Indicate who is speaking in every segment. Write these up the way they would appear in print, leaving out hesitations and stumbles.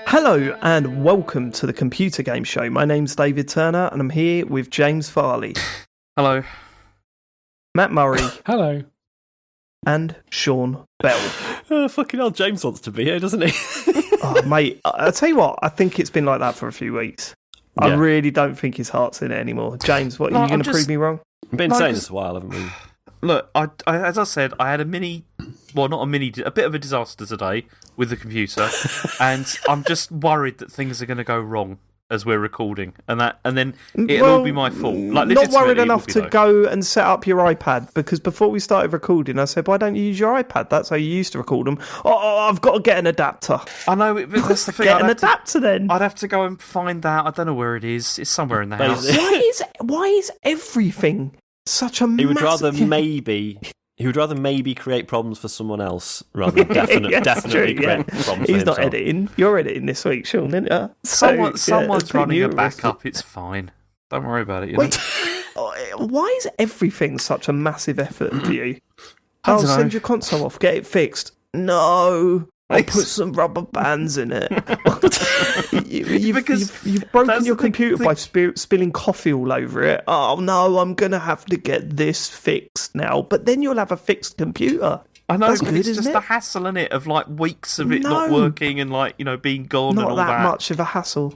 Speaker 1: Hello and welcome to the Computer Game Show. My name's David Turner and I'm here with James Farley.
Speaker 2: Hello.
Speaker 1: Matt Murray.
Speaker 3: Hello.
Speaker 1: And Sean Bell.
Speaker 4: Fucking hell, James wants to be here, doesn't he?
Speaker 1: Oh, mate, I'll tell you what, I think it's been like that for a few weeks. Yeah. I really don't think his heart's in it anymore. James, what, are you going to prove me wrong?
Speaker 4: We've been saying this a while, haven't we?
Speaker 2: Look, I, as I said, I had a bit of a disaster today with the computer, and I'm just worried that things are going to go wrong as we're recording, and then it'll all be my fault. Like,
Speaker 1: not worried enough to go and set up your iPad, because before we started recording, I said, why don't you use your iPad? That's how you used to record them. Oh, I've got to get an adapter.
Speaker 2: I know, but that's the thing.
Speaker 1: Get an adapter then.
Speaker 2: I'd have to go and find that. I don't know where it is. It's somewhere in the house.
Speaker 1: Why is everything such a
Speaker 4: He would rather maybe create problems for someone else rather than definitely create problems for
Speaker 1: He's not
Speaker 4: himself.
Speaker 1: editing. You're editing this week, Sean, isn't you?
Speaker 2: Someone's running a backup. It's fine. Don't worry about it. You know?
Speaker 1: Why is everything such a massive effort for you? I'll send your console off, get it fixed. No. I'll put some rubber bands in it. You've broken your computer by spilling coffee all over it. Oh no, I'm going to have to get this fixed now. But then you'll have a fixed computer.
Speaker 2: I know,
Speaker 1: That's
Speaker 2: but
Speaker 1: good,
Speaker 2: it's just the hassle, innit, of like weeks of it not working and like, you know, being gone and all that.
Speaker 1: Not that much of a hassle.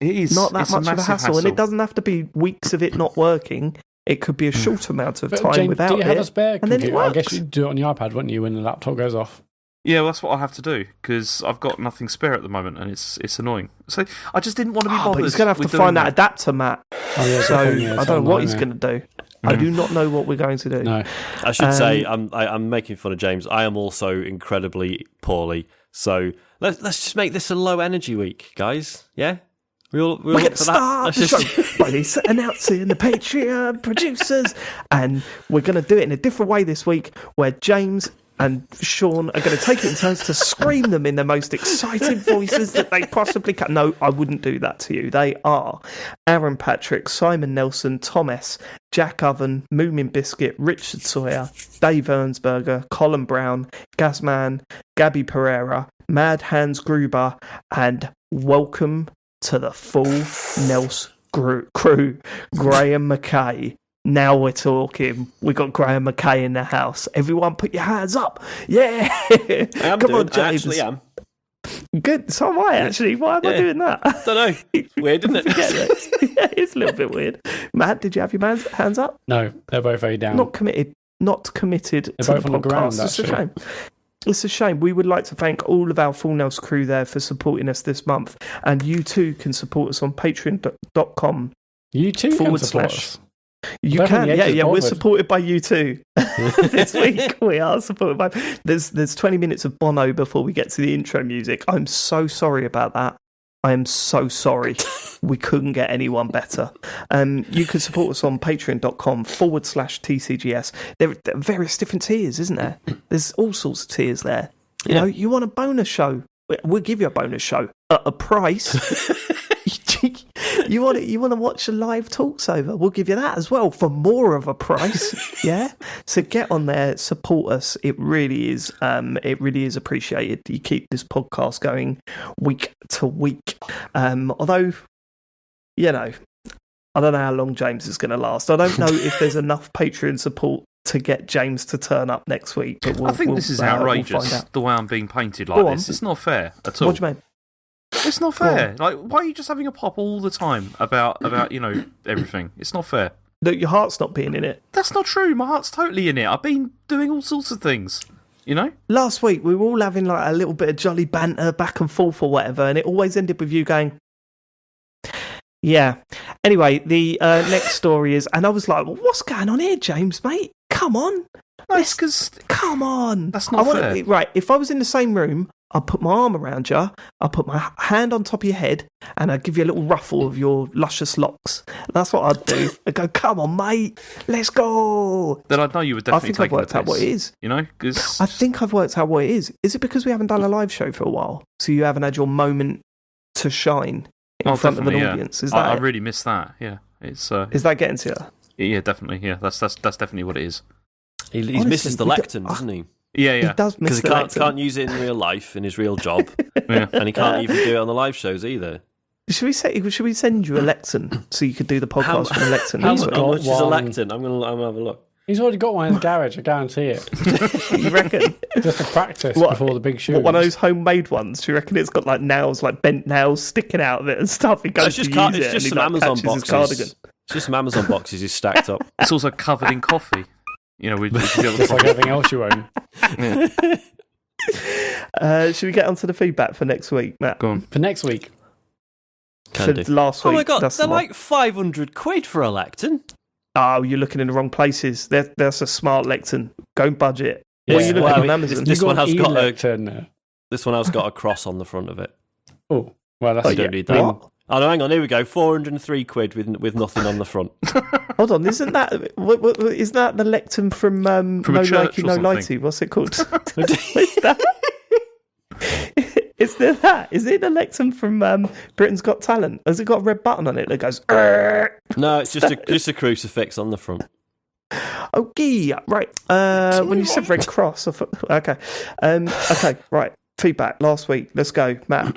Speaker 2: It is.
Speaker 1: Not that much of a hassle. And it doesn't have to be weeks of it not working. It could be a short amount of time
Speaker 3: James,
Speaker 1: without it.
Speaker 3: Do you have a spare computer?
Speaker 1: I
Speaker 3: guess you'd do it on your iPad, wouldn't you, when the laptop goes off?
Speaker 2: Yeah, well, that's what I have to do, because I've got nothing spare at the moment, and it's annoying. So I just didn't want to be bothered.
Speaker 1: But he's going to have to find that adapter, Matt.
Speaker 3: Oh, yeah,
Speaker 1: so I don't know what he's going to do. I do not know what we're going to do.
Speaker 3: No.
Speaker 4: I should say, I'm making fun of James. I am also incredibly poorly. So let's just make this a low energy week, guys. Yeah? We're
Speaker 1: going to start the show by announcing the Patreon producers. And we're going to do it in a different way this week, where James and Sean are going to take it in turns to scream them in the most excited voices that they possibly can. No, I wouldn't do that to you. They are Aaron Patrick, Simon Nelson, Thomas, Jack Oven, Moomin Biscuit, Richard Sawyer, Dave Ernsberger, Colin Brown, Gazman, Gabby Pereira, Mad Hans Gruber, and welcome to the full Nels crew, Graham McKay. Now we're talking. We got Graham McKay in the house. Everyone, put your hands up! Yeah,
Speaker 4: come on, James. I actually am.
Speaker 1: Good. So am I actually. Why am I doing that?
Speaker 4: I don't know. It's weird, isn't it?
Speaker 1: Yeah, it's a little bit weird. Matt, did you have your hands up?
Speaker 3: No, they're both very down.
Speaker 1: Not committed. Not committed
Speaker 3: they're
Speaker 1: to
Speaker 3: both
Speaker 1: the
Speaker 3: on
Speaker 1: podcast.
Speaker 3: the ground,
Speaker 1: It's a shame. It's a shame. We would like to thank all of our Full Nels crew there for supporting us this month, and you too can support us on patreon.com.
Speaker 3: You too can support us.
Speaker 1: You can, yeah. We're supported by you too. This week we are supported by. There's 20 minutes of Bono before we get to the intro music. I'm so sorry about that. I am so sorry. We couldn't get anyone better. You can support us on patreon.com/TCGS. There are various different tiers, isn't there? There's all sorts of tiers there. You know, you want a bonus show? We'll give you a bonus show at a price. You want to watch a live talks over? We'll give you that as well for more of a price. Yeah. So get on there, support us. It really is appreciated. You keep this podcast going week to week. Although, you know, I don't know how long James is going to last. I don't know if there's enough Patreon support to get James to turn up next week. But
Speaker 2: I think this is outrageous. The way I'm being painted like this, it's not fair at all.
Speaker 1: What do you mean?
Speaker 2: It's not fair. Like, why are you just having a pop all the time about you know, everything? It's not fair.
Speaker 1: That your heart's not being in it.
Speaker 2: That's not true. My heart's totally in it. I've been doing all sorts of things, you know?
Speaker 1: Last week, we were all having like a little bit of jolly banter back and forth or whatever, and it always ended with you going, yeah. Anyway, the next story is, and I was like, well, what's going on here, James, mate? Come on.
Speaker 2: No, it's because...
Speaker 1: Come on.
Speaker 2: That's not fair.
Speaker 1: Right, if I was in the same room, I'll put my arm around you, I'll put my hand on top of your head, and I'll give you a little ruffle of your luscious locks. That's what I'd do. I'd go, come on, mate, let's go.
Speaker 2: Then I'd know you would definitely take it.
Speaker 1: I think I've worked out what it is.
Speaker 2: You know? Cause...
Speaker 1: I think I've worked out what it is. Is it because we haven't done a live show for a while? So you haven't had your moment to shine in front of an audience? Is that
Speaker 2: I really miss that, yeah. It's
Speaker 1: Is that getting to you?
Speaker 2: Yeah, definitely, yeah. That's definitely what it is.
Speaker 4: He misses the lectern, doesn't he?
Speaker 2: Yeah,
Speaker 1: He does miss
Speaker 4: Because he
Speaker 1: the lectern.
Speaker 4: can't use it in real life, in his real job.
Speaker 2: Yeah.
Speaker 4: And he can't even do it on the live shows either.
Speaker 1: Should we send you a lectern so you could do the podcast from a lectern?
Speaker 3: How
Speaker 1: next
Speaker 3: much-
Speaker 1: week?
Speaker 4: How much is a
Speaker 3: one.
Speaker 4: lectern? I'm gonna have a look.
Speaker 3: He's already got one in his garage, I guarantee it.
Speaker 1: You reckon?
Speaker 3: Just to practice
Speaker 1: What-
Speaker 3: before the big shoot.
Speaker 1: What, one of those homemade ones? Do you reckon it's got like nails, like bent nails sticking out of it and stuff? He goes
Speaker 4: It's just,
Speaker 1: to use
Speaker 4: it's
Speaker 1: it
Speaker 4: just
Speaker 1: and
Speaker 4: some
Speaker 1: he like,
Speaker 4: Amazon
Speaker 1: catches his
Speaker 4: boxes.
Speaker 1: cardigan.
Speaker 4: It's just some Amazon boxes he's stacked up.
Speaker 2: It's also covered in coffee. You know, with the other
Speaker 3: Just like
Speaker 2: product.
Speaker 3: everything else you own.
Speaker 1: Should we get onto the feedback for next week, Matt?
Speaker 2: Go on.
Speaker 3: For next week.
Speaker 1: For
Speaker 4: Can do.
Speaker 1: last week.
Speaker 4: Oh my god,
Speaker 1: that's
Speaker 4: they're
Speaker 1: the one.
Speaker 4: like 500 quid for a lectern.
Speaker 1: Oh, you're looking in the wrong places. That's a smart lectern. Go budget. What are
Speaker 3: Yeah.
Speaker 1: you looking
Speaker 4: Well,
Speaker 1: on Amazon?
Speaker 4: This one has got a
Speaker 3: lectern.
Speaker 4: this one has got a cross on the front of it.
Speaker 3: Oh, well, that's
Speaker 4: You don't need that.
Speaker 1: What?
Speaker 4: Oh no, hang on, here we go. 403 quid with nothing on the front.
Speaker 1: Hold on, isn't that the lectern from No
Speaker 2: a church
Speaker 1: Likey
Speaker 2: or
Speaker 1: No
Speaker 2: something?
Speaker 1: Lighty? What's it called? Is that? Is there that? Is it the lectern from Britain's Got Talent? Has it got a red button on it that goes?
Speaker 4: No, it's just a crucifix on the front.
Speaker 1: Okay, right. When you said Red Cross, I thought, okay, okay, right. Feedback last week. Let's go, Matt.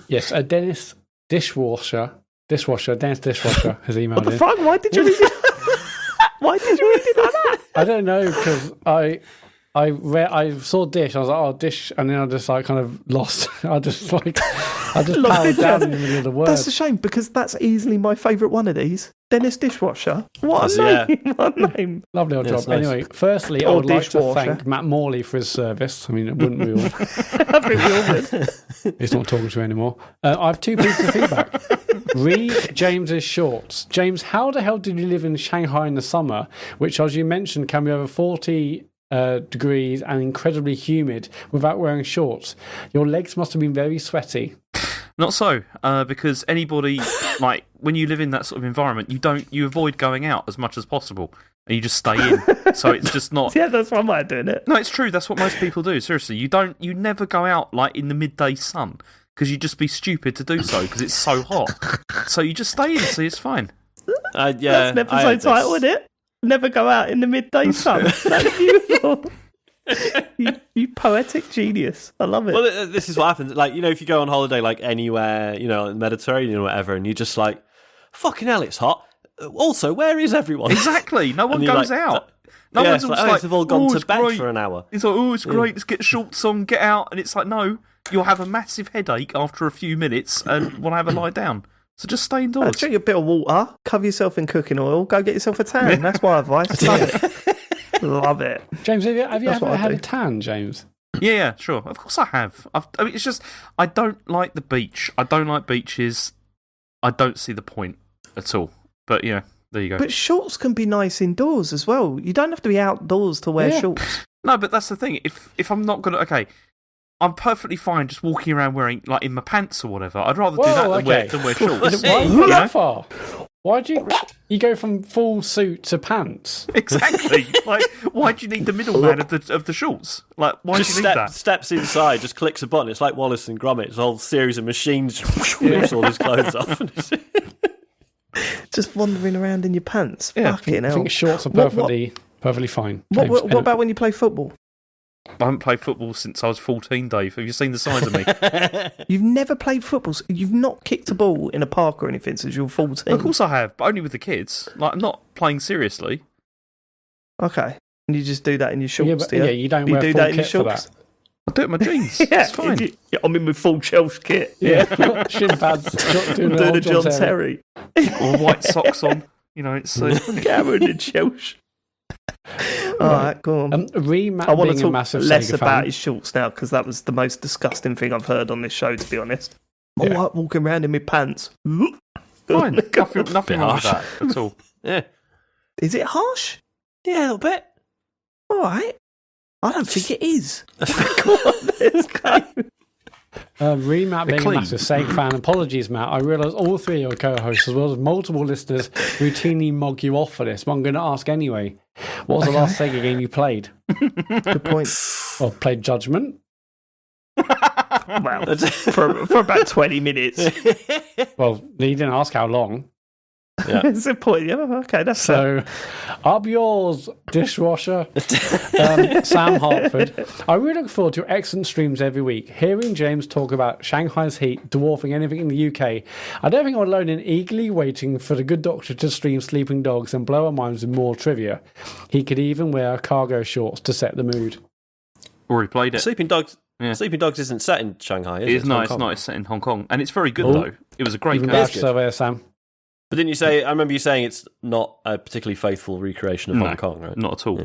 Speaker 3: Yes, a Dennis dishwasher, Dennis dishwasher has emailed
Speaker 1: What the
Speaker 3: in.
Speaker 1: fuck? Why did you read it? Why did you read it like that?
Speaker 3: I don't know, because I saw dish, I was like, oh, dish, and then I just like kind of lost. I just powered down in the middle of the word.
Speaker 1: That's a shame because that's easily my favourite one of these. Dennis Dishwasher. What a
Speaker 4: That's-
Speaker 1: name! What a name!
Speaker 3: Lovely old
Speaker 4: Yeah,
Speaker 3: job.
Speaker 4: it's nice.
Speaker 3: Anyway, firstly, I
Speaker 1: Or
Speaker 3: would like to
Speaker 1: dishwasher.
Speaker 3: thank Matt Morley for his service. I mean, wouldn't we all?
Speaker 1: I think we all would.
Speaker 3: He's not talking to me anymore. I have two pieces of feedback. Read James's shorts. James, how the hell did you live in Shanghai in the summer, which, as you mentioned, can be over 40 degrees and incredibly humid without wearing shorts? Your legs must have been very sweaty.
Speaker 2: Not so, because anybody, like, when you live in that sort of environment, you avoid going out as much as possible, and you just stay in. So it's just not.
Speaker 1: Yeah, that's one way of doing it.
Speaker 2: No, it's true. That's what most people do. Seriously, you never go out like in the midday sun because you'd just be stupid to do so because it's so hot. So you just stay in. So it's fine.
Speaker 4: Yeah,
Speaker 1: That's an
Speaker 4: I
Speaker 1: episode
Speaker 4: had
Speaker 1: title, isn't it? Never go out in the midday sun. That's beautiful. you poetic genius. I love it.
Speaker 4: Well, this is what happens. Like, you know, if you go on holiday, like anywhere, you know, in the Mediterranean or whatever, and you're just like, fucking hell, it's hot. Also, where is everyone?
Speaker 2: Exactly. No one
Speaker 4: And you're
Speaker 2: goes
Speaker 4: like,
Speaker 2: out. No
Speaker 4: yeah,
Speaker 2: one's
Speaker 4: it's
Speaker 2: just
Speaker 4: like, oh, they've all gone
Speaker 2: "Oh,
Speaker 4: to
Speaker 2: it's
Speaker 4: bed
Speaker 2: great."
Speaker 4: for an hour.
Speaker 2: It's like, oh, it's great. Let's get shorts on, get out. And it's like, no, you'll have a massive headache after a few minutes and want to have a lie down. So just stay indoors.
Speaker 1: Drink a bit of water, cover yourself in cooking oil, go get yourself a tan. That's my advice. Love it. Love it.
Speaker 3: James, have you
Speaker 1: That's what
Speaker 3: ever
Speaker 1: I
Speaker 3: had
Speaker 1: do.
Speaker 3: a tan, James?
Speaker 2: Yeah, sure. Of course I have. I mean, it's just, I don't like the beach. I don't like beaches. I don't see the point at all. But yeah, there you go.
Speaker 1: But shorts can be nice indoors as well. You don't have to be outdoors to wear
Speaker 3: Yeah.
Speaker 1: shorts.
Speaker 2: No, but that's the thing. If I'm not going to, okay, I'm perfectly fine just walking around wearing, like, in my pants or whatever. I'd rather do
Speaker 3: Whoa,
Speaker 2: that
Speaker 3: okay.
Speaker 2: than wear shorts.
Speaker 3: Why
Speaker 2: You
Speaker 3: you go
Speaker 2: know?
Speaker 3: that far? Why'd you go from full suit to pants?
Speaker 2: Exactly. Like, why do you need the middleman of the shorts? Like, why
Speaker 4: Just
Speaker 2: do you need that?
Speaker 4: steps inside, just clicks a button. It's like Wallace and Gromit. It's a whole series of machines rips all his clothes off.
Speaker 1: Just wandering around in your pants.
Speaker 2: Yeah.
Speaker 1: Fucking
Speaker 3: I
Speaker 1: hell.
Speaker 3: think shorts are
Speaker 1: What-
Speaker 3: perfectly fine.
Speaker 1: What,
Speaker 3: James,
Speaker 1: what about when you play football?
Speaker 2: I haven't played football since I was 14, Dave. Have you seen the size of me?
Speaker 1: You've never played football. You've not kicked a ball in a park or anything since you were 14.
Speaker 2: Of course I have, but only with the kids. Like, I'm not playing seriously.
Speaker 1: Okay. And you just do that in your shorts,
Speaker 3: Yeah, but,
Speaker 1: do you?
Speaker 3: yeah, you don't
Speaker 1: You
Speaker 3: wear
Speaker 1: do
Speaker 3: full
Speaker 1: that in your
Speaker 3: kit for
Speaker 1: shorts?
Speaker 3: that.
Speaker 2: I do it in my jeans.
Speaker 1: Yeah,
Speaker 2: It's fine.
Speaker 1: Yeah, I'm in with full Chelsea kit.
Speaker 3: Yeah, shin pads, doing
Speaker 1: Doing
Speaker 3: the
Speaker 1: a John Terry.
Speaker 2: Or white socks on. You know, it's
Speaker 1: Cameron and Chelsea. All right, go on.
Speaker 3: Remat
Speaker 1: I want
Speaker 3: being
Speaker 1: to
Speaker 3: a
Speaker 1: talk
Speaker 3: massive
Speaker 1: less
Speaker 3: Sega
Speaker 1: about
Speaker 3: fan.
Speaker 1: his shorts now because that was the most disgusting thing I've heard on this show, to be honest.
Speaker 3: Yeah.
Speaker 1: All right, walking around in my pants.
Speaker 2: fine. Nothing wrong with
Speaker 4: harsh.
Speaker 2: that at all.
Speaker 4: Yeah,
Speaker 1: Is it harsh?
Speaker 4: yeah, a little bit.
Speaker 1: All right. I don't think it is. Come on, let's go.
Speaker 3: Remat being
Speaker 2: clean.
Speaker 3: a massive Sega fan. Apologies, Matt. I realise all three of your co-hosts, as well as multiple listeners, routinely mug you off for this, but I'm going to ask anyway. What was the last Sega game you played?
Speaker 1: Good point.
Speaker 3: Well, played Judgment.
Speaker 1: Well, for about 20 minutes.
Speaker 3: Well, you didn't ask how long.
Speaker 4: Yeah.
Speaker 1: It's a point. Yeah, okay, that's fair.
Speaker 3: So, up yours, dishwasher. Sam Hartford. I really look forward to your excellent streams every week. Hearing James talk about Shanghai's heat dwarfing anything in the UK, I don't think I'm alone in eagerly waiting for the good doctor to stream Sleeping Dogs and blow our minds with more trivia. He could even wear cargo shorts to set the mood.
Speaker 2: Already played it.
Speaker 4: Sleeping Dogs. Yeah. Sleeping Dogs isn't set in Shanghai, is it?
Speaker 2: It's not. It's set in Hong Kong, and it's very good though. It was a great
Speaker 3: Even
Speaker 2: game.
Speaker 3: better surveyor, Sam.
Speaker 4: But didn't you say? I remember you saying it's not a particularly faithful recreation of Hong Kong, right?
Speaker 2: Not at all.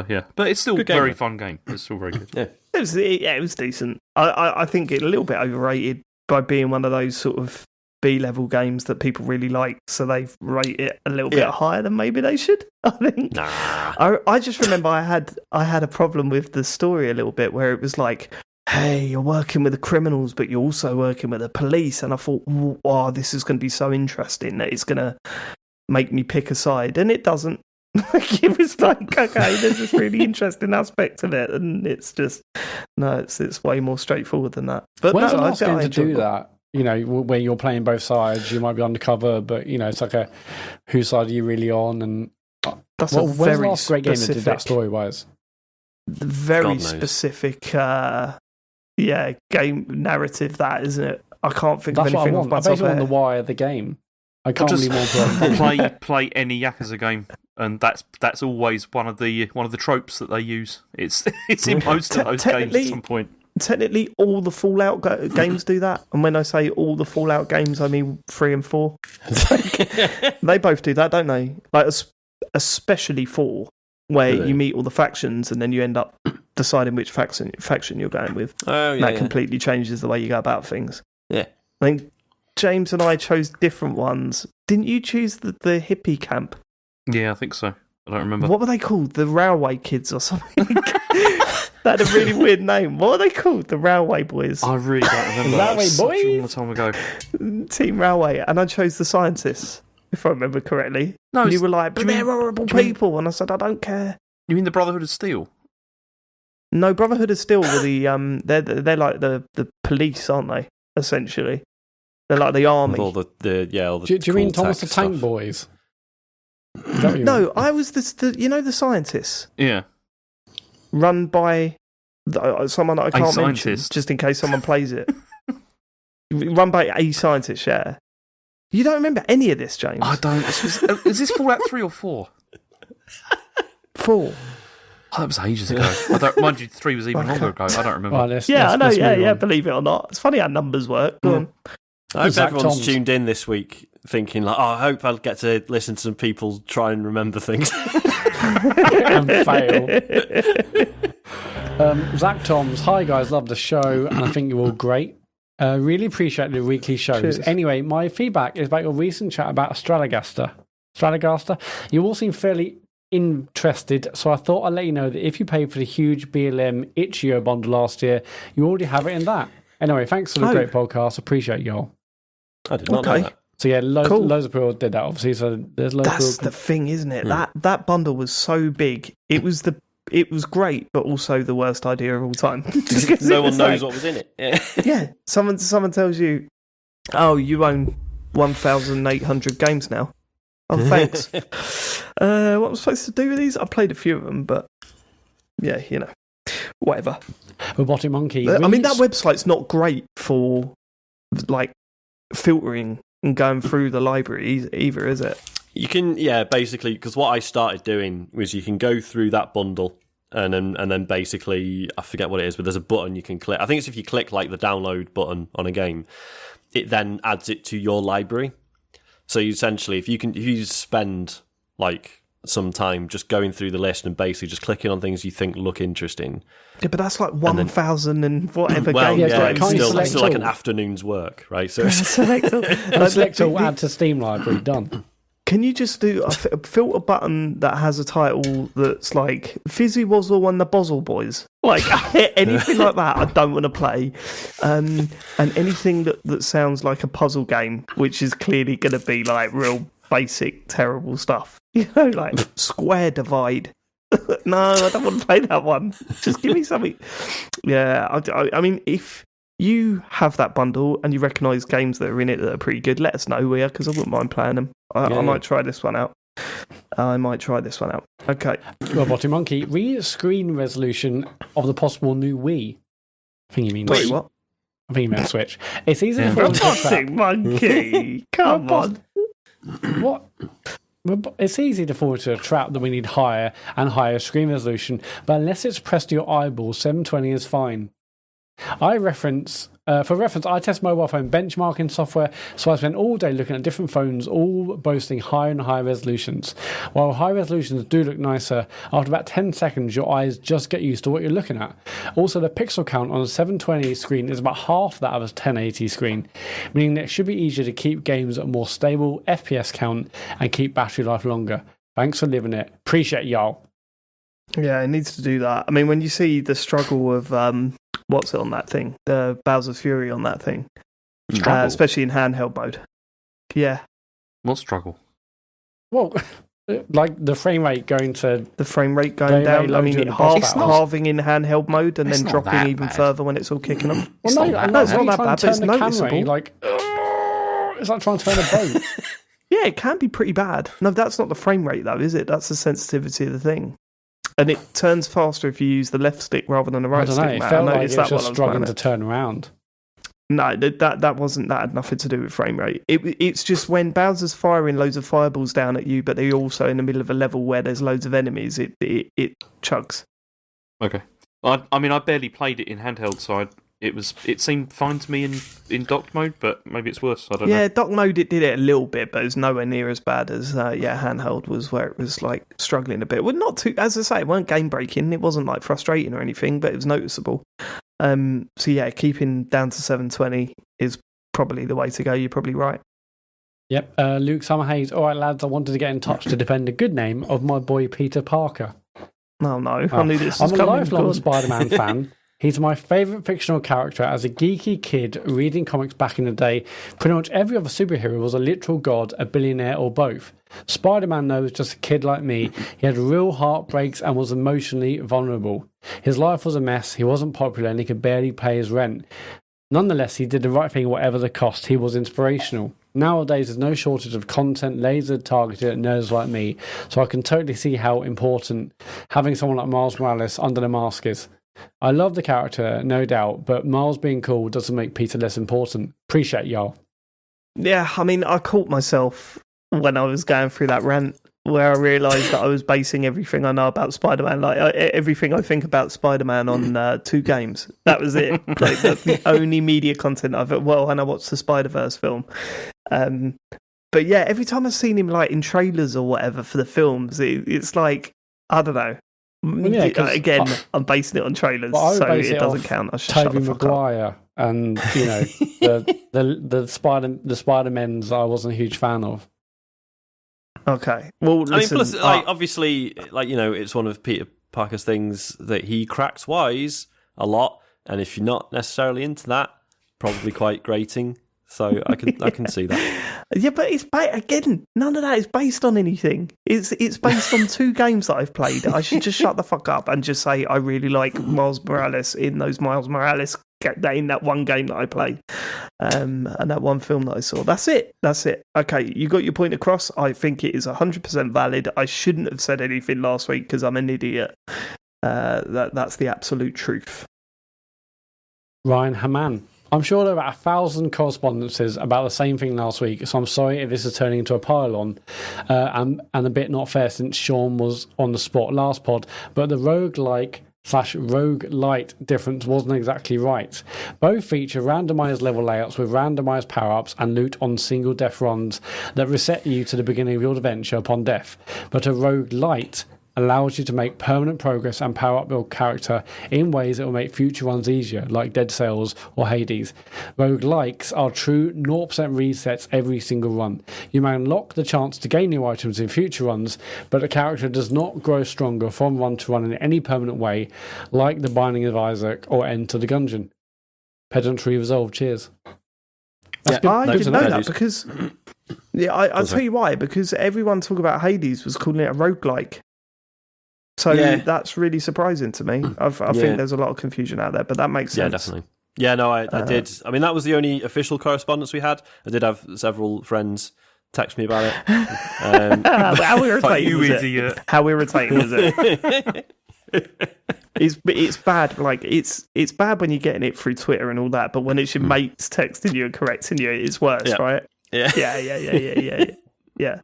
Speaker 2: Yeah. But it's still a very fun game. It's still very good.
Speaker 4: Yeah,
Speaker 1: it was decent. I think it a little bit overrated by being one of those sort of B-level games that people really like, so they rate it a little bit higher than maybe they should. I think.
Speaker 4: Nah.
Speaker 1: I just remember I had a problem with the story a little bit where it was like, hey, you're working with the criminals, but you're also working with the police, and I thought, wow, this is going to be so interesting that it's going to make me pick a side, and it doesn't. It was like, okay, there's this really interesting aspect of it, and it's just it's way more straightforward than that. But
Speaker 3: when's
Speaker 1: no,
Speaker 3: the last game to
Speaker 1: enjoyed
Speaker 3: do that? You know, where you're playing both sides, you might be undercover, but you know, it's like a whose side are you really on? And
Speaker 1: that's
Speaker 3: when's the
Speaker 1: very
Speaker 3: last great game that did
Speaker 1: specific,
Speaker 3: that story-wise?
Speaker 1: very specific, game narrative. That isn't it? I can't think
Speaker 3: That's
Speaker 1: of anything
Speaker 3: what I
Speaker 1: off
Speaker 3: want.
Speaker 1: my
Speaker 3: I
Speaker 1: top
Speaker 3: basically
Speaker 1: of
Speaker 3: want the
Speaker 1: my
Speaker 3: why of the game. I can't
Speaker 2: Just
Speaker 3: really more
Speaker 2: play any Yakuza game, and that's always one of the tropes that they use. It's in most of those games at some point.
Speaker 1: Technically, all the Fallout games do that, and when I say all the Fallout games, I mean 3 and 4. They both do that, don't they? Like especially 4, where you meet all the factions, and then you end up deciding which faction you're going with.
Speaker 4: Oh yeah,
Speaker 1: that completely changes the way you go about things.
Speaker 4: Yeah,
Speaker 1: I think James and I chose different ones. Didn't you choose the hippie camp?
Speaker 2: Yeah, I think so. I don't remember.
Speaker 1: What were they called? The Railway Kids or something? That had a really weird name. What were they called? The Railway Boys.
Speaker 2: I really don't remember.
Speaker 3: Railway
Speaker 2: Such a long
Speaker 3: Boys?
Speaker 2: time ago.
Speaker 1: Team Railway. And I chose the Scientists, if I remember correctly.
Speaker 2: No,
Speaker 1: and you were like, but they're horrible people. And I said, I don't care.
Speaker 2: You mean the Brotherhood of Steel?
Speaker 1: No, Brotherhood of Steel were the they're like the police, aren't they? Essentially, they're like the army.
Speaker 4: all the
Speaker 3: Do you mean
Speaker 4: cool
Speaker 3: Thomas the
Speaker 4: tech
Speaker 3: Tank
Speaker 4: stuff.
Speaker 3: Boys? Is that what you
Speaker 1: No,
Speaker 3: mean?
Speaker 1: I was the Scientists,
Speaker 2: Yeah.
Speaker 1: run by someone that I can't mention,
Speaker 2: scientist.
Speaker 1: just in case someone plays it. Run by a scientist, yeah. You don't remember any of this, James?
Speaker 2: I don't. Is this Fallout 3 or 4?
Speaker 1: 4.
Speaker 2: Oh, that was ages ago. Mind you, 3 was even longer ago. I don't remember.
Speaker 3: Right,
Speaker 1: Yeah, I know.
Speaker 3: let's
Speaker 1: Yeah,
Speaker 3: move
Speaker 1: yeah.
Speaker 3: on.
Speaker 1: Believe it or not, it's funny how numbers work. Go on.
Speaker 4: I hope
Speaker 3: Zach
Speaker 4: everyone's
Speaker 3: Toms.
Speaker 4: tuned in this week thinking, like, I hope I'll get to listen to some people try and remember things.
Speaker 3: And fail. Zach Toms, hi guys, love the show, and I think you're all great. Really appreciate the weekly shows.
Speaker 1: Cheers.
Speaker 3: Anyway, my feedback is about your recent chat about Stratogaster. You all seem fairly interested, so I thought I'd let you know that if you paid for the huge BLM Itch.io bundle last year, you already have it in that. Anyway, thanks for the great podcast. Appreciate y'all.
Speaker 4: I did not know that.
Speaker 3: So yeah,
Speaker 1: Cool.
Speaker 3: loads of people did that, obviously. So there's loads
Speaker 1: That's
Speaker 3: of people.
Speaker 1: the thing, isn't it? That bundle was so big. It was great, but also the worst idea of all time. Because
Speaker 4: No
Speaker 1: it
Speaker 4: one
Speaker 1: was
Speaker 4: knows
Speaker 1: like-
Speaker 4: what was in it. Yeah.
Speaker 1: Yeah, someone tells you, "Oh, you own 1,800 games now." Oh, thanks. What am I supposed to do with these? I played a few of them, but yeah, whatever.
Speaker 3: Robotic Monkey.
Speaker 1: I mean, that
Speaker 3: Reese-
Speaker 1: website's not great for like filtering and going through the library either, is it?
Speaker 4: You can, basically, because what I started doing was you can go through that bundle and then basically, I forget what it is, but there's a button you can click. I think it's if you click like the download button on a game, it then adds it to your library. So you essentially, if you spend like some time just going through the list and basically just clicking on things you think look interesting.
Speaker 1: Yeah, but that's like 1,000 and whatever
Speaker 4: Well,
Speaker 1: games.
Speaker 3: yeah,
Speaker 1: right?
Speaker 3: can't you
Speaker 4: it's
Speaker 3: select
Speaker 4: still like an
Speaker 3: all?
Speaker 4: afternoon's work, right? So
Speaker 1: Select all.
Speaker 3: And select all, add to Steam library, done.
Speaker 1: Can you just do a filter button that has a title that's like Fizzy Wazzle and the Bozzle Boys? Like anything like that, I don't want to play. And anything that sounds like a puzzle game, which is clearly going to be like real basic, terrible stuff. Like Square Divide. No, I don't want to play that one. Just give me something. Yeah, I mean, if you have that bundle and you recognise games that are in it that are pretty good, let us know, because I wouldn't mind playing them. I might try this one out. Okay.
Speaker 3: Robotic Monkey, read screen resolution of the possible new Wii. I think you mean
Speaker 1: Wait, what?
Speaker 3: I think you meant Switch. It's easy to fall into a trap.
Speaker 1: Robotic Monkey! Come on.
Speaker 3: What? It's easy to fall into a trap that we need higher and higher screen resolution, but unless it's pressed to your eyeball, 720 is fine. For reference, I test mobile phone benchmarking software, so I spend all day looking at different phones, all boasting higher and higher resolutions. While high resolutions do look nicer, after about 10 seconds, your eyes just get used to what you're looking at. Also, the pixel count on a 720 screen is about half that of a 1080 screen, meaning that it should be easier to keep games at a more stable FPS count and keep battery life longer. Thanks for living it. Appreciate y'all.
Speaker 1: Yeah, it needs to do that. I mean, when you see the struggle of what's it on that thing, the Bowser's Fury on that thing, especially in handheld mode. Yeah.
Speaker 2: What struggle?
Speaker 3: Well, like the frame rate going down.
Speaker 1: I mean, it's halving in handheld mode and then dropping even further when it's all kicking off.
Speaker 3: Well, no, it's not that bad, but it's noticeable. It's like trying to turn a boat.
Speaker 1: Yeah, it can be pretty bad. No, that's not the frame rate though, is it? That's the sensitivity of the thing. And it turns faster if you use the left stick rather than the right stick.
Speaker 3: I don't know, it felt like it was just struggling to turn around.
Speaker 1: No, that wasn't. That had nothing to do with frame rate. It's just when Bowser's firing loads of fireballs down at you, but they're also in the middle of a level where there's loads of enemies, it chugs.
Speaker 2: Okay. I mean, I barely played it in handheld, so it seemed fine to me in docked mode, but maybe it's worse. I don't know.
Speaker 1: Yeah, dock mode it did it a little bit, but it was nowhere near as bad as handheld was, where it was like struggling a bit. Well, not too, as I say, it weren't game breaking. It wasn't like frustrating or anything, but it was noticeable. So yeah, keeping down to 720 is probably the way to go. You're probably right.
Speaker 3: Yep. Luke Summerhays. All right, lads, I wanted to get in touch to defend the good name of my boy Peter Parker.
Speaker 1: Oh no, I knew this was
Speaker 3: I'm
Speaker 1: coming.
Speaker 3: a lifelong Spider-Man fan. He's my favourite fictional character. As a geeky kid reading comics back in the day, pretty much every other superhero was a literal god, a billionaire, or both. Spider-Man, though, was just a kid like me. He had real heartbreaks and was emotionally vulnerable. His life was a mess, he wasn't popular, and he could barely pay his rent. Nonetheless, he did the right thing whatever the cost. He was inspirational. Nowadays, there's no shortage of content lasered targeted at nerds like me, so I can totally see how important having someone like Miles Morales under the mask is. I love the character, no doubt, but Miles being cool doesn't make Peter less important. Appreciate y'all.
Speaker 1: Yeah, I mean, I caught myself when I was going through that rant where I realised that I was basing everything I know about Spider-Man, like everything I think about Spider-Man on 2 games. That was it. Like, that's the only media content I've... Well, and I watched the Spider-Verse film. But yeah, every time I've seen him like in trailers or whatever for the films, it's like, I don't know. Well, yeah, again, I'm basing it on trailers, so it doesn't count. I should shut the fuck
Speaker 3: Maguire and the Spider-Mans I wasn't a huge fan of.
Speaker 1: Okay, well, listen,
Speaker 4: I mean, plus, obviously, it's one of Peter Parker's things that he cracks wise a lot, and if you're not necessarily into that, probably quite grating. So I can see that.
Speaker 1: Yeah, but it's again, none of that is based on anything. It's based on 2 games that I've played. I should just shut the fuck up and just say I really like Miles Morales in those Miles Morales in that one game that I played, and that one film that I saw. That's it. Okay, you got your point across. I think it is 100% valid. I shouldn't have said anything last week because I'm an idiot. That's the absolute truth.
Speaker 3: Ryan Haman. I'm sure there were 1,000 correspondences about the same thing last week, so I'm sorry if this is turning into a pile-on, and a bit not fair since Sean was on the spot last pod, but the roguelike/roguelite difference wasn't exactly right. Both feature randomised level layouts with randomised power-ups and loot on single death runs that reset you to the beginning of your adventure upon death, but a roguelite allows you to make permanent progress and power up your character in ways that will make future runs easier, like Dead Cells or Hades. Roguelikes are true 0% resets every single run. You may unlock the chance to gain new items in future runs, but the character does not grow stronger from run to run in any permanent way, like The Binding of Isaac or Enter the Gungeon. Pedantry resolved. Cheers.
Speaker 1: I didn't know that because... Yeah, I'll tell you why. Because everyone talking about Hades was calling it a roguelike. So that's really surprising to me. I think there's a lot of confusion out there, but that makes sense.
Speaker 4: Yeah, definitely. Yeah, no, I did. I mean, that was the only official correspondence we had. I did have several friends Text me about it.
Speaker 1: How irritating
Speaker 2: You
Speaker 1: was it?
Speaker 2: idiot.
Speaker 1: How irritating was it? It's bad. Like it's bad when you're getting it through Twitter and all that, but when it's your mates texting you and correcting you, it's worse,
Speaker 4: Yeah.
Speaker 1: right?
Speaker 4: Yeah.
Speaker 1: Yeah.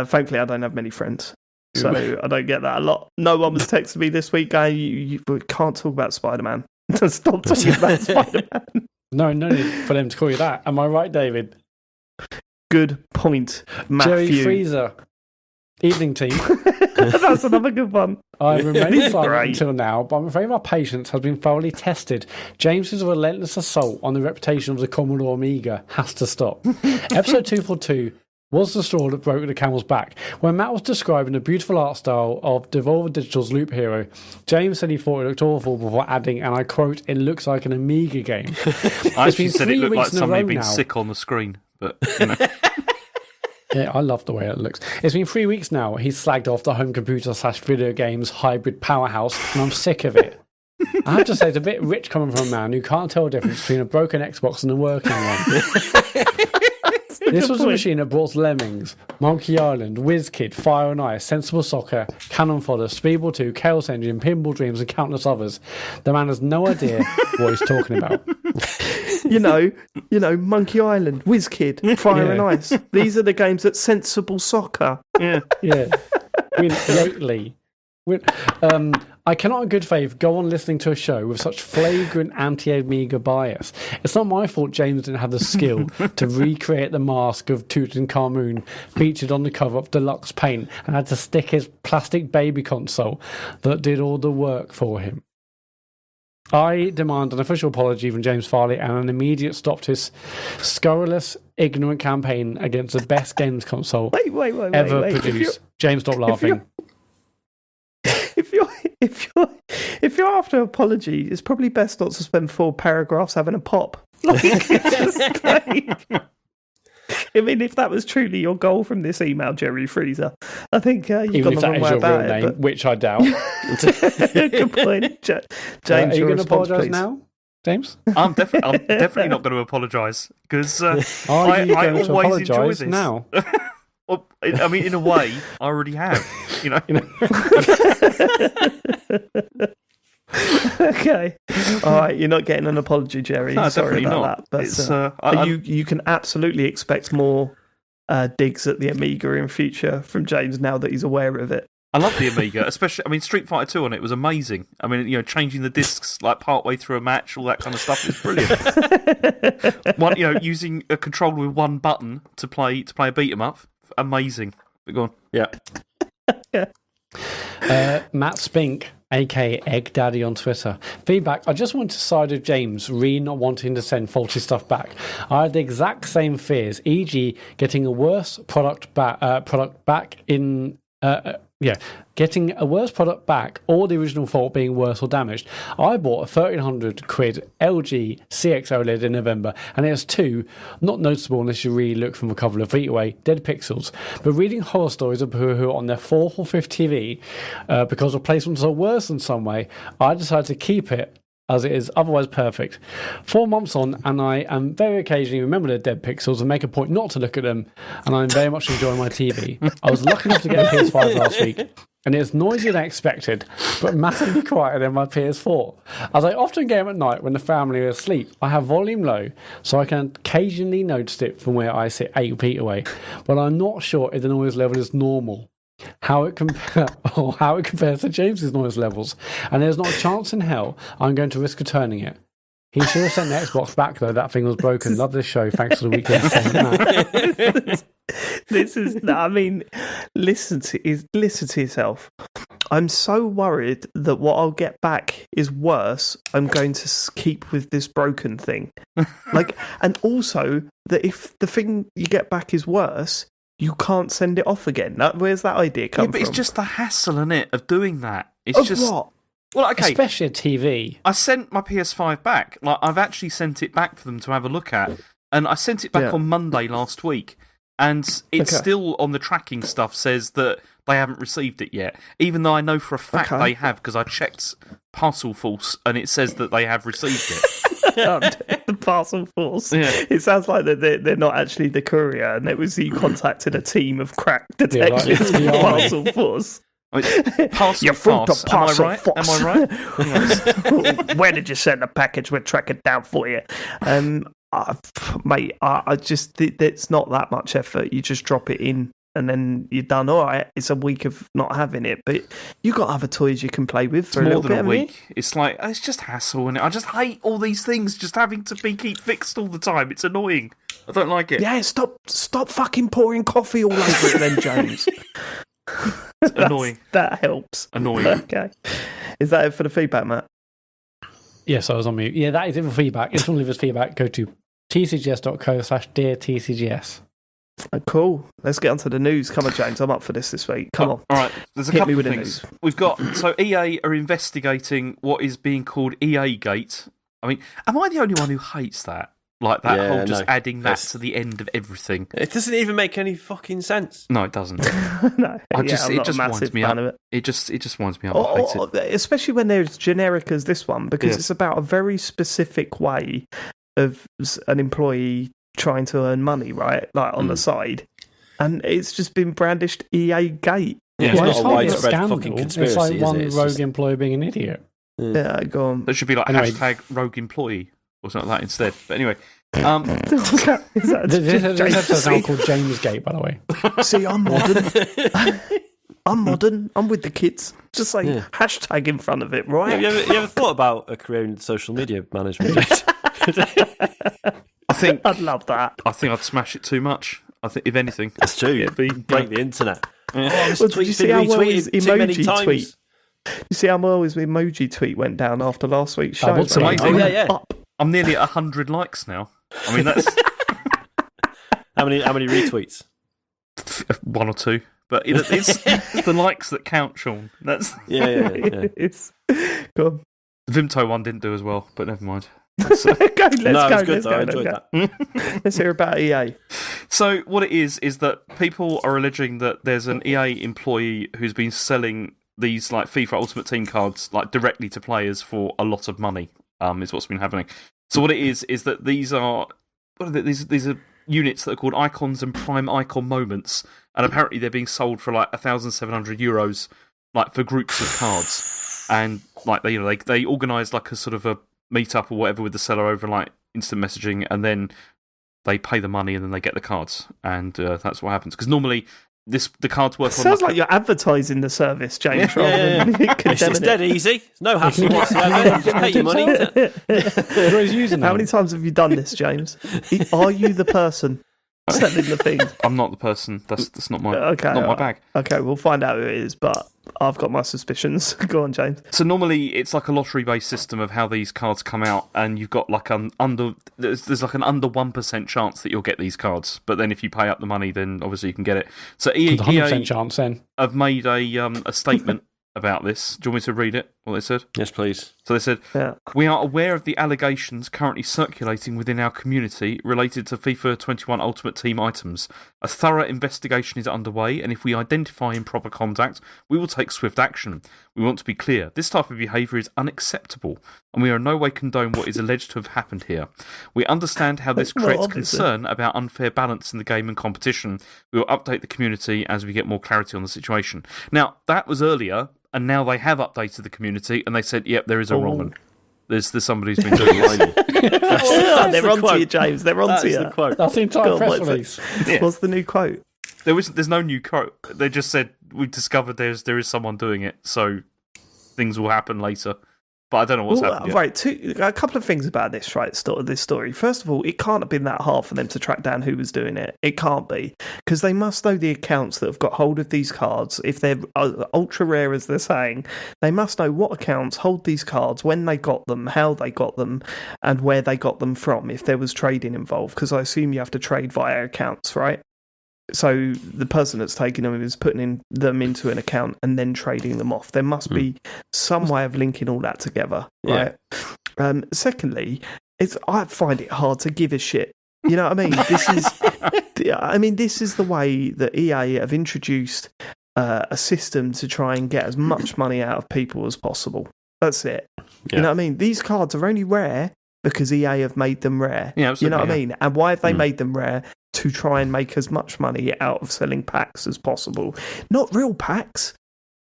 Speaker 1: Thankfully, I don't have many friends, so I don't get that a lot. No one was texting me this week going, "You can't talk about Spider-Man. Stop talking about Spider-Man."
Speaker 3: No need for them to call you that. Am I right, David?
Speaker 1: Good point, Matthew.
Speaker 3: Jerry Freezer. Evening team.
Speaker 1: That's another good one.
Speaker 3: I've remained silent
Speaker 1: Great.
Speaker 3: until now, but I'm afraid my patience has been thoroughly tested. James's relentless assault on the reputation of the Commodore Amiga has to stop. Episode 242 was the straw that broke the camel's back. When Matt was describing the beautiful art style of Devolver Digital's Loop Hero, James said he thought it looked awful before adding, and I quote, "It looks like an Amiga game."
Speaker 2: I actually
Speaker 3: been
Speaker 2: said it
Speaker 3: 3
Speaker 2: looked like
Speaker 3: weeks in a
Speaker 2: somebody
Speaker 3: row
Speaker 2: had been
Speaker 3: now.
Speaker 2: sick on the screen, but you know.
Speaker 3: Yeah, I love the way it looks. It's been 3 weeks now. He's slagged off the home computer / video games hybrid powerhouse, and I'm sick of it. I have to say, it's a bit rich coming from a man who can't tell the difference between a broken Xbox and a working one. This was a machine that brought Lemmings, Monkey Island, WizKid, Fire and Ice, Sensible Soccer, Cannon Fodder, Speedball 2, Chaos Engine, Pinball Dreams, and countless others. The man has no idea what he's talking about.
Speaker 1: You know, Monkey Island, WizKid, Fire and Ice. These are the games that Sensible Soccer.
Speaker 2: Yeah.
Speaker 3: Yeah. Lately. I cannot in good faith go on listening to a show with such flagrant anti-Amiga bias. It's not my fault James didn't have the skill to recreate the mask of Tutankhamun featured on the cover of Deluxe Paint and had to stick his plastic baby console that did all the work for him. I demand an official apology from James Farley and an immediate stop to his scurrilous, ignorant campaign against the best games console ever produced. James, stop laughing.
Speaker 1: If you're after an apology, it's probably best not to spend 4 paragraphs having a pop. Like, just like, I mean, if that was truly your goal from this email, Jerry Freezer, I think you've
Speaker 3: Even
Speaker 1: got
Speaker 3: if
Speaker 1: the
Speaker 3: that
Speaker 1: wrong
Speaker 3: is
Speaker 1: way
Speaker 3: your real
Speaker 1: about
Speaker 3: name,
Speaker 1: it.
Speaker 3: which I doubt.
Speaker 1: Good point, James.
Speaker 3: Are you
Speaker 1: your
Speaker 3: going to
Speaker 1: response,
Speaker 3: apologise
Speaker 1: please.
Speaker 3: now, James?
Speaker 2: I'm definitely not going to apologise because
Speaker 3: Are
Speaker 2: I
Speaker 3: you going to
Speaker 2: always enjoy
Speaker 3: apologise
Speaker 2: this.
Speaker 3: now?
Speaker 2: Well, I mean, in a way, I already have. You know.
Speaker 1: Okay, all right. You're not getting an apology, Jerry.
Speaker 2: No,
Speaker 1: Sorry
Speaker 2: definitely
Speaker 1: about
Speaker 2: not.
Speaker 1: that. But
Speaker 2: It's,
Speaker 1: you can absolutely expect more digs at the Amiga in future from James now that he's aware of it.
Speaker 2: I love the Amiga, especially. I mean, Street Fighter 2 on it was amazing. I mean, changing the discs like partway through a match, all that kind of stuff is brilliant. Using a controller with one button to play a beat 'em up, amazing. But go on, yeah.
Speaker 3: Matt Spink, aka Egg Daddy on Twitter. Feedback: I just want to side with James, not wanting to send faulty stuff back. I had the exact same fears, e.g., getting a worse product back in. Getting a worse product back, or the original fault being worse or damaged. I bought a 1,300 quid LG CX OLED in November, and it has 2, not noticeable unless you really look from a couple of feet away, dead pixels. But reading horror stories of people who are on their 4th or 5th TV because replacements are worse in some way, I decided to keep it as it is otherwise perfect. 4 months on, and I am very occasionally remember the dead pixels and make a point not to look at them, and I'm very much enjoying my TV. I was lucky enough to get a PS5 last week, and it's noisier than expected, but massively quieter than my PS4. As I often game at night when the family are asleep, I have volume low, so I can occasionally notice it from where I sit 8 feet away, but I'm not sure if the noise level is normal. How it compares to James's noise levels, and there's not a chance in hell I'm going to risk returning it. He should have sent the Xbox back though. That thing was broken. Love this show. Thanks for the weekend.
Speaker 1: This is. I mean, listen to yourself. I'm so worried that what I'll get back is worse. I'm going to keep with this broken thing, and also that if the thing you get back is worse, you can't send it off again. Where's that idea come from?
Speaker 2: But it's just the hassle, innit, of doing that. It's
Speaker 1: of
Speaker 2: just
Speaker 1: what?
Speaker 2: Well, okay.
Speaker 3: Especially a TV.
Speaker 2: I sent my PS5 back. Like, I've actually sent it back for them to have a look at, and I sent it back on Monday last week, and it's still on the tracking stuff says that they haven't received it yet, even though I know for a fact they have because I checked Parcel Force and it says that they have received it.
Speaker 1: The parcel force.
Speaker 2: Yeah.
Speaker 1: It sounds like that they're not actually the courier, and it was you contacted a team of crack detectives
Speaker 3: like
Speaker 1: from the
Speaker 3: FBI.
Speaker 1: parcel force.
Speaker 2: Parcel
Speaker 1: You're through to
Speaker 2: farce. Am I
Speaker 1: parcel
Speaker 2: right?
Speaker 1: force.
Speaker 2: Am I right?
Speaker 1: Where did you send the package? We'll track it down for you. Mate, I just it's not that much effort. You just drop it in and then you're done. All right, it's a week of not having it, but you got other toys you can play with for a
Speaker 2: More
Speaker 1: little
Speaker 2: than
Speaker 1: bit.
Speaker 2: a
Speaker 1: haven't you?
Speaker 2: week. It's like it's just hassle, and I just hate all these things just having to keep fixed all the time. It's annoying. I don't like it.
Speaker 1: Yeah, stop fucking pouring coffee all over it, then, James.
Speaker 2: It's annoying.
Speaker 1: That helps.
Speaker 2: Annoying.
Speaker 1: Okay, is that it for the feedback, Matt?
Speaker 3: Yes, I was on mute. Yeah, that is it for feedback. If you want to leave us feedback, go to tcgs.co/deartcgs.
Speaker 1: Oh, cool. Let's get onto the news. Come on, James. I'm up for this week. Come on.
Speaker 2: All right. There's a
Speaker 1: Hit
Speaker 2: couple
Speaker 1: me
Speaker 2: of
Speaker 1: with the
Speaker 2: things.
Speaker 1: news.
Speaker 2: We've got EA are investigating what is being called EAGate. I mean, am I the only one who hates that? Like that whole just adding that to the end of everything.
Speaker 4: It doesn't even make any fucking sense.
Speaker 2: No, it doesn't.
Speaker 1: No,
Speaker 2: It just
Speaker 1: I'm not a
Speaker 2: winds
Speaker 1: massive
Speaker 2: me
Speaker 1: fan
Speaker 2: up.
Speaker 1: of it.
Speaker 2: It just winds me up. I hate it.
Speaker 1: Especially when they're as generic as this one, because
Speaker 2: Yeah.
Speaker 1: it's about a very specific way of an employee trying to earn money, right? Like on the side. And it's just been brandished EAGate.
Speaker 4: Yeah,
Speaker 3: Well,
Speaker 4: it's
Speaker 3: it's
Speaker 4: not a
Speaker 3: hardly a
Speaker 4: widespread
Speaker 3: scandal.
Speaker 4: fucking
Speaker 3: It's
Speaker 4: conspiracy.
Speaker 3: like
Speaker 4: is
Speaker 3: one
Speaker 4: it? It's
Speaker 3: rogue
Speaker 4: just-
Speaker 3: employee being an idiot.
Speaker 1: Yeah, go on.
Speaker 2: That should be like
Speaker 3: Anyway.
Speaker 2: hashtag rogue employee or something like that instead. But anyway,
Speaker 1: Is that
Speaker 3: This
Speaker 1: James?
Speaker 3: episode's now called James Gate, by the way.
Speaker 1: See, I'm modern. I'm modern. I'm with the kids. Just say hashtag in front of it, right?
Speaker 4: Have you ever thought about a career in social media management?
Speaker 2: I think
Speaker 1: I'd love that.
Speaker 2: I'd smash it too much. I think if anything,
Speaker 4: That's true.
Speaker 2: it'd be
Speaker 4: Break the internet.
Speaker 2: Yeah.
Speaker 1: Well, did you see how well his
Speaker 4: Retweeted too many
Speaker 1: emoji
Speaker 4: times.
Speaker 1: tweet? You see how well his emoji tweet went down after last week's show?
Speaker 3: what's
Speaker 1: mate?
Speaker 2: amazing.
Speaker 4: Oh, yeah.
Speaker 1: Up.
Speaker 2: I'm nearly at 100 likes now. I mean, that's
Speaker 4: How many retweets?
Speaker 2: one or two, but it's the likes that count, Sean. That's
Speaker 4: Yeah.
Speaker 1: It's go on.
Speaker 2: the Vimto one didn't do as well, but never mind.
Speaker 1: Go, let's
Speaker 4: No,
Speaker 1: go.
Speaker 4: it was good
Speaker 1: Let's
Speaker 4: though.
Speaker 1: go.
Speaker 4: I enjoyed
Speaker 1: let's
Speaker 4: that.
Speaker 1: go. Let's hear about E EA.
Speaker 2: So what it is that people are alleging that there's an EA employee who's been selling these like FIFA Ultimate Team cards like directly to players for a lot of money. Is what's been happening. So what it is that these are these are units that are called icons and prime icon moments, and apparently they're being sold for like €1,700, like for groups of cards, and like they organise like a sort of a meetup or whatever with the seller over like instant messaging, and then they pay the money and then they get the cards, and that's what happens. Because normally the cards work on.
Speaker 1: Sounds like you're advertising the service, James. Rather than
Speaker 4: It's
Speaker 1: condemning
Speaker 4: dead
Speaker 1: it.
Speaker 4: easy. There's no hassle whatsoever. You just pay your money.
Speaker 3: Everybody's using
Speaker 1: How
Speaker 3: them.
Speaker 1: many times have you done this, James? Are you the person selling the thing?
Speaker 2: I'm not the person. That's not my
Speaker 1: Okay,
Speaker 2: not my bag.
Speaker 1: Okay, we'll find out who it is, but I've got my suspicions. Go on, James.
Speaker 2: So normally it's like a lottery-based system of how these cards come out, and you've got like there's like an under 1% chance that you'll get these cards. But then if you pay up the money, then obviously you can get it. So
Speaker 3: With a 100%
Speaker 2: EA
Speaker 3: chance then.
Speaker 2: have made a statement about this. Do you want me to read it? What they said?
Speaker 4: Yes, please.
Speaker 2: So they said,
Speaker 1: Yeah.
Speaker 2: we are aware of the allegations currently circulating within our community related to FIFA 21 Ultimate Team items. A thorough investigation is underway, and if we identify improper conduct, we will take swift action. We want to be clear, this type of behaviour is unacceptable, and we are in no way condone what is alleged to have happened here. We understand how this
Speaker 1: Well,
Speaker 2: creates
Speaker 1: obviously.
Speaker 2: concern about unfair balance in the game and competition. We will update the community as we get more clarity on the situation. Now, that was earlier, and now they have updated the community, and they said, yep, there is a wrong one. There's somebody who's been doing it.
Speaker 1: Oh, they're
Speaker 4: the
Speaker 1: onto
Speaker 4: quote.
Speaker 1: you, James. They're onto
Speaker 4: That's
Speaker 1: you.
Speaker 4: the quote.
Speaker 3: That's the entire
Speaker 1: Go on,
Speaker 3: press
Speaker 1: what's it?
Speaker 3: release.
Speaker 2: Yeah.
Speaker 1: What's the new quote?
Speaker 2: There's no new quote. They just said, we've discovered there is someone doing it, so things will happen later. But I don't know what's happened yet.
Speaker 1: Right, a couple of things about this, right? This story. First of all, it can't have been that hard for them to track down who was doing it. It can't be, because they must know the accounts that have got hold of these cards. If they're ultra rare, as they're saying, they must know what accounts hold these cards, when they got them, how they got them, and where they got them from, if there was trading involved, because I assume you have to trade via accounts, right? So the person that's taking them is putting them into an account and then trading them off. There must be some way of linking all that together, right? Secondly, I find it hard to give a shit. You know what I mean? This is the way that EA have introduced a system to try and get as much money out of people as possible. That's it.
Speaker 4: Yeah.
Speaker 1: You know what I mean? These cards are only rare because EA have made them rare.
Speaker 2: Yeah, absolutely,
Speaker 1: you know what I mean? And why have they
Speaker 4: Mm.
Speaker 1: made them rare? To try and make as much money out of selling packs as possible. Not real packs,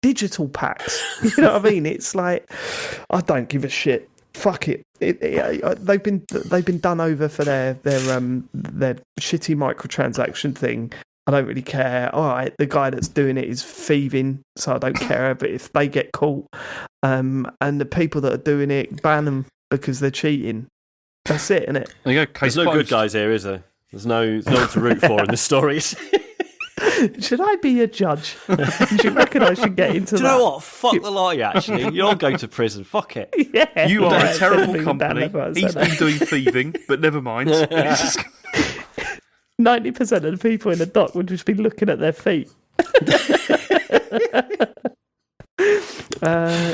Speaker 1: digital packs. You know what I mean? It's like, I don't give a shit. Fuck it. They've been done over for their shitty microtransaction thing. I don't really care. All right, the guy that's doing it is thieving, so I don't care. But if they get caught, and the people that are doing it, ban them because they're cheating. That's it, isn't it?
Speaker 2: There you go.
Speaker 4: There's no good guys here, is there? There's no one to root for in this story.
Speaker 1: Should I be a judge? Do you reckon I should get into
Speaker 4: Do you know what? Fuck the lot of you, actually. You're all going to prison. Fuck it.
Speaker 1: Yeah,
Speaker 2: You are a terrible
Speaker 1: definitely
Speaker 2: company.
Speaker 1: ban
Speaker 2: He's been doing thieving, but never mind. And it's just...
Speaker 1: 90% of the people in the dock would just be looking at their feet.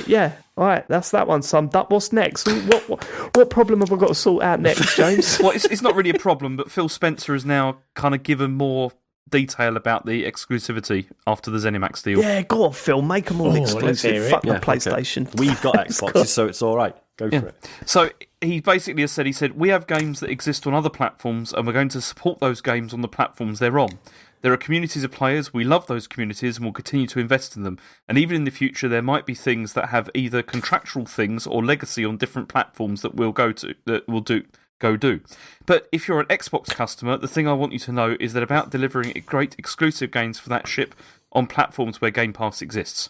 Speaker 1: Yeah, all right, that's that one summed up. What's next? What problem have I got to sort out next, James?
Speaker 2: Well, it's not really a problem, but Phil Spencer has now kind of given more detail about the exclusivity after the ZeniMax deal.
Speaker 1: Yeah, go on, Phil, make them all
Speaker 3: let's hear
Speaker 1: exclusive.
Speaker 3: it.
Speaker 1: Fuck
Speaker 4: Yeah,
Speaker 1: the PlayStation.
Speaker 4: okay. We've got Xboxes, so it's all right. Go for it.
Speaker 2: So he basically has said, we have games that exist on other platforms and we're going to support those games on the platforms they're on. There are communities of players, we love those communities and will continue to invest in them. And even in the future, there might be things that have either contractual things or legacy on different platforms that we'll go do. But if you're an Xbox customer, the thing I want you to know is that about delivering great exclusive games for that ship on platforms where Game Pass exists.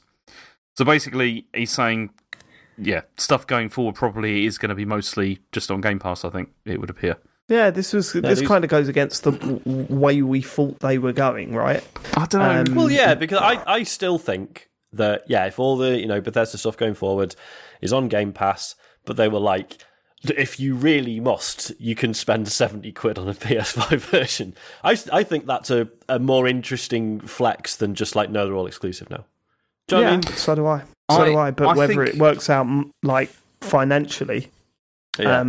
Speaker 2: So basically, he's saying, yeah, stuff going forward probably is going to be mostly just on Game Pass, I think it would appear.
Speaker 1: Yeah, this kind of goes against the way we thought they were going, right?
Speaker 2: I don't know.
Speaker 4: Well, yeah, because I still think that, yeah, if all the Bethesda stuff going forward is on Game Pass, but they were like, if you really must, you can spend 70 quid on a PS5 version. I think that's a more interesting flex than just like, no, they're all exclusive now. Do you know what I mean?
Speaker 1: So do I. But whether it works out like financially,
Speaker 4: Yeah.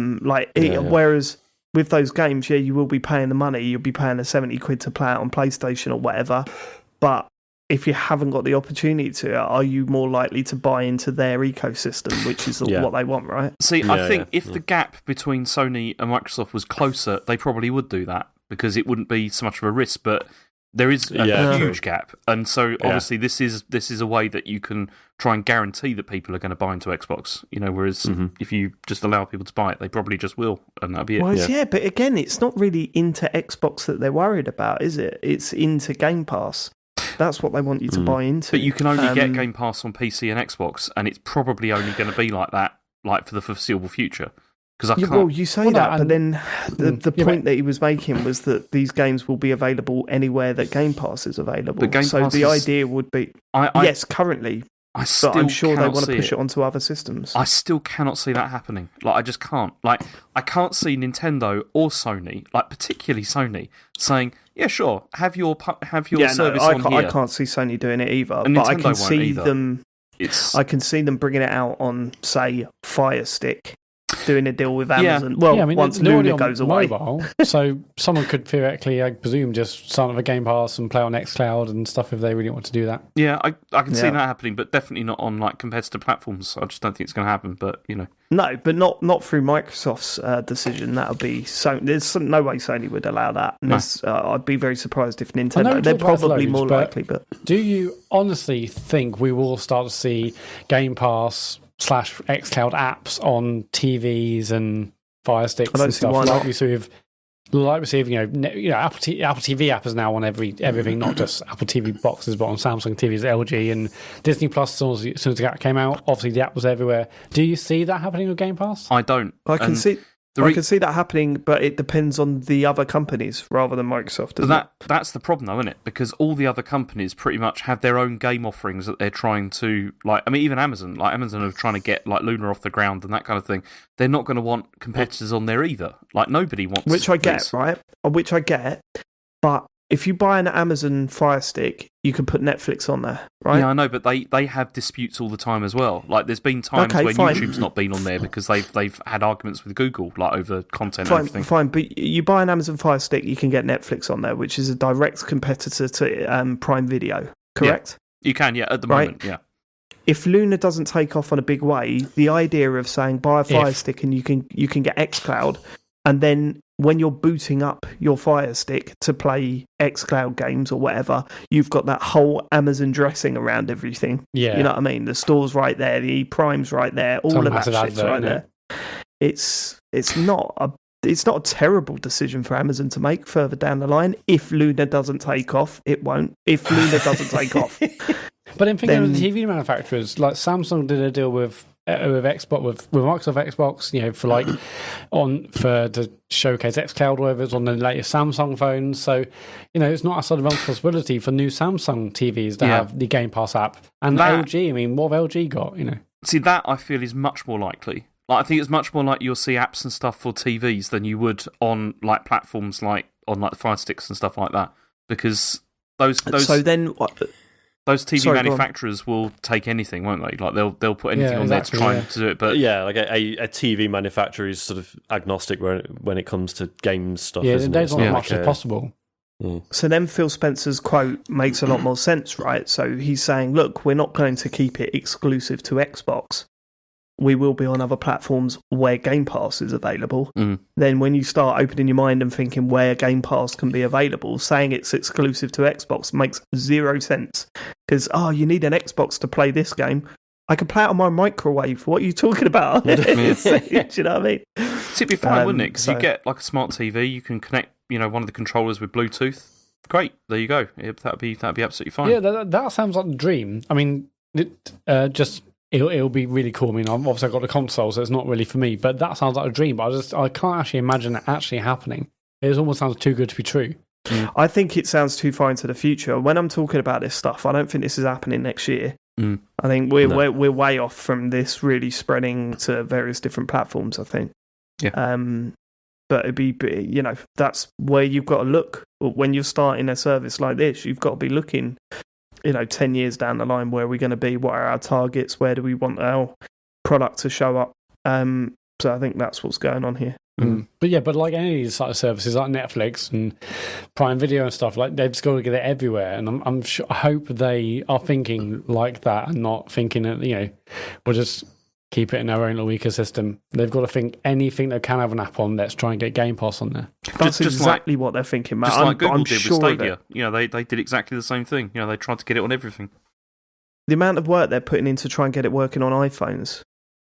Speaker 1: whereas with those games, yeah, you will be paying the money. You'll be paying the 70 quid to play it on PlayStation or whatever. But if you haven't got the opportunity to, are you more likely to buy into their ecosystem, which is what they want, right?
Speaker 2: See, I think if the gap between Sony and Microsoft was closer, they probably would do that because it wouldn't be so much of a risk. But there is a huge gap, and so obviously this is a way that you can try and guarantee that people are going to buy into Xbox. Whereas if you just allow people to buy it, they probably just will, and that'll be it.
Speaker 1: Well, but again, it's not really into Xbox that they're worried about, is it? It's into Game Pass. That's what they want you to buy into.
Speaker 2: But you can only get Game Pass on PC and Xbox, and it's probably only going to be like that, like for the foreseeable future. Because I can't.
Speaker 1: Well, you say that, but then the point that he was making was that these games will be available anywhere that Game Pass is available.
Speaker 2: But Game
Speaker 1: so
Speaker 2: Pass
Speaker 1: the idea would be, yes, currently, but I'm sure they want to push it onto other systems.
Speaker 2: I still cannot see that happening. Like, I just can't. Like, I can't see Nintendo or Sony, like particularly Sony, saying, "Yeah, sure, have your service on here."
Speaker 1: I can't see Sony doing it either,
Speaker 2: And
Speaker 1: but I
Speaker 2: Nintendo
Speaker 1: can
Speaker 2: won't
Speaker 1: see
Speaker 2: either.
Speaker 1: them. I can see them bringing it out on, say, Fire Stick. Doing a deal with Amazon. Well, once Luna goes away.
Speaker 3: Mobile, so someone could theoretically, I presume, just sign up a Game Pass and play on xCloud and stuff if they really want to do that.
Speaker 2: Yeah, I can see that happening, but definitely not on like competitor platforms. I just don't think it's going to happen. But
Speaker 1: no, but not through Microsoft's decision. That would be so. There's no way Sony would allow that. No. I'd be very surprised if Nintendo. They're probably more likely. But
Speaker 3: do you honestly think we will start to see Game Pass / xCloud apps on TVs and Fire Sticks and stuff like we see with Apple TV app is now on everything, not just Apple TV boxes, but on Samsung TVs, LG, and Disney Plus. As soon as the app came out, obviously the app was everywhere. Do you see that happening with Game Pass?
Speaker 2: I don't.
Speaker 1: I can see that happening, but it depends on the other companies rather than Microsoft.
Speaker 2: That's the problem, though, isn't it? Because all the other companies pretty much have their own game offerings that they're trying to, even Amazon. Like, Amazon are trying to get like Luna off the ground and that kind of thing. They're not going to want competitors on there either. Like, nobody wants.
Speaker 1: Which I get, right? Which I get, but if you buy an Amazon Fire Stick, you can put Netflix on there, right?
Speaker 2: Yeah, I know, but they have disputes all the time as well. Like, there's been times when YouTube's not been on there because they've had arguments with Google, like over content and everything.
Speaker 1: Fine, but you buy an Amazon Fire Stick, you can get Netflix on there, which is a direct competitor to Prime Video, correct?
Speaker 2: Yeah, you can, at the moment, yeah.
Speaker 1: if Luna doesn't take off on a big way, the idea of saying buy a Fire Stick and you can get xCloud, and then when you're booting up your Fire Stick to play xCloud games or whatever, you've got that whole Amazon dressing around everything.
Speaker 3: Yeah.
Speaker 1: You know what I mean? The store's right there, the Prime's right there, all of that shit's right there. It's not a terrible decision for Amazon to make further down the line. If Luna doesn't take off, it won't. If Luna doesn't take off.
Speaker 3: But in thinking of the TV manufacturers, like Samsung did a deal with Xbox with Microsoft Xbox, you know, for to showcase xCloud, whatever it's on the latest Samsung phones. So, you know, it's not a sort of possibility for new Samsung TVs to have the Game Pass app. And LG, I mean, what have LG got? You know,
Speaker 2: see, that I feel is much more likely. Like, I think it's much more like you'll see apps and stuff for TVs than you would on like platforms like on like Fire Sticks and stuff like that, because those
Speaker 1: so then what?
Speaker 2: Those TV manufacturers will take anything, won't they? Like they'll put anything on there to try to do it. But
Speaker 4: yeah, like a TV manufacturer is sort of agnostic when it comes to games stuff.
Speaker 3: Yeah,
Speaker 4: isn't
Speaker 3: they
Speaker 4: it?
Speaker 3: want as much as possible.
Speaker 1: So then Phil Spencer's quote makes a lot more sense, right? So he's saying, look, we're not going to keep it exclusive to Xbox. We will be on other platforms where Game Pass is available. Then when you start opening your mind and thinking where Game Pass can be available, saying it's exclusive to Xbox makes zero sense. Because, you need an Xbox to play this game. I can play it on my microwave. What are you talking about? Do you know what I mean?
Speaker 2: It'd be fine, wouldn't it? Because you get like a smart TV, you can connect, one of the controllers with Bluetooth. Great, there you go. That'd be absolutely fine.
Speaker 3: Yeah, that sounds like the dream. I mean, It'll be really cool. I mean, obviously I've got the console, so it's not really for me, but that sounds like a dream. But I can't actually imagine it actually happening. It almost sounds too good to be true.
Speaker 1: I think it sounds too far into the future. When I'm talking about this stuff, I don't think this is happening next year. I think we're way off from this really spreading to various different platforms, I think.
Speaker 2: Yeah.
Speaker 1: But it'd be, that's where you've got to look. When you're starting a service like this, you've got to be looking 10 years down the line, where are we going to be? What are our targets? Where do we want our product to show up? So I think that's what's going on here.
Speaker 3: But like any of these sort of services like Netflix and Prime Video and stuff, like they've just got to get it everywhere. And I'm sure, I hope they are thinking like that and not thinking that, we'll just keep it in our own little ecosystem. They've got to think anything they can have an app on, let's try and get Game Pass on there.
Speaker 1: That's just exactly what they're thinking, Matt.
Speaker 2: Just like Google
Speaker 1: I'm
Speaker 2: did
Speaker 1: sure
Speaker 2: with Stadia. They did exactly the same thing. They tried to get it on everything.
Speaker 1: The amount of work they're putting in to try and get it working on iPhones,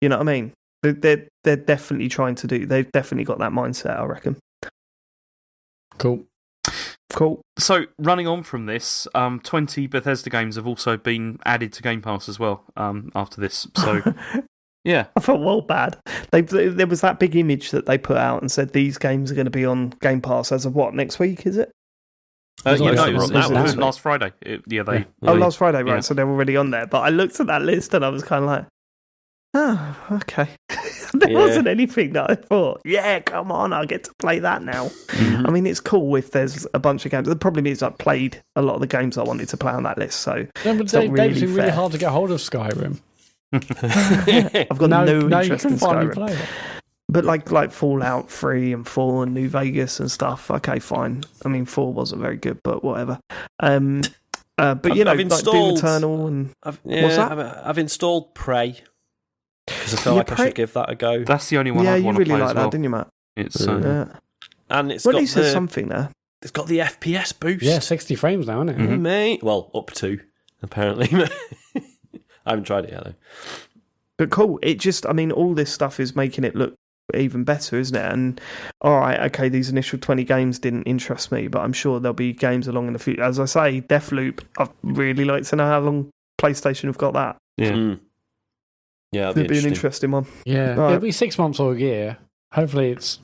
Speaker 1: you know what I mean? They're definitely trying to do. They've definitely got that mindset, I reckon.
Speaker 3: Cool.
Speaker 2: So, running on from this, 20 Bethesda games have also been added to Game Pass as well after this. So, yeah.
Speaker 1: I felt well bad. There was that big image that they put out and said these games are going to be on Game Pass as of what, next week, is it?
Speaker 2: It was last Friday.
Speaker 1: Last Friday, right. Yeah. So they're already on there. But I looked at that list and I was kind of like, oh, okay. There wasn't anything that I thought, yeah, come on, I'll get to play that now. I mean, it's cool if there's a bunch of games. The problem is I've played a lot of the games I wanted to play on that list, so it's not
Speaker 3: Dave's been really hard to get hold of Skyrim.
Speaker 1: I've got no interest in Skyrim.
Speaker 3: Play it.
Speaker 1: But like Fallout 3 and 4 and New Vegas and stuff, okay, fine. I mean, 4 wasn't very good, but whatever. But I've installed, like Doom Eternal and... what's that?
Speaker 4: I've installed Prey. Because I feel like I should give that a go.
Speaker 2: That's the only one I want to play. Yeah, you really like that,
Speaker 1: didn't you, Matt?
Speaker 2: It's
Speaker 4: and it's
Speaker 1: well,
Speaker 4: got
Speaker 1: there's something there.
Speaker 4: It's got the FPS boost.
Speaker 3: Yeah, 60 frames now, isn't it?
Speaker 4: Mate, well, up to apparently. I haven't tried it yet though.
Speaker 1: But cool. It just, I mean, all this stuff is making it look even better, isn't it? And all right, okay, these initial 20 games didn't interest me, but I'm sure there'll be games along in the future. As I say, Deathloop. I'd really like to know how long PlayStation have got that.
Speaker 2: Yeah.
Speaker 4: Yeah,
Speaker 1: it'd be an interesting one.
Speaker 3: Yeah, it'll be 6 months or a year. Hopefully, it's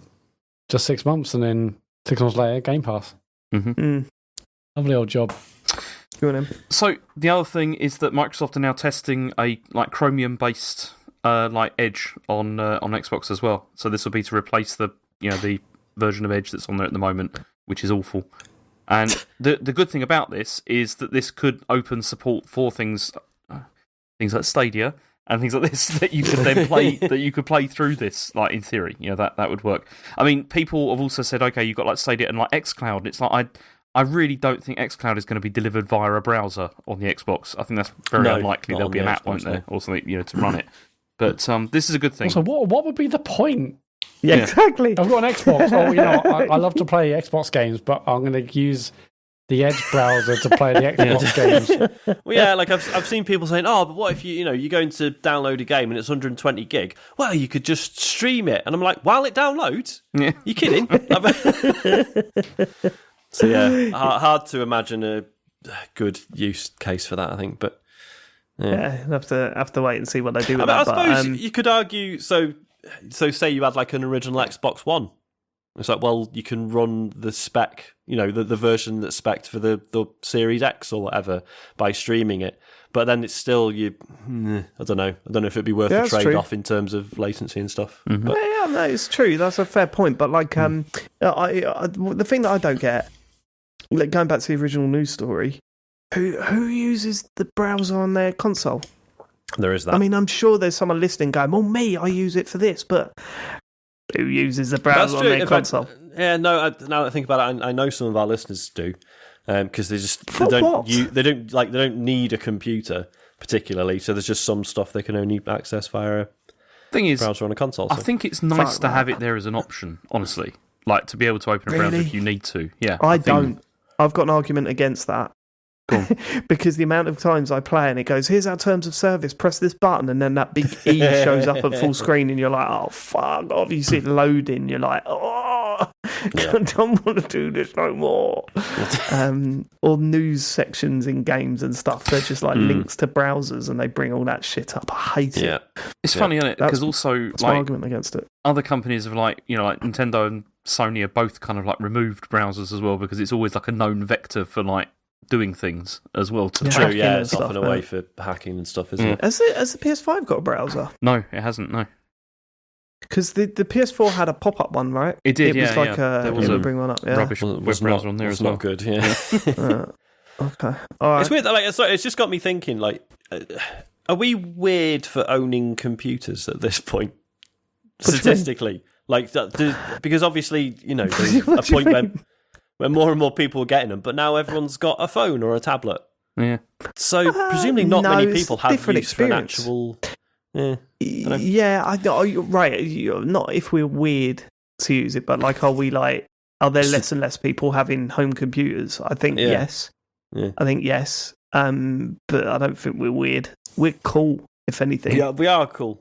Speaker 3: just 6 months, and then 6 months later, Game Pass. Lovely old job.
Speaker 1: Go on, Em.
Speaker 2: So the other thing is that Microsoft are now testing a Chromium-based Edge on Xbox as well. So this will be to replace the version of Edge that's on there at the moment, which is awful. And the good thing about this is that this could open support for things like Stadia. And things like this that you could then play, that you could play through this, like in theory, that would work. I mean, people have also said, okay, you've got like Stadia and like xCloud. It's like I really don't think xCloud is going to be delivered via a browser on the Xbox. I think that's very unlikely. There'll be an app, won't there, or something, to run it. But this is a good thing.
Speaker 3: So what would be the point?
Speaker 1: Yeah, exactly.
Speaker 3: I've got an Xbox. I love to play Xbox games, but I'm going to use the Edge browser to play the Xbox games.
Speaker 4: Well, yeah, like I've seen people saying, "Oh, but what if you're going to download a game and it's 120 gig? Well, you could just stream it." And I'm like, "While it downloads?
Speaker 2: Yeah.
Speaker 4: You kidding?" So yeah, hard to imagine a good use case for that. I think, but
Speaker 1: yeah, have to wait and see what they do with
Speaker 4: I
Speaker 1: that.
Speaker 4: suppose you could argue. So say you had like an original Xbox One. It's like, well, you can run the spec, the version that's spec'd for the Series X or whatever by streaming it. But then it's still I don't know. I don't know if it'd be worth the trade-off in terms of latency and stuff.
Speaker 2: Mm-hmm.
Speaker 1: But... Yeah, no, it's true. That's a fair point. But like, the thing that I don't get, like going back to the original news story, who uses the browser on their console?
Speaker 4: There is that.
Speaker 1: I mean, I'm sure there's someone listening going, "Well, me, I use it for this," but who uses the browser on their console?
Speaker 4: Now that I think about it, I know some of our listeners do, because they don't need a computer particularly. So there's just some stuff they can only access via a browser on a console.
Speaker 2: I think it's nice to have it there as an option, honestly, like to be able to open a browser if you need to. Yeah,
Speaker 1: I don't. I've got an argument against that. Because the amount of times I play and it goes, "Here's our terms of service, press this button," and then that big E shows up at full screen and you're like, "Oh, fuck off." You see it loading, you're like, "Oh, I don't want to do this no more." Or news sections in games and stuff, they're just like links to browsers and they bring all that shit up. I hate it.
Speaker 2: It's funny, isn't it? Because also,
Speaker 1: that's my argument against it.
Speaker 2: Other companies have like Nintendo and Sony are both kind of like removed browsers as well, because it's always like a known vector for like doing things as well.
Speaker 4: True, yeah, it's often a way for hacking and stuff, isn't it?
Speaker 1: Has the PS5 got a browser?
Speaker 2: No, it hasn't, no.
Speaker 1: Because the PS4 had a pop-up one, right?
Speaker 2: It did,
Speaker 1: it was like
Speaker 2: there was a
Speaker 1: bring one up,
Speaker 2: rubbish web browser on there as well.
Speaker 4: Not good, yeah.
Speaker 1: Okay. All right.
Speaker 4: It's weird, it's just got me thinking, like, are we weird for owning computers at this point? Statistically. Like, because obviously, there's a point where more and more people are getting them, but now everyone's got a phone or a tablet.
Speaker 2: Yeah.
Speaker 4: So presumably not many people have
Speaker 1: different
Speaker 4: use for an
Speaker 1: experience.
Speaker 4: actual.
Speaker 1: You're right. You're not if we're weird to use it, but like, are there less and less people having home computers? I think yes.
Speaker 4: Yeah.
Speaker 1: I think yes. But I don't think we're weird. We're cool, if anything.
Speaker 4: Yeah, we are cool.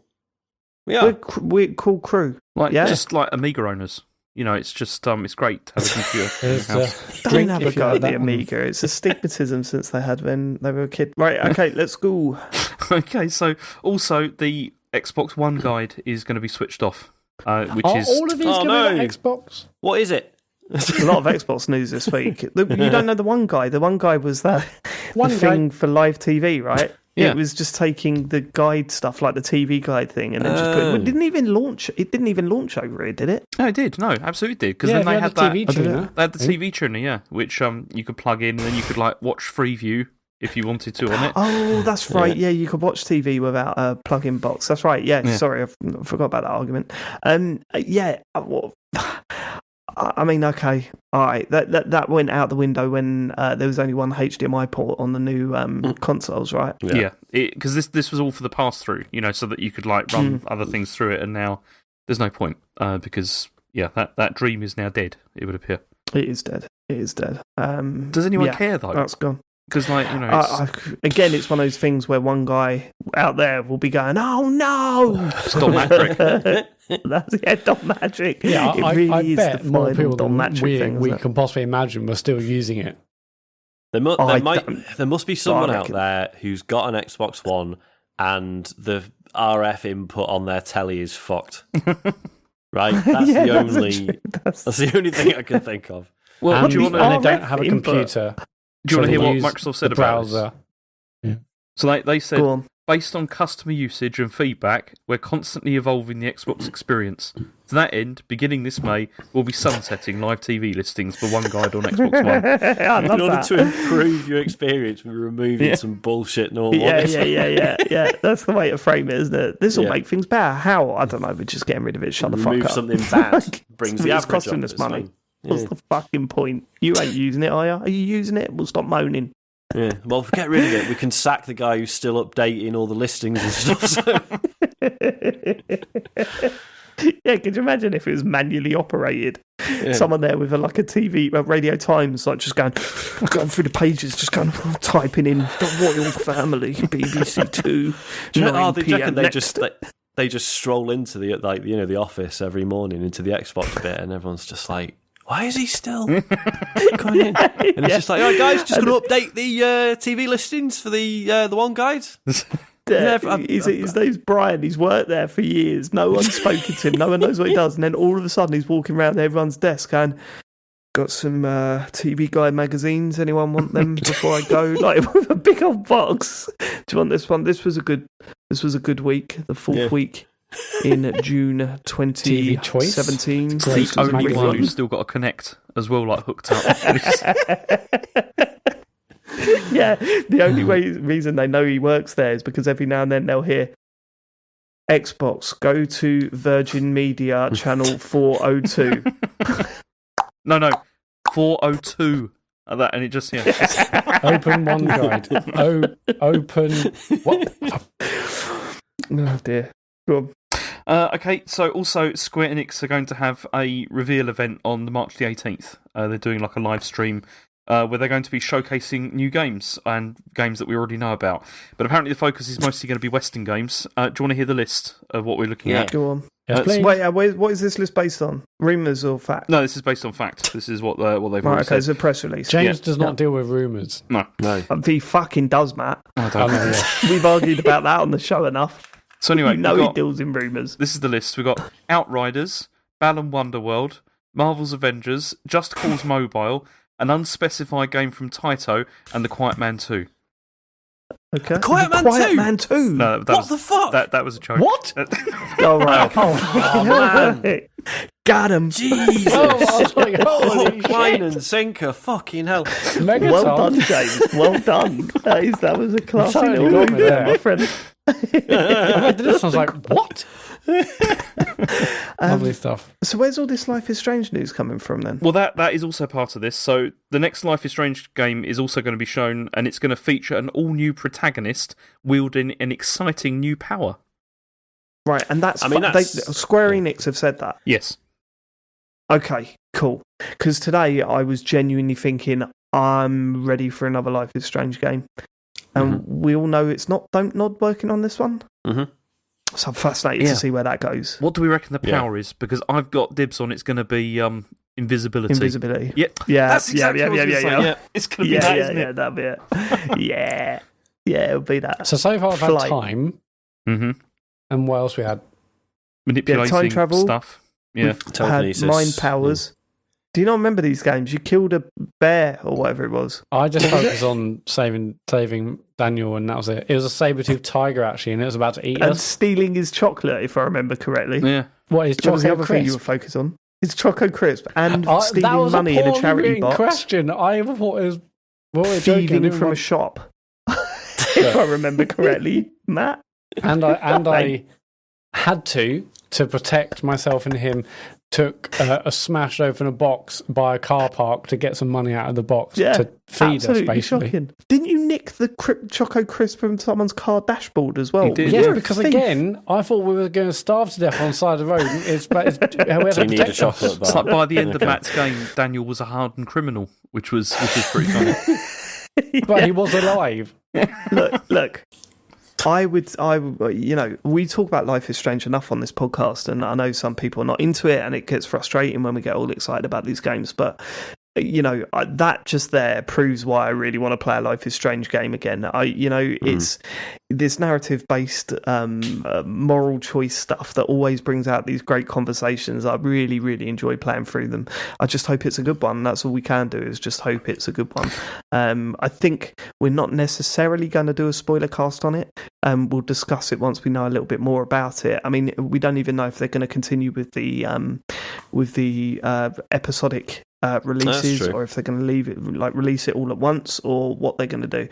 Speaker 4: We are.
Speaker 1: We're cool crew.
Speaker 2: Just like Amiga owners. It's just it's great to have a computer.
Speaker 1: Don't have a go at the Amiga. It's a stigmatism since they had when they were a kid. Right, okay, let's go.
Speaker 2: Okay, so also the Xbox One guide is going to be switched off. Which is
Speaker 3: all of these going to Xbox?
Speaker 4: What is it?
Speaker 1: A lot of Xbox news this week. You don't know the One guide. The One guide was the thing for live TV, right?
Speaker 2: Yeah.
Speaker 1: It was just taking the guide stuff, like the TV guide thing, and then just putting it. Didn't even launch. It didn't even launch over here, did it?
Speaker 2: No, it did. No, absolutely did. Because then they had that
Speaker 3: TV tuner.
Speaker 2: They had the TV tuner, which you could plug in, and then you could like watch Freeview if you wanted to on it.
Speaker 1: Oh, that's right. Yeah, you could watch TV without a plug-in box. That's right. Yeah. Sorry, I forgot about that argument. I mean, okay, all right. That went out the window when there was only one HDMI port on the new consoles, right?
Speaker 2: Yeah, because this was all for the pass-through, so that you could like run other things through it, and now there's no point because that dream is now dead. It would appear
Speaker 1: it is dead. It is dead.
Speaker 2: Does anyone care though?
Speaker 1: That's gone.
Speaker 2: Because
Speaker 1: again, it's one of those things where one guy out there will be going, "Oh no,
Speaker 2: Dom Magic."
Speaker 1: That's Dom Magic.
Speaker 3: Yeah, I bet more people
Speaker 1: Dom
Speaker 3: than we can possibly imagine were still using it.
Speaker 4: There must be someone out there who's got an Xbox One and the RF input on their telly is fucked. Right? That's the only thing I can think of.
Speaker 2: Well,
Speaker 3: and they don't have a computer.
Speaker 2: Do you want to hear what Microsoft said about
Speaker 3: browser?
Speaker 2: Yeah. So they said, based on customer usage and feedback, we're constantly evolving the Xbox experience. To that end, beginning this May, we'll be sunsetting live TV listings for One Guide on Xbox One.
Speaker 4: In order to improve your experience, we're removing some bullshit normal.
Speaker 1: Yeah. That's the way to frame it, isn't it? This will make things better. How? I don't know. We're just getting rid of it. Shut the fuck up.
Speaker 4: Remove something bad. Brings the average
Speaker 1: costing
Speaker 4: up.
Speaker 1: us money. What's the fucking point? You ain't using it, are you? Are you using it? Well, stop moaning.
Speaker 4: Yeah, well, if we get rid of it, we can sack the guy who's still updating all the listings and stuff. So.
Speaker 1: Yeah, could you imagine if it was manually operated?
Speaker 4: Yeah.
Speaker 1: Someone there with a TV, Radio Times, like just going through the pages, just kind of typing in the royal family, BBC Two.
Speaker 4: Do you know,
Speaker 1: 9
Speaker 4: they
Speaker 1: PM
Speaker 4: reckon
Speaker 1: next.
Speaker 4: they just stroll into the office every morning into the Xbox bit, and everyone's just like, why is he still going in? And it's just like, all right, guys, just going to update the TV listings for the one guides.
Speaker 1: His name's Brian. He's worked there for years. No one's spoken to him. No one knows what he does. And then all of a sudden, he's walking around everyone's desk going, "Got some TV Guide magazines? Anyone want them before I go?" Like with a big old box. Do you want this one? This was a good week. The fourth week in June 2017.
Speaker 2: The only one who's still got a Connect as well, like hooked up.
Speaker 1: Yeah, the only reason they know he works there is because every now and then they'll hear Xbox, go to Virgin Media channel 402.
Speaker 2: No, 402. Like that, and it just
Speaker 3: Open one guide. Open what?
Speaker 1: Oh dear. Go on.
Speaker 2: Okay, so also Square Enix are going to have a reveal event on March the 18th. They're doing like a live stream where they're going to be showcasing new games and games that we already know about. But apparently the focus is mostly going to be Western games. Do you want to hear the list of what we're looking at?
Speaker 1: Go on.
Speaker 3: Yes, please.
Speaker 1: Wait, what is this list based on? Rumours or fact?
Speaker 2: No, this is based on fact. This is what they've already
Speaker 1: Right, okay,
Speaker 2: said.
Speaker 1: it's a press release.
Speaker 3: James does not deal with rumours.
Speaker 2: No.
Speaker 1: He fucking does, Matt.
Speaker 2: I don't know.
Speaker 1: We've argued about that on the show enough.
Speaker 2: So anyway,
Speaker 1: he deals in rumours.
Speaker 2: This is the list. We've got Outriders, Balan Wonderworld, Marvel's Avengers, Just Cause Mobile, an unspecified game from Taito, and The Quiet Man 2.
Speaker 1: Okay.
Speaker 4: Quiet Man 2?
Speaker 2: No,
Speaker 4: What the fuck?
Speaker 2: That was a joke.
Speaker 3: What?
Speaker 1: Oh, right.
Speaker 3: Oh,
Speaker 1: man. Got him.
Speaker 4: Jesus.
Speaker 3: I was like, holy
Speaker 4: Hook, line,
Speaker 3: shit.
Speaker 4: and sinker. Fucking hell.
Speaker 3: Megaton.
Speaker 1: Well done, James. Well done. That was a classy
Speaker 3: Totally
Speaker 1: little
Speaker 3: got
Speaker 1: move
Speaker 3: me
Speaker 1: there,
Speaker 3: there.
Speaker 1: my friend.
Speaker 3: I read this, I was like, what? Lovely stuff.
Speaker 1: So where's all this Life is Strange news coming from then?
Speaker 2: Well, that is also part of this. So the next Life is Strange game is also going to be shown, and it's going to feature an all-new protagonist wielding an exciting new power.
Speaker 1: Right, and Square Enix have said that.
Speaker 2: Yes.
Speaker 1: Okay, cool. Because today I was genuinely thinking I'm ready for another Life is Strange game. And we all know it's not Don't Nod working on this one.
Speaker 4: Mm-hmm.
Speaker 1: So I'm fascinated to see where that goes.
Speaker 2: What do we reckon the power is? Because I've got dibs on it's going to be invisibility.
Speaker 1: Invisibility.
Speaker 2: Yeah.
Speaker 1: Yeah.
Speaker 2: That's exactly what I was gonna say. Yeah. It's going to be that, isn't it?
Speaker 1: That'll be it. Yeah. Yeah, it'll be that.
Speaker 3: So far I've had
Speaker 1: Flight.
Speaker 3: time.
Speaker 2: Mm-hmm.
Speaker 3: And what else we had?
Speaker 2: Manipulating
Speaker 1: time travel.
Speaker 2: stuff. Yeah.
Speaker 1: Had
Speaker 4: Telekinesis.
Speaker 1: mind powers. Do you not remember these games? You killed a bear or whatever it was.
Speaker 3: I just focused on saving Daniel, and that was it. It was a saber-toothed tiger, actually, and it was about to eat
Speaker 1: And
Speaker 3: us.
Speaker 1: stealing his chocolate, if I remember correctly.
Speaker 2: Yeah.
Speaker 3: What is
Speaker 1: What was the
Speaker 3: Choco
Speaker 1: other thing you were
Speaker 3: Crisp?
Speaker 1: focused on? It's Choco Crisp and
Speaker 3: That
Speaker 1: stealing
Speaker 3: was
Speaker 1: money
Speaker 3: a
Speaker 1: in a charity
Speaker 3: written
Speaker 1: box.
Speaker 3: question. I thought it was
Speaker 1: Thieving from a shop. If I remember correctly, Matt.
Speaker 3: And I had to protect myself and him. Took a smashed open a box by a car park to get some money out of the box to feed us, basically.
Speaker 1: Shocking. Didn't you nick the Choco Crisp from someone's car dashboard as well?
Speaker 2: He did.
Speaker 3: Yes, because again, I thought we were going to starve to death on the side of the road.
Speaker 4: So you need a chocolate bar.
Speaker 2: It's like by the end of Matt's game, Daniel was a hardened criminal, which was pretty funny.
Speaker 3: But he was alive.
Speaker 1: Look. We talk about Life is Strange enough on this podcast, and I know some people are not into it, and it gets frustrating when we get all excited about these games, but that just there proves why I really want to play a Life is Strange game again. It's this narrative-based moral choice stuff that always brings out these great conversations. I really, really enjoy playing through them. I just hope it's a good one. That's all we can do, is just hope it's a good one. I think we're not necessarily going to do a spoiler cast on it. We'll discuss it once we know a little bit more about it. I mean, we don't even know if they're going to continue with the episodic releases, or if they're going to leave it, like release it all at once, or what they're going to do.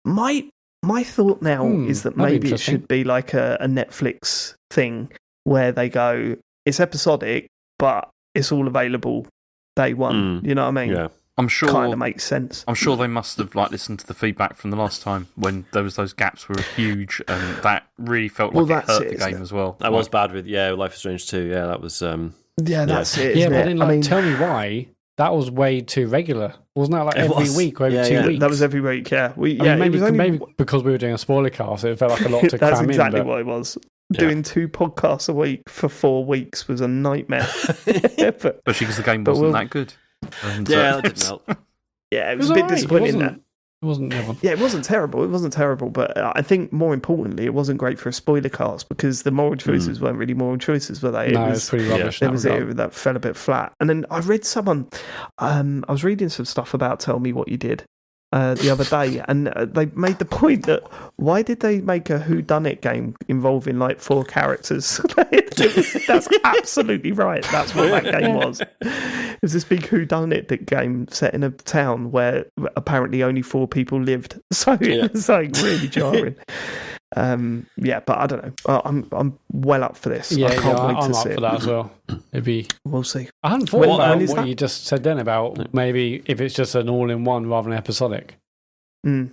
Speaker 1: My thought now is that maybe it should be like a Netflix thing where they go, it's episodic, but it's all available day one. You know what I mean?
Speaker 4: Yeah.
Speaker 2: I'm sure
Speaker 1: Kind of makes sense.
Speaker 2: I'm sure they must have listened to the feedback from the last time when there was those gaps were huge, and that really felt like it hurt the game as well.
Speaker 4: That was bad with Life is Strange 2. Yeah, that was.
Speaker 1: That's it.
Speaker 3: Yeah,
Speaker 1: isn't
Speaker 3: but
Speaker 1: it?
Speaker 3: then
Speaker 1: I mean,
Speaker 3: tell me why. That was way too regular. Wasn't that like every week or every 2 weeks?
Speaker 1: that was every week. Yeah,
Speaker 3: I mean, maybe because we were doing a spoiler cast, it felt like a lot to
Speaker 1: that's
Speaker 3: cram in.
Speaker 1: exactly
Speaker 3: But
Speaker 1: what it was. Doing 2 podcasts a week for 4 weeks was a nightmare. But
Speaker 2: especially because the game wasn't that good. And,
Speaker 4: that didn't help.
Speaker 1: Yeah, it was a bit disappointing.
Speaker 3: It wasn't.
Speaker 1: Yeah, it wasn't terrible. It wasn't terrible, but I think more importantly, it wasn't great for a spoiler cast because the moral choices weren't really moral choices, were they?
Speaker 3: No, it was pretty rubbish.
Speaker 1: It was that fell a bit flat. And then I read someone. I was reading some stuff about Tell Me What You Did the other day, and they made the point that why did they make a whodunit game involving like 4 characters? That's absolutely right. That's what that game was. It was this big whodunit game set in a town where apparently only 4 people lived. So it was like really jarring. But I don't know. I'm well up for this. I can't wait
Speaker 3: I'm
Speaker 1: to
Speaker 3: up
Speaker 1: see
Speaker 3: for
Speaker 1: it.
Speaker 3: that as well.
Speaker 1: We'll see.
Speaker 3: I hadn't thought about
Speaker 1: when
Speaker 3: what you just said then about maybe if it's just an all-in-one rather than episodic.
Speaker 2: No,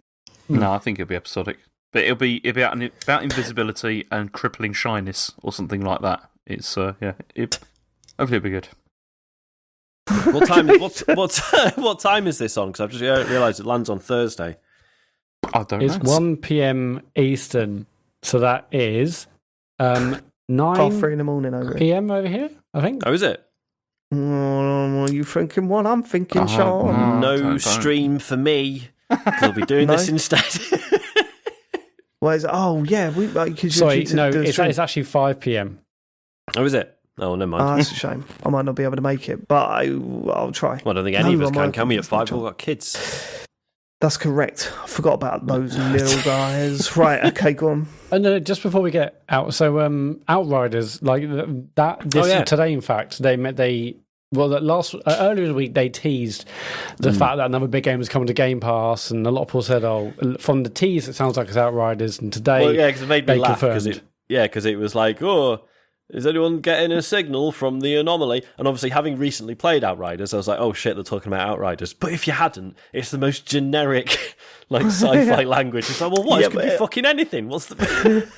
Speaker 2: I think it'll be episodic, but it'll be about invisibility and crippling shyness or something like that. It's hopefully it'll be good.
Speaker 4: What time? What time is this on? Because I've just realised it lands on Thursday.
Speaker 2: I don't know.
Speaker 3: It's 1 p.m. Eastern, so that is 9
Speaker 1: 3 in the morning over here.
Speaker 3: p.m. over here, I think.
Speaker 4: Oh, is it?
Speaker 1: Are you thinking what I'm thinking, Sean?
Speaker 4: No stream for me. I'll be doing this instead.
Speaker 1: Well, oh yeah,
Speaker 3: Sorry, no, it's actually 5 p.m.
Speaker 4: Oh, is it? Oh, never mind.
Speaker 1: Oh, that's a shame. I might not be able to make it, but I'll try.
Speaker 4: Well, I don't think any of us can we? At 5, we've got kids.
Speaker 1: That's correct. I forgot about those little guys. Right, okay, go on.
Speaker 3: No, just before we get out, so Outriders, like that, today, in fact, earlier in the week they teased the fact that another big game was coming to Game Pass, and a lot of people said, from the tease, it sounds like it's Outriders, and today,
Speaker 4: because it made me laugh because it was like, is anyone getting a signal from the anomaly? And obviously, having recently played Outriders, I was like, oh shit, they're talking about Outriders. But if you hadn't, it's the most generic, like, sci-fi language. It's like, well, what? It could be fucking anything. What's the...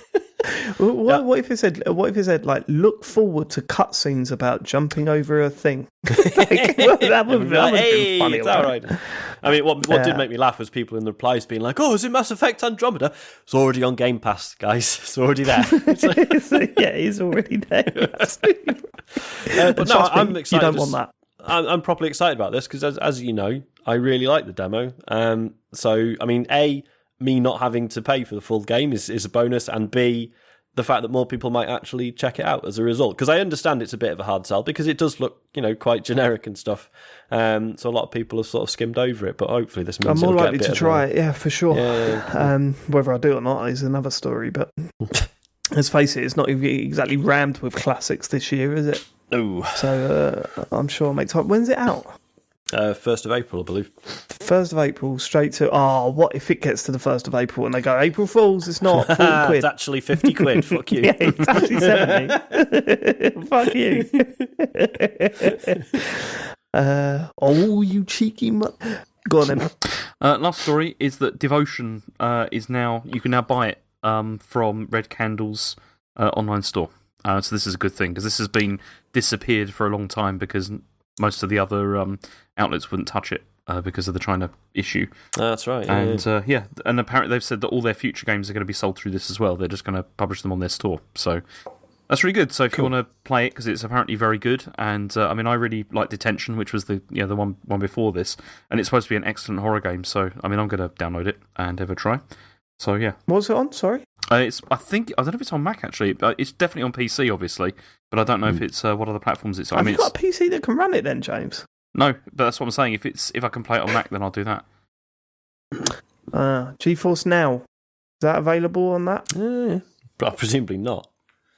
Speaker 1: What if it said, like, look forward to cutscenes about jumping over a thing? That would be funny.
Speaker 4: It's Outriders. I mean, what did make me laugh was people in the replies being like, is it Mass Effect Andromeda? It's already on Game Pass, guys. It's already there.
Speaker 1: It's already there.
Speaker 4: But no, I'm excited.
Speaker 1: You don't want that.
Speaker 4: I'm properly excited about this because, as you know, I really like the demo. So, I mean, A, me not having to pay for the full game is a bonus, and B, the fact that more people might actually check it out as a result. Because I understand it's a bit of a hard sell because it does look, quite generic and stuff. So a lot of people have sort of skimmed over it, but hopefully this means
Speaker 1: I'm more likely to try it, yeah, for sure.
Speaker 4: Yeah.
Speaker 1: Whether I do or not is another story, but let's face it, it's not exactly rammed with classics this year, is it?
Speaker 4: No.
Speaker 1: So I'm sure I'll make time. When's it out?
Speaker 4: 1st of April, I believe.
Speaker 1: 1st of April, straight to... what if it gets to the 1st of April and they go, April Fools, it's not 40 quid.
Speaker 4: It's actually 50 quid, fuck you.
Speaker 1: Yeah, it's actually 70. Fuck you. You cheeky... Go on then.
Speaker 2: Last story is that Devotion is now... You can now buy it from Red Candle's online store. So this is a good thing, because this has been disappeared for a long time because most of the other outlets wouldn't touch it because of the China issue.
Speaker 4: That's right.
Speaker 2: And and apparently they've said that all their future games are going to be sold through this as well. They're just going to publish them on their store. So that's really good. So if you want to play it, because it's apparently very good, and I mean, I really like Detention, which was the one before this, and it's supposed to be an excellent horror game. So I mean, I'm going to download it and have a try. So yeah.
Speaker 1: What's it on? Sorry.
Speaker 2: I don't know if it's on Mac actually. It's definitely on PC, obviously, but I don't know if it's what other platforms it's on.
Speaker 1: Have you got a PC that can run it then, James?
Speaker 2: No, but that's what I'm saying. If I can play it on Mac, then I'll do that.
Speaker 1: GeForce Now, is that available on that?
Speaker 4: But presumably not.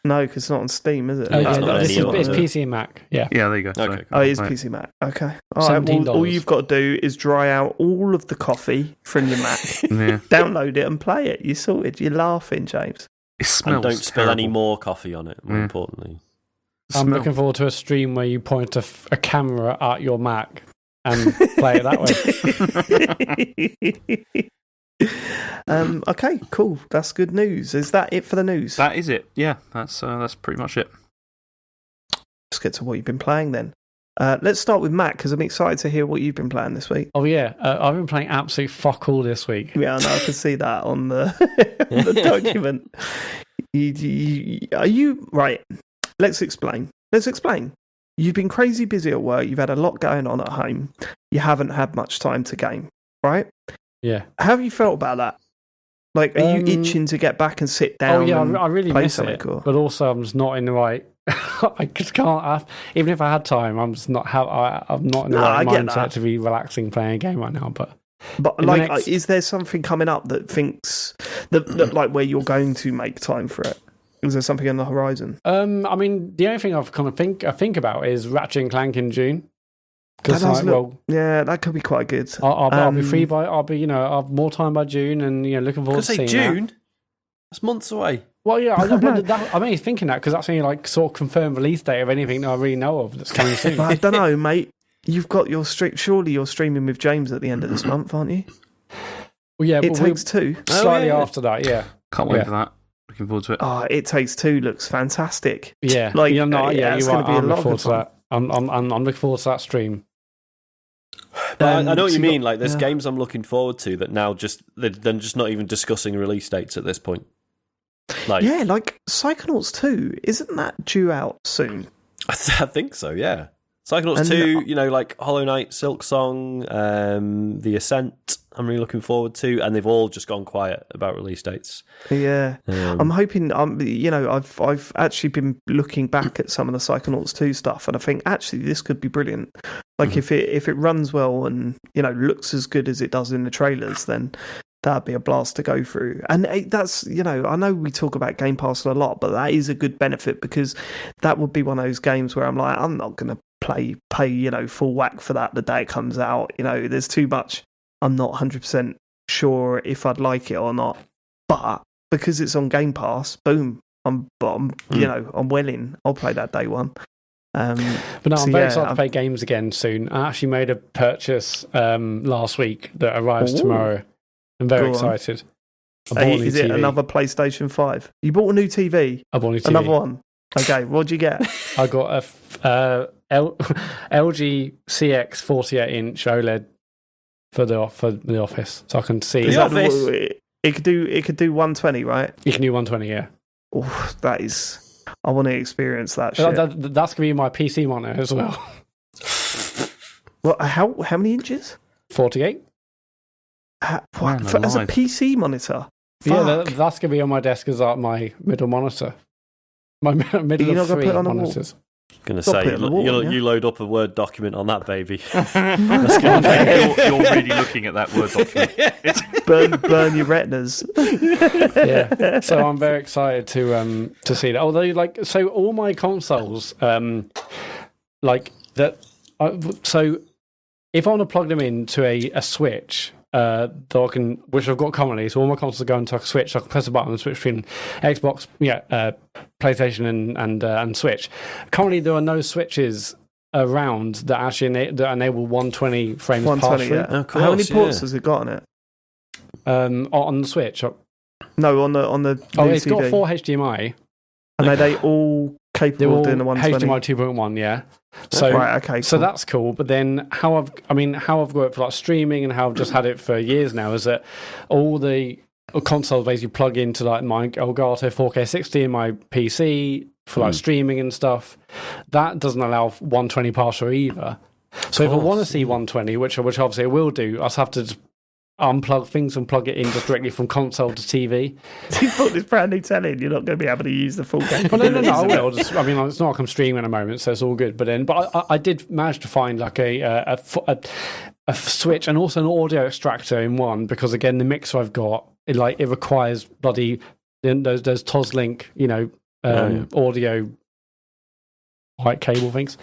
Speaker 1: No, because it's not on Steam, is it?
Speaker 3: It's PC and Mac. Yeah.
Speaker 2: Yeah, there you go.
Speaker 4: Okay.
Speaker 1: It is PC Mac. Okay. All right. Well, all you've got to do is dry out all of the coffee from your Mac, download it, and play it. You're sorted. You're laughing, James.
Speaker 2: It smells
Speaker 4: and don't spill
Speaker 2: terrible.
Speaker 4: any more coffee on it. More importantly.
Speaker 3: I'm looking forward to a stream where you point a camera at your Mac and play it that way.
Speaker 1: Okay, cool. That's good news. Is that it for the news?
Speaker 2: That is it. Yeah, that's pretty much it.
Speaker 1: Let's get to what you've been playing then. Let's start with Matt, because I'm excited to hear what you've been playing this week.
Speaker 3: Oh, yeah. I've been playing absolute fuck all this week.
Speaker 1: Yeah, I know. I can see that on the, the document. Are you... Right, let's explain. You've been crazy busy at work. You've had a lot going on at home. You haven't had much time to game, right?
Speaker 3: Yeah.
Speaker 1: How have you felt about that? Like, are you itching to get back and sit down?
Speaker 3: Oh, yeah,
Speaker 1: and
Speaker 3: I really
Speaker 1: play
Speaker 3: miss
Speaker 1: something,
Speaker 3: it.
Speaker 1: or...
Speaker 3: But also, I'm just not in the right... I just can't... even if I had time, I'm just not... I'm not in the right mindset to be relaxing playing a game right now, but
Speaker 1: like, is there something coming up that thinks... that like, where you're going to make time for it? Is there something on the horizon?
Speaker 3: I mean, the only thing I've kind of think about is Ratchet and Clank in June.
Speaker 1: Yeah, that could be quite good.
Speaker 3: I'll be free by. I'll have more time by June, and looking forward to seeing
Speaker 4: June.
Speaker 3: That.
Speaker 4: That's months away.
Speaker 3: Well, yeah, I'm only thinking that because that's the only like sort of confirmed release date of anything that I really know of that's coming soon.
Speaker 1: I don't know, mate. You've got your stream. Surely you're streaming with James at the end of this month, aren't you?
Speaker 3: Well, yeah,
Speaker 1: It Takes Two.
Speaker 3: Slightly after that, yeah.
Speaker 2: Can't wait for that. Looking forward to it.
Speaker 1: Oh, It Takes Two looks fantastic.
Speaker 3: Yeah,
Speaker 1: like
Speaker 3: you're right.
Speaker 1: It's going to be a lot of fun.
Speaker 3: I'm looking forward to that stream.
Speaker 4: But I know what you mean. Like, there's games I'm looking forward to that now they're just not even discussing release dates at this point. Like,
Speaker 1: yeah, like Psychonauts 2, isn't that due out soon?
Speaker 4: I think so. Yeah, Psychonauts 2. Like Hollow Knight, Silksong, The Ascent. I'm really looking forward to, and they've all just gone quiet about release dates.
Speaker 1: Yeah, I'm hoping. I've actually been looking back at some of the Psychonauts 2 stuff, and I think actually this could be brilliant. Like if it runs well and looks as good as it does in the trailers, then that'd be a blast to go through. And that's I know we talk about Game Pass a lot, but that is a good benefit because that would be one of those games where I'm like, I'm not going to pay full whack for that the day it comes out. There's too much. I'm not 100% sure if I'd like it or not, but because it's on Game Pass, boom, I'm well in. I'll play that day one.
Speaker 3: But no, I'm very excited to play games again soon. I actually made a purchase last week that arrives tomorrow. I'm very excited.
Speaker 1: Is it another PlayStation 5? You bought a new TV?
Speaker 3: I bought a new TV.
Speaker 1: Another one? Okay, what'd you get?
Speaker 3: I got a LG CX 48-inch OLED for the office, so I can see. It
Speaker 1: could do 120, right?
Speaker 3: You can do 120, yeah.
Speaker 1: Oh, that is. I want to experience that shit.
Speaker 3: That's gonna be my PC monitor as well.
Speaker 1: Well, how many inches?
Speaker 3: 48.
Speaker 1: As a PC monitor?
Speaker 3: Yeah, that's gonna be on my desk as my middle monitor. My middle of three monitors.
Speaker 4: Going to say, you load up a Word document on that baby.
Speaker 2: You're really looking at that Word document.
Speaker 1: burn your retinas.
Speaker 3: Yeah, so I'm very excited to see that. Although, so all my consoles, so if I want to plug them into a Switch, which I've got currently, so all my consoles are going to a Switch. I can press a button and switch between Xbox, PlayStation, and Switch. Currently, there are no switches around that actually that enable 120 frames pass through.
Speaker 1: Yeah. Of course, how many ports has it got on it?
Speaker 3: On the Switch?
Speaker 1: No, on the.
Speaker 3: It's got 4 HDMI.
Speaker 1: And are they all capable of doing the 120?
Speaker 3: HDMI 2.1, yeah.
Speaker 1: So right, okay, cool.
Speaker 3: So that's cool. But then how I've got it for streaming and how I've just had it for years now is that all the consoles basically plug into my Elgato 4K 60 in my PC for streaming and stuff. That doesn't allow 120 pass through either. So if I want to see 120, which obviously I will do, I just have to unplug things and plug it in just directly from console to TV.
Speaker 1: You put this brand new telly, you're not going to be able to use the full game.
Speaker 3: Well, no, I will. It's not like I'm streaming at the moment, so it's all good. But I did manage to find like a switch and also an audio extractor in one because again the mixer I've got it requires bloody those Toslink audio white cable things.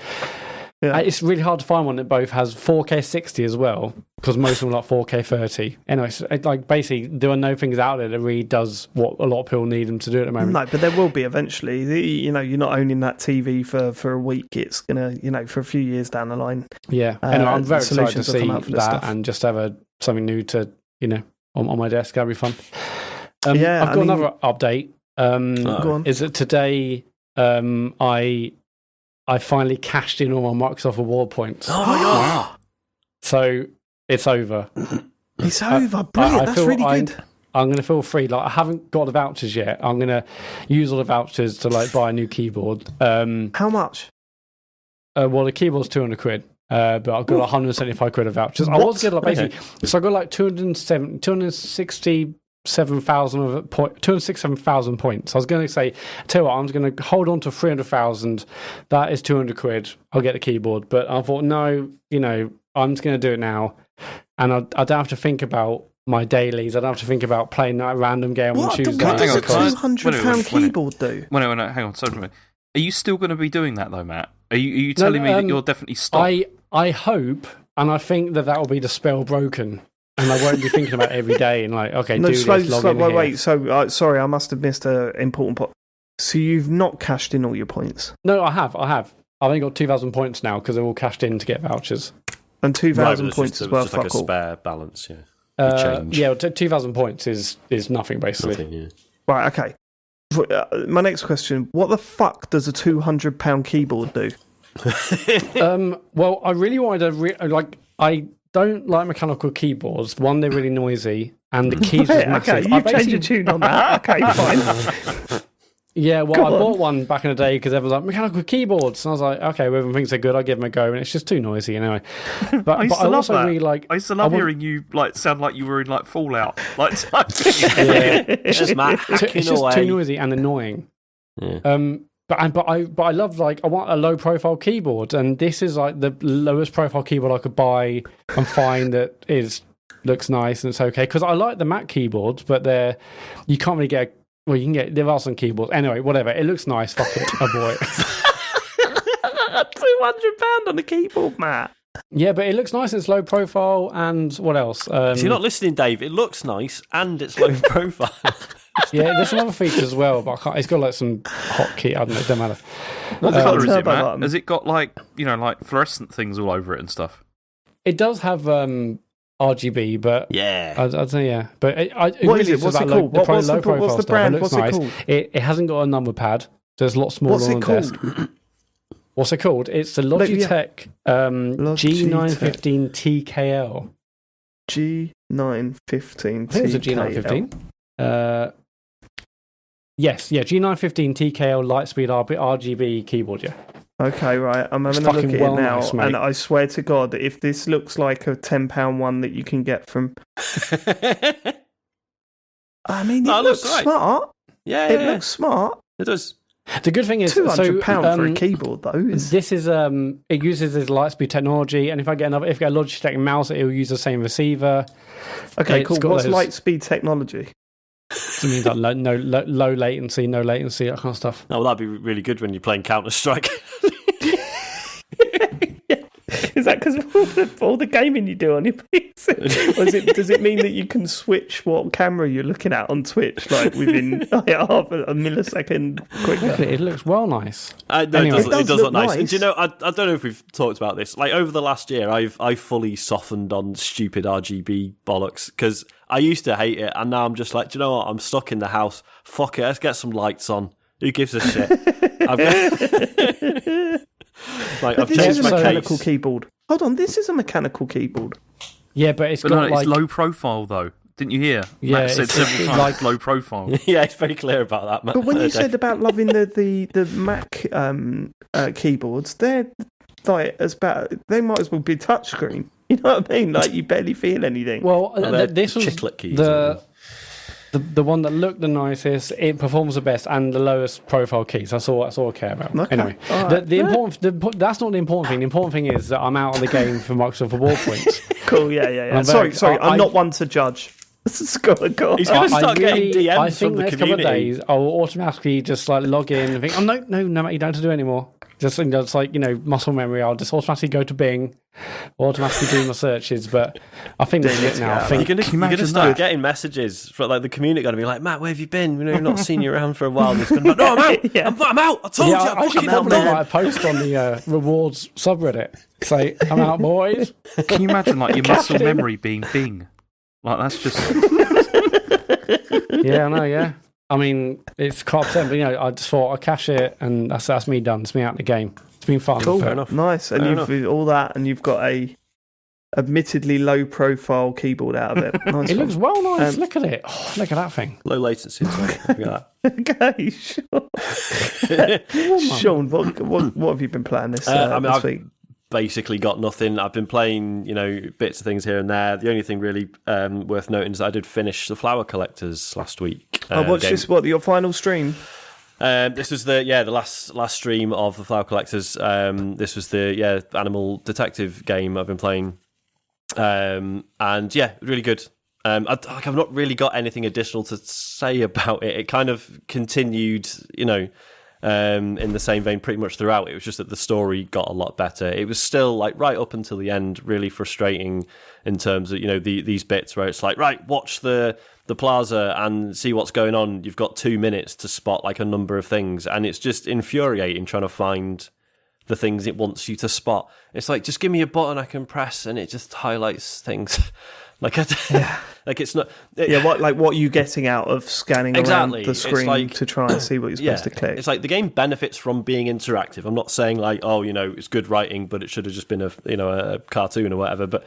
Speaker 1: Yeah.
Speaker 3: It's really hard to find one that both has 4K 60 as well, because most of them are like 4K 30. Anyway, like basically there are no things out there that really does what a lot of people need them to do at the moment.
Speaker 1: No, but there will be eventually. You're not owning that TV for a week. It's gonna, for a few years down the line.
Speaker 3: Yeah, anyway, I'm very excited to
Speaker 1: solutions will
Speaker 3: see
Speaker 1: come out for this
Speaker 3: that
Speaker 1: stuff.
Speaker 3: and just have something new to on my desk. That'll be fun.
Speaker 1: Yeah,
Speaker 3: I've got another update.
Speaker 1: Go on.
Speaker 3: Is that today? I finally cashed in all my Microsoft Award points.
Speaker 4: Oh my god!
Speaker 3: So it's over.
Speaker 1: It's over. Brilliant. That's really good.
Speaker 3: I'm going to feel free. Like I haven't got the vouchers yet. I'm going to use all the vouchers to like buy a new keyboard.
Speaker 1: How much?
Speaker 3: Well, the keyboard's 200 quid. But I've got 175 quid of vouchers. I was going to basically. So I got like 267,000 points. I was going to say, tell you what, I'm going to hold on to 300,000. That is 200 quid. I'll get the keyboard. But I thought, no, I'm just going to do it now. And I don't have to think about my dailies. I don't have to think about playing that random game on Tuesday.
Speaker 1: What does a
Speaker 2: Hang on,
Speaker 1: £200 keyboard do?
Speaker 2: Wait, hang on. Sorry, are you still going to be doing that though, Matt? Are you telling me that you'll definitely stop?
Speaker 3: I hope, and I think that will be the spell broken. And I won't be thinking about it every day and like, okay,
Speaker 1: No,
Speaker 3: do this, log in here.
Speaker 1: wait. So, sorry, I must have missed an important part. So you've not cashed in all your points?
Speaker 3: No, I have. I've only got 2,000 points now because they're all cashed in to get vouchers.
Speaker 1: And 2,000 points as well.
Speaker 4: Just like a spare balance, yeah.
Speaker 3: Yeah, 2,000 points is nothing basically.
Speaker 4: Nothing, yeah.
Speaker 1: Right, okay. My next question: what the fuck does a £200 keyboard do?
Speaker 3: Well, I really wanted to I don't like mechanical keyboards. One, they're really noisy, and the keys are massive.
Speaker 1: Okay, you changed your tune on that. Okay, fine.
Speaker 3: Yeah, well, I bought one back in the day because everyone was like, mechanical keyboards. And I was like, okay, well, everyone thinks they're good, I'll give them a go. And it's just too noisy anyway. But
Speaker 2: I used to love
Speaker 3: also
Speaker 2: that.
Speaker 3: really like...
Speaker 2: I used to love hearing you sound like you were in Fallout.
Speaker 3: It's
Speaker 4: Just Matt hacking
Speaker 3: it's just
Speaker 4: away.
Speaker 3: too noisy and annoying.
Speaker 4: Yeah.
Speaker 3: But I love, I want a low profile keyboard, and this is like the lowest profile keyboard I could buy and find that looks nice and it's okay. Because I like the Mac keyboards, but you can't really get. Well, you can get. There are some keyboards. Anyway, whatever. It looks nice. Fuck it. I bought it.
Speaker 1: £200 on a keyboard, Matt.
Speaker 3: Yeah, but it looks nice. It's low profile, and what else?
Speaker 4: If you're not listening, Dave, it looks nice and it's low profile.
Speaker 3: Yeah, there's some other features as well, but I can't, it's got like some hotkey. I don't know. It doesn't matter.
Speaker 2: What colour is it,
Speaker 1: turbo
Speaker 2: Matt?
Speaker 1: button.
Speaker 2: Has it got like fluorescent things all over it and stuff?
Speaker 3: It does have RGB, but
Speaker 4: Yeah.
Speaker 3: I'd say yeah. But
Speaker 1: What
Speaker 3: really
Speaker 1: is it?
Speaker 3: just
Speaker 1: What's
Speaker 3: about
Speaker 1: it called? What's
Speaker 3: low
Speaker 1: the
Speaker 3: profile
Speaker 1: brand?
Speaker 3: stuff. It looks
Speaker 1: What's it
Speaker 3: nice.
Speaker 1: called?
Speaker 3: It hasn't got a number pad, so it's a lot smaller
Speaker 1: What's
Speaker 3: on
Speaker 1: it
Speaker 3: the
Speaker 1: called?
Speaker 3: desk. What's it called? It's the Logitech G915 TKL.
Speaker 1: G915.
Speaker 3: I think it's a G915. Yes, yeah, G915 TKL Lightspeed RGB keyboard, yeah.
Speaker 1: Okay, right. I'm having
Speaker 3: It's
Speaker 1: a look at
Speaker 3: fucking
Speaker 1: it
Speaker 3: well
Speaker 1: now,
Speaker 3: nice, mate.
Speaker 1: and I swear to God, if this looks like a £10 one that you can get from, I mean, it
Speaker 4: No, it
Speaker 1: looks
Speaker 4: looks right.
Speaker 1: smart.
Speaker 4: Yeah,
Speaker 1: It looks smart.
Speaker 4: It does.
Speaker 3: The good thing is,
Speaker 1: £200
Speaker 3: so,
Speaker 1: for a keyboard, though. Is
Speaker 3: this is it uses this Lightspeed technology, and if I get a Logitech mouse, it will use the same receiver.
Speaker 1: okay.
Speaker 3: It's
Speaker 1: Cool.
Speaker 3: got
Speaker 1: What's
Speaker 3: those-
Speaker 1: Lightspeed technology?
Speaker 3: So it means like low latency, no latency, that kind of stuff.
Speaker 4: No, well, that'd be really good when you're playing Counter-Strike.
Speaker 1: Is that because of all the gaming you do on your PC? Or does it mean that you can switch what camera you're looking at on Twitch like within half a millisecond quicker?
Speaker 3: It looks well nice.
Speaker 4: No,
Speaker 3: Anyway.
Speaker 4: it does
Speaker 1: look
Speaker 4: look nice.
Speaker 1: nice.
Speaker 4: And do you know, I don't know if we've talked about this. Like over the last year, I've fully softened on stupid RGB bollocks because I used to hate it, and now I'm just like, do you know what? I'm stuck in the house. Fuck it, let's get some lights on. Who gives a shit? I've
Speaker 1: This
Speaker 4: changed
Speaker 1: is a
Speaker 4: my
Speaker 1: mechanical
Speaker 4: case.
Speaker 1: keyboard. Hold on, this is a mechanical keyboard.
Speaker 3: Yeah, but it's
Speaker 2: But
Speaker 3: got
Speaker 2: no,
Speaker 3: like
Speaker 2: it's low profile though. Didn't you hear?
Speaker 3: Yeah,
Speaker 2: Matt said
Speaker 3: it's
Speaker 2: several times
Speaker 3: like-
Speaker 2: low profile.
Speaker 4: Yeah, it's very clear about that, man.
Speaker 1: But when you said about loving the Mac keyboards, they're like they might as well be touchscreen. You know what I mean? Like you barely feel anything.
Speaker 3: well,
Speaker 4: they're
Speaker 3: this was
Speaker 4: chiclet keys,
Speaker 3: the one that looked the nicest. It performs the best and the lowest profile keys. That's all I care about.
Speaker 1: Okay.
Speaker 3: Anyway,
Speaker 1: All right.
Speaker 3: that's not the important thing. The important thing is that I'm out of the game for Microsoft Award points.
Speaker 1: Cool. Yeah.
Speaker 3: I'm
Speaker 1: Sorry.
Speaker 3: very-
Speaker 1: I'm not one to judge. Go on.
Speaker 4: He's going to start getting DMs
Speaker 3: I
Speaker 4: from
Speaker 3: think
Speaker 4: the
Speaker 3: next couple of
Speaker 4: community.
Speaker 3: days I will automatically just like log in and think, oh no, mate, you don't have to do it anymore. Just it's like muscle memory. I'll just automatically go to Bing, automatically do my searches. But I think this is it now. I think
Speaker 4: you're gonna start getting messages from like the community. Going to be like, Matt, where have you been? We've not seen you around for a while. And it's going to be like, no, I'm out.
Speaker 1: Yeah.
Speaker 4: I'm out. I told you.
Speaker 3: I should probably write a post on the rewards subreddit. Say, I'm out, boys.
Speaker 2: Can you imagine like your muscle memory being Bing? Like that's just.
Speaker 3: Yeah, I know. Yeah. I mean, it's carp but I just thought I'd cash it, and that's me done. It's me out of the game. It's been fun.
Speaker 1: Cool,
Speaker 4: fair enough.
Speaker 1: Nice, and you've all that, and you've got a admittedly low-profile keyboard out of it. Nice.
Speaker 3: It looks well nice. Look at it. Oh, look at that thing.
Speaker 4: Low latency. Look at that.
Speaker 1: Okay, sure. Sean, what have you been playing this week?
Speaker 4: Basically got nothing. I've been playing, bits of things here and there. The only thing really worth noting is that I did finish the Flower Collectors last week.
Speaker 1: I watched this. What, your final stream?
Speaker 4: This was the last stream of the Flower Collectors. This was the animal detective game I've been playing, and really good. I've not really got anything additional to say about it. It kind of continued, in the same vein pretty much throughout. It was just that the story got a lot better. It was still like right up until the end really frustrating in terms of these bits where it's like, right, watch the plaza and see what's going on. You've got 2 minutes to spot like a number of things, and it's just infuriating trying to find the things it wants you to spot. It's like, just give me a button I can press and it just highlights things. Like it's not.
Speaker 1: What are you getting out of scanning around the screen to try and see what you're supposed to click?
Speaker 4: It's like the game benefits from being interactive. I'm not saying like, it's good writing, but it should have just been a cartoon or whatever. But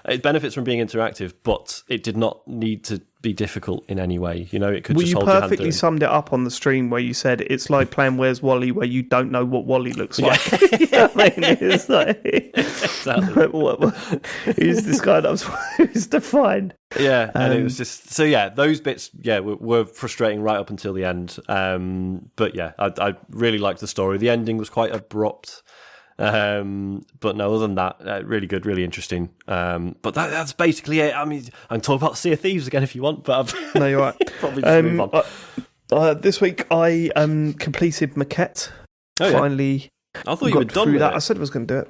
Speaker 4: it benefits from being interactive, but it did not need to be difficult in any way. It could. Well, just hold your hand. You perfectly
Speaker 1: summed it up on the stream where you said it's like playing Where's Wally, where you don't know what Wally looks like. It's like, exactly. Who's this guy who's defined?
Speaker 4: Yeah, and it was just those bits were frustrating right up until the end. But I really liked the story. The ending was quite abrupt. But no, other than that, really good, really interesting. But that's basically it. I mean, I can talk about Sea of Thieves again if you want, but
Speaker 1: no, you're right.
Speaker 4: Probably just move on.
Speaker 1: This week I completed Maquette. Finally,
Speaker 4: I thought you were done with
Speaker 1: that.
Speaker 4: it.
Speaker 1: I said I was going to do it.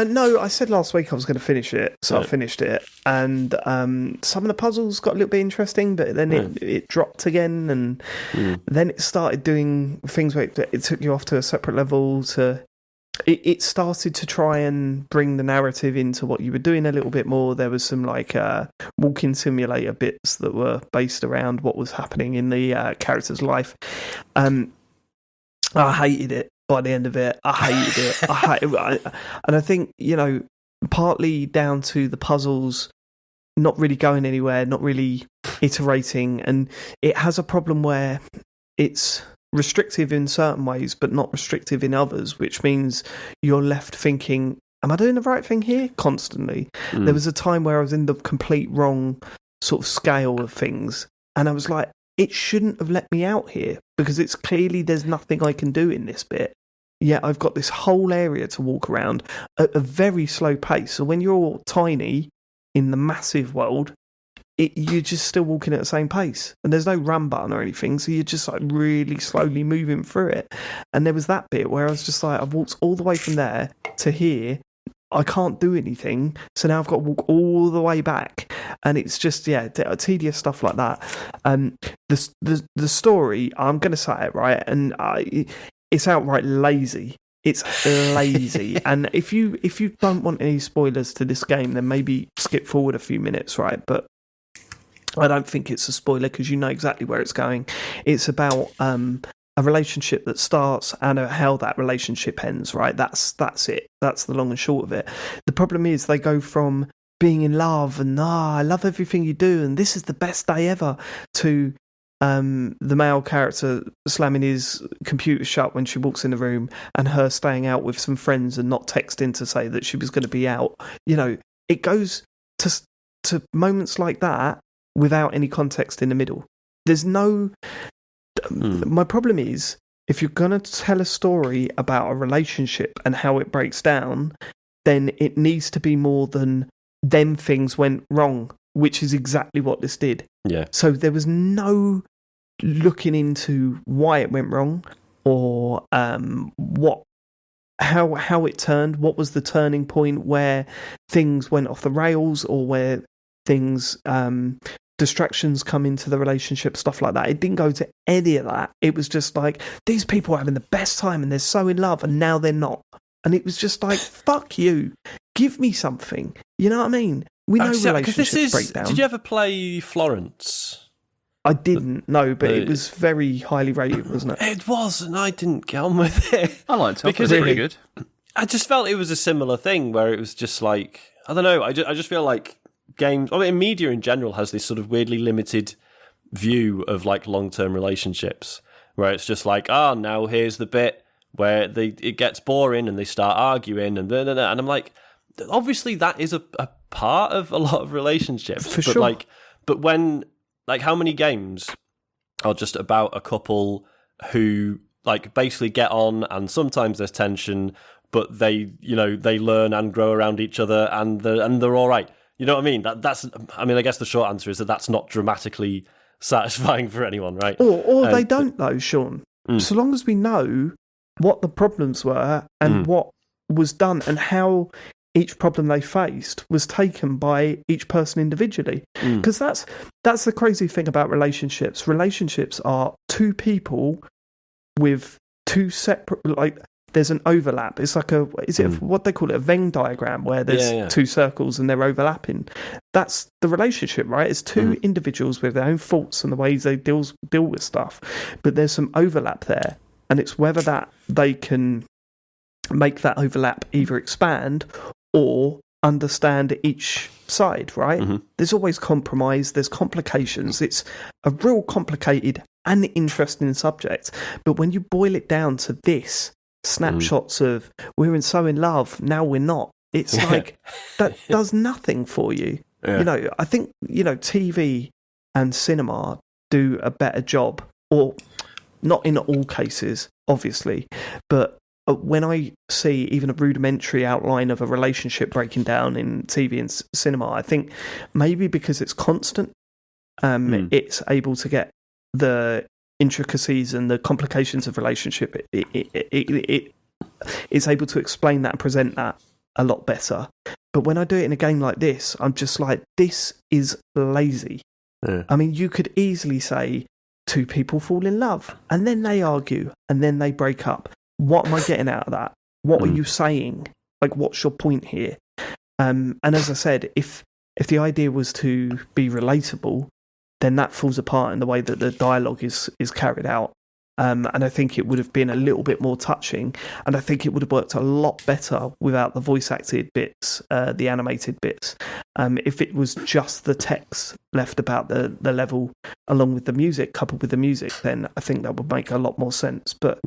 Speaker 1: No, I said last week I was going to finish it, so I finished it. And some of the puzzles got a little bit interesting, but then it dropped again, and then it started doing things where it took you off to a separate level. It started to try and bring the narrative into what you were doing a little bit more. There was some like walking simulator bits that were based around what was happening in the character's life. I hated it. By the end of it, I hated it. And I think, partly down to the puzzles not really going anywhere, not really iterating, and it has a problem where it's restrictive in certain ways, but not restrictive in others, which means you're left thinking, am I doing the right thing here? Constantly. There was a time where I was in the complete wrong sort of scale of things, and I was like, it shouldn't have let me out here, because it's clearly there's nothing I can do in this bit. Yet I've got this whole area to walk around at a very slow pace. So when you're tiny in the massive world, you're just still walking at the same pace. And there's no run button or anything, so you're just like really slowly moving through it. And there was that bit where I was just like, I've walked all the way from there to here. I can't do anything, so now I've got to walk all the way back, and it's just tedious stuff like that. The story, I'm going to say it right, and it's outright lazy. It's lazy, and if you don't want any spoilers to this game, then maybe skip forward a few minutes, right? But I don't think it's a spoiler because you know exactly where it's going. It's about a relationship that starts and how that relationship ends, right? That's it. That's the long and short of it. The problem is they go from being in love and I love everything you do and this is the best day ever to the male character slamming his computer shut when she walks in the room and her staying out with some friends and not texting to say that she was going to be out. It goes to moments like that without any context in the middle. There's no... My problem is, if you're going to tell a story about a relationship and how it breaks down, then it needs to be more than then things went wrong, which is exactly what this did.
Speaker 4: Yeah.
Speaker 1: So there was no looking into why it went wrong or what how it turned. What was the turning point where things went off the rails, or where things distractions come into the relationship, stuff like that. It didn't go to any of that. It was just like, these people are having the best time and they're so in love, and now they're not. And it was just like, fuck you, give me something. You know what I mean? We know relationships break down.
Speaker 4: Did you ever play Florence?
Speaker 1: I didn't, no, but it was very highly rated, wasn't it?
Speaker 4: It was, and I didn't get on with it.
Speaker 2: I liked it because it was really good.
Speaker 4: I just felt it was a similar thing where it was just like, I don't know, I just feel like games, I mean, media in general has this sort of weirdly limited view of like long-term relationships, where it's just like, now here's the bit where it gets boring and they start arguing and and I'm like, obviously that is a part of a lot of relationships,
Speaker 1: for sure.
Speaker 4: But when, like, how many games are just about a couple who like basically get on, and sometimes there's tension, but they learn and grow around each other, and they're all right. You know what I mean? That's. I mean, I guess the short answer is that that's not dramatically satisfying for anyone, right?
Speaker 1: Or they don't, though, Sean. So long as we know what the problems were and what was done and how each problem they faced was taken by each person individually. Because that's the crazy thing about relationships. Relationships are two people with two separate, like, there's an overlap. It's like what they call it, a Venn diagram, where there's two circles and they're overlapping. That's the relationship, right? It's two individuals with their own faults and the ways they deal with stuff. But there's some overlap there. And it's whether that they can make that overlap either expand or understand each side, right? There's always compromise, there's complications. It's a real complicated and interesting subject. But when you boil it down to this, snapshots of we're so in love, now we're not. It's like, that does nothing for you. Yeah. You know, I think, TV and cinema do a better job, or not in all cases, obviously, but when I see even a rudimentary outline of a relationship breaking down in TV and cinema, I think maybe because it's constant, it's able to get the intricacies and the complications of relationship. It's able to explain that and present that a lot better. But when I do it in a game like this, I'm just like, this is lazy. Yeah. I mean, you could easily say two people fall in love and then they argue and then they break up. What am I getting out of that? What are you saying? Like, what's your point here? And as I said, if the idea was to be relatable, then that falls apart in the way that the dialogue is carried out. And I think it would have been a little bit more touching, and I think it would have worked a lot better without the voice-acted bits, the animated bits. If it was just the text left about the level, along with the music, coupled with the music, then I think that would make a lot more sense. But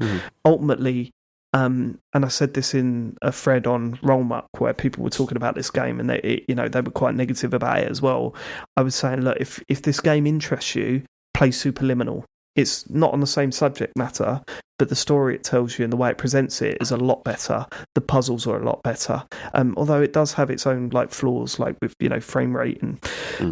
Speaker 1: ultimately, and I said this in a thread on Rollmuck where people were talking about this game, and they were quite negative about it as well. I was saying, look, if this game interests you, play Superliminal. It's not on the same subject matter, but the story it tells you and the way it presents it is a lot better. The puzzles are a lot better, although it does have its own like flaws, like with frame rate and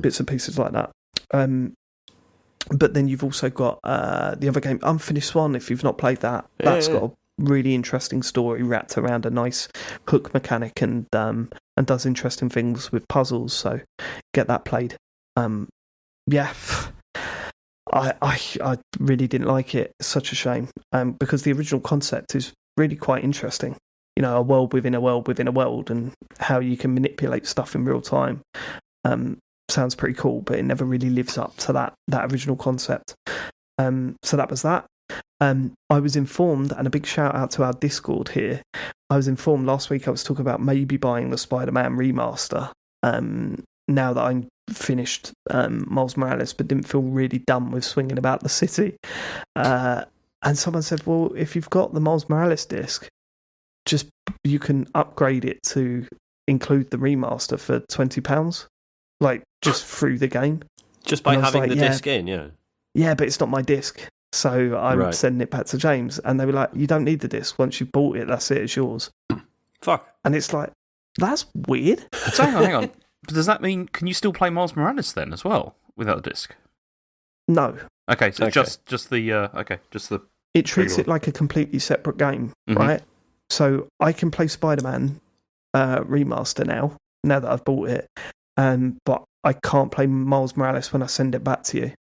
Speaker 1: bits and pieces like that. But then you've also got the other game, Unfinished Swan. If you've not played that, that's got a really interesting story wrapped around a nice hook mechanic and does interesting things with puzzles. So get that played. I really didn't like it. It's such a shame, because the original concept is really quite interesting. A world within a world within a world, and how you can manipulate stuff in real time. Sounds pretty cool, but it never really lives up to that original concept. So that was that. I was informed, and a big shout out to our Discord here. I was informed last week I was talking about maybe buying the Spider-Man Remaster. Now that I'm finished Miles Morales, but didn't feel really done with swinging about the city. And someone said, well, if you've got the Miles Morales disc, you can upgrade it to include the remaster for £20, like just through the game.
Speaker 4: Just by having the disc in, yeah.
Speaker 1: Yeah, but it's not my disc. So I'm sending it back to James. And they were like, you don't need the disc. Once you've bought it, that's it, it's yours.
Speaker 4: Fuck.
Speaker 1: And it's like, that's weird.
Speaker 2: So hang on. Does that mean, can you still play Miles Morales then as well without the disc?
Speaker 1: No.
Speaker 2: Okay, so just the just the.
Speaker 1: It treats it like a completely separate game, right? so I can play Spider-Man Remaster now that I've bought it, but I can't play Miles Morales when I send it back to you.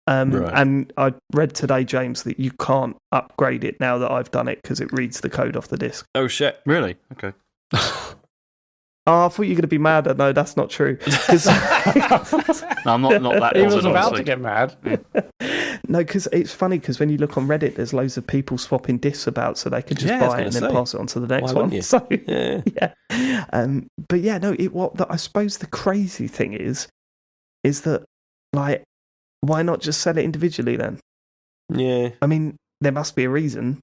Speaker 4: Right.
Speaker 1: And I read today, James, that you can't upgrade it now that I've done it because it reads the code off the disc.
Speaker 4: Oh shit!
Speaker 2: Really? Okay.
Speaker 1: Oh, I thought you were going to be mad. No, that's not true. 'Cause-
Speaker 2: No, I'm not that
Speaker 3: He was
Speaker 2: bothered,
Speaker 3: about
Speaker 2: honestly.
Speaker 3: to get mad.
Speaker 1: No, because it's funny because when you look on Reddit, there's loads of people swapping discs about so they can just
Speaker 4: Yeah, I was
Speaker 1: buy it and
Speaker 4: gonna
Speaker 1: then
Speaker 4: say.
Speaker 1: pass it on to the next
Speaker 4: Why
Speaker 1: one.
Speaker 4: wouldn't you?
Speaker 1: So
Speaker 4: Yeah.
Speaker 1: yeah, but yeah, no. I suppose the crazy thing is that like, why not just sell it individually then?
Speaker 4: Yeah.
Speaker 1: I mean, there must be a reason,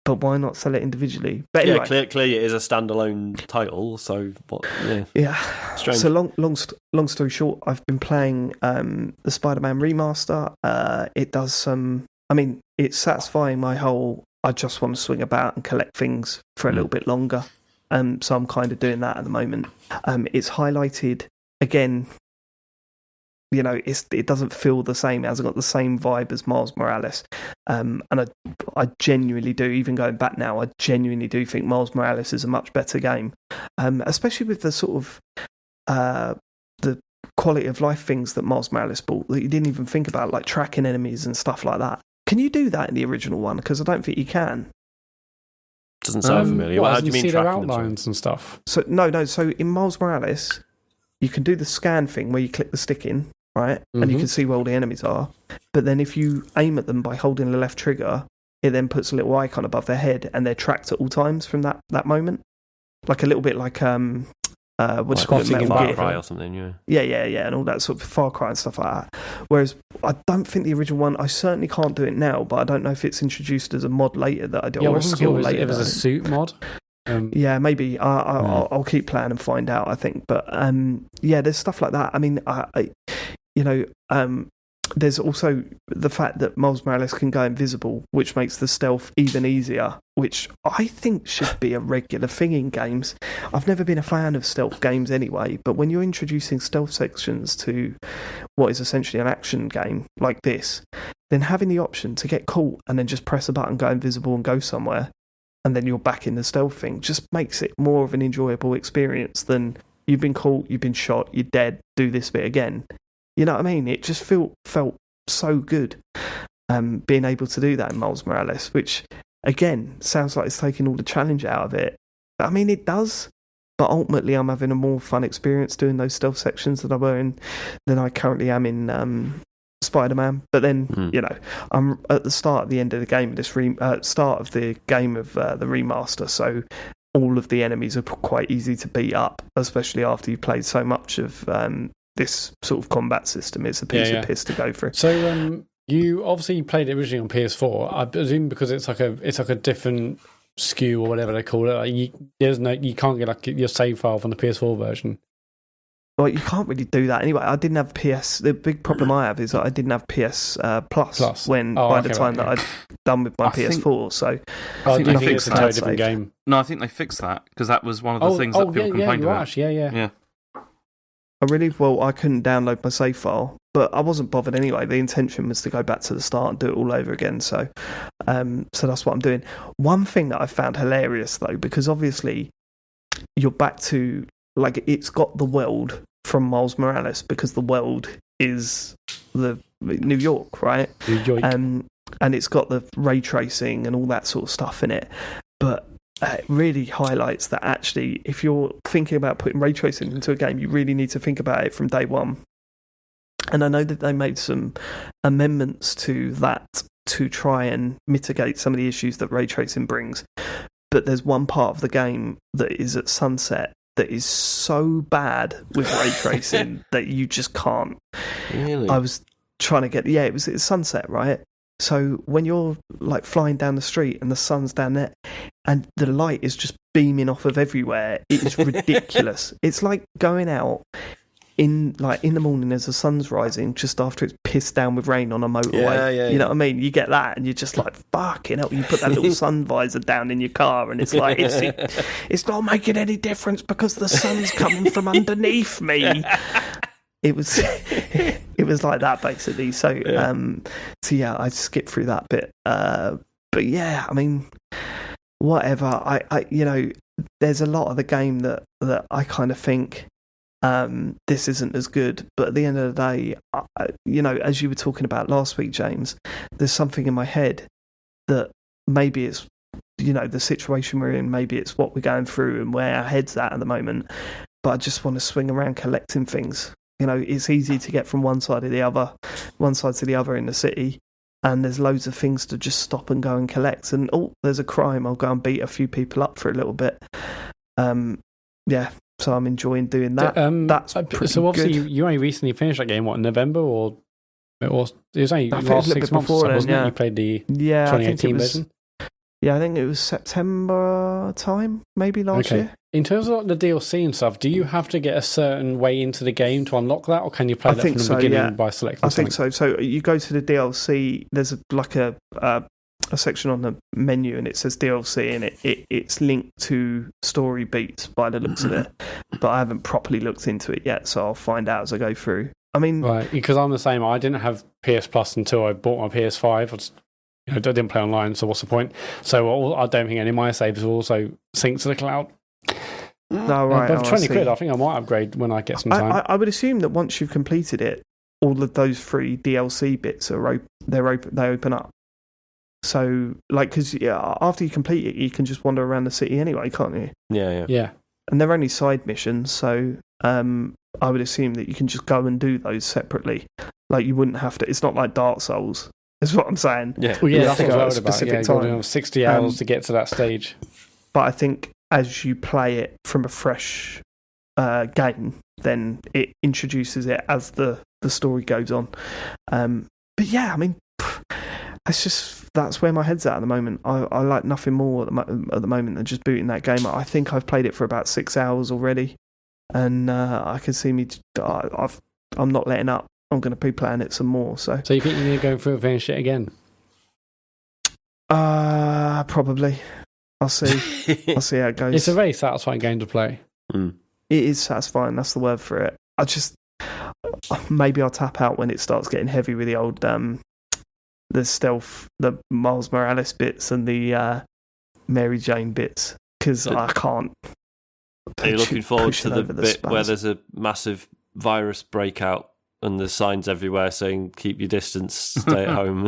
Speaker 1: but why not sell it individually? But anyway,
Speaker 4: Yeah, clearly it is a standalone title, so what? Yeah.
Speaker 1: yeah.
Speaker 4: Strange.
Speaker 1: So long story short, I've been playing the Spider-Man Remaster. It does some. I mean, it's satisfying my whole. I just want to swing about and collect things for a little bit longer. So I'm kind of doing that at the moment. It's highlighted again. You know, it doesn't feel the same. It hasn't got the same vibe as Miles Morales. And I genuinely do, even going back now, I genuinely do think Miles Morales is a much better game. Especially with the sort of the quality of life things that Miles Morales brought that you didn't even think about, like tracking enemies and stuff like that. Can you do that in the original one? Because I don't think you can.
Speaker 4: Doesn't sound familiar.
Speaker 3: What,
Speaker 4: How
Speaker 3: as
Speaker 4: do you mean
Speaker 3: see their
Speaker 4: tracking them?
Speaker 3: outlines and stuff?
Speaker 1: So no. So in Miles Morales, you can do the scan thing where you click the stick in, right? And you can see where all the enemies are. But then if you aim at them by holding the left trigger, it then puts a little icon above their head and they're tracked at all times from that moment. Like a little bit like what's it called?
Speaker 3: Spotting in
Speaker 1: Metal
Speaker 3: Far
Speaker 1: Gear.
Speaker 4: Cry or something, yeah.
Speaker 1: Yeah, and all that sort of Far Cry and stuff like that. Whereas I don't think the original one, I certainly can't do it now, but I don't know if it's introduced as a mod later that I do,
Speaker 3: Yeah, I
Speaker 1: or a
Speaker 3: wasn't
Speaker 1: skill
Speaker 3: sure
Speaker 1: later.
Speaker 3: it was
Speaker 1: that
Speaker 3: a
Speaker 1: I-
Speaker 3: suit mod.
Speaker 1: Yeah, maybe. I'll keep playing and find out, I think. But yeah, there's stuff like that. I mean, there's also the fact that Miles Morales can go invisible, which makes the stealth even easier, which I think should be a regular thing in games. I've never been a fan of stealth games anyway, but when you're introducing stealth sections to what is essentially an action game like this, then having the option to get caught and then just press a button, go invisible and go somewhere, and then you're back in the stealth thing, just makes it more of an enjoyable experience than you've been caught, you've been shot, you're dead, do this bit again. You know what I mean? It just felt so good being able to do that in Miles Morales, which, again, sounds like it's taking all the challenge out of it. I mean, it does, but ultimately I'm having a more fun experience doing those stealth sections than I currently am in Spider-Man. But then, you know, I'm at the start of the end of the game, start of the game of the remaster, so all of the enemies are quite easy to beat up, especially after you've played so much of this sort of combat system. It's a piece of piss to go through.
Speaker 3: So you obviously played it originally on PS4. I presume because it's like a different SKU or whatever they call it. Like you can't get like your save file from the PS4 version.
Speaker 1: Well, you can't really do that anyway. I didn't have PS. The big problem I have is that I didn't have PS Plus when by the time that I'd done with my PS4. So
Speaker 3: I think
Speaker 2: they
Speaker 3: it's
Speaker 2: fixed
Speaker 3: a totally
Speaker 1: that.
Speaker 3: different game.
Speaker 2: No, I think they fixed that because that was one of the things that people complained about.
Speaker 3: Yeah.
Speaker 1: I couldn't download my save file, but I wasn't bothered anyway. The intention was to go back to the start and do it all over again. So that's what I'm doing. One thing that I found hilarious though, because obviously you're back to, like, it's got the world from Miles Morales because the world is the New York, right?
Speaker 3: New York.
Speaker 1: And it's got the ray tracing and all that sort of stuff in it. But it really highlights that actually, if you're thinking about putting ray tracing into a game, you really need to think about it from day one. And I know that they made some amendments to that to try and mitigate some of the issues that ray tracing brings. But there's one part of the game that is at sunset that is so bad with ray tracing that you just can't.
Speaker 4: Really?
Speaker 1: I was trying to get... Yeah, it's sunset, right? So when you're like flying down the street and the sun's down there and the light is just beaming off of everywhere, it is ridiculous. It's like going out in the morning as the sun's rising just after it's pissed down with rain on a motorway.
Speaker 4: Yeah.
Speaker 1: You know what I mean? You get that and you're just like, fucking hell. You put that little sun visor down in your car and it's like, it's not making any difference because the sun's coming from underneath me. It was like that basically. So yeah, I skipped through that bit. But yeah, I mean, whatever. I there's a lot of the game that I kind of think this isn't as good. But at the end of the day, as you were talking about last week, James, there's something in my head that maybe it's the situation we're in, maybe it's what we're going through and where our head's at the moment. But I just want to swing around collecting things. It's easy to get from one side to the other in the city, and there's loads of things to just stop and go and collect. And there's a crime, I'll go and beat a few people up for a little bit. So I'm enjoying doing that. That's pretty
Speaker 3: so obviously
Speaker 1: good.
Speaker 3: you only recently finished that game. What, in November, or it was only
Speaker 1: I think it was
Speaker 3: last
Speaker 1: a little
Speaker 3: 6
Speaker 1: bit
Speaker 3: months,
Speaker 1: before then,
Speaker 3: wasn't
Speaker 1: yeah.
Speaker 3: it? You played the
Speaker 1: I think
Speaker 3: 2018 version.
Speaker 1: Yeah, I think it was September time, maybe last year.
Speaker 3: In terms of the DLC and stuff, do you have to get a certain way into the game to unlock that, or can you play that from the beginning by selecting something?
Speaker 1: I think so. So you go to the DLC, there's a section on the menu and it says DLC, and it's linked to story beats by the looks of it. But I haven't properly looked into it yet, so I'll find out as I go through. I mean...
Speaker 3: Right, because I'm the same. I didn't have PS Plus until I bought my PS5. I didn't play online, so what's the point? So I don't think any of my saves will also sync to the cloud.
Speaker 1: No, right.
Speaker 3: But for 20 quid, I think I might upgrade when I get some time.
Speaker 1: I would assume that once you've completed it, all of those 3 DLC bits they open up. So, because after you complete it, you can just wander around the city anyway, can't you?
Speaker 4: Yeah.
Speaker 1: And they're only side missions, so I would assume that you can just go and do those separately. Like, you wouldn't have to. It's not like Dark Souls. Is what I'm saying.
Speaker 3: Yeah, well, that's what I was about.
Speaker 1: Specific
Speaker 3: You've got
Speaker 1: time.
Speaker 3: 60 hours to get to that stage.
Speaker 1: But I think as you play it from a fresh game, then it introduces it as the story goes on. But yeah, I mean, that's where my head's at the moment. I like nothing more at the moment than just booting that game. I think I've played it for about 6 hours already, and I can see me. I'm not letting up. I'm going to be playing it some more. So
Speaker 3: you think you're going to go through and finish it again?
Speaker 1: Probably. I'll see. I'll see how it goes.
Speaker 3: It's a very satisfying game to play.
Speaker 1: It is satisfying. That's the word for it. Maybe I'll tap out when it starts getting heavy with the old the stealth, the Miles Morales bits and the Mary Jane bits, because I can't.
Speaker 4: Are you looking forward to the bit where there's a massive virus breakout and there's signs everywhere saying "keep your distance, stay at home"?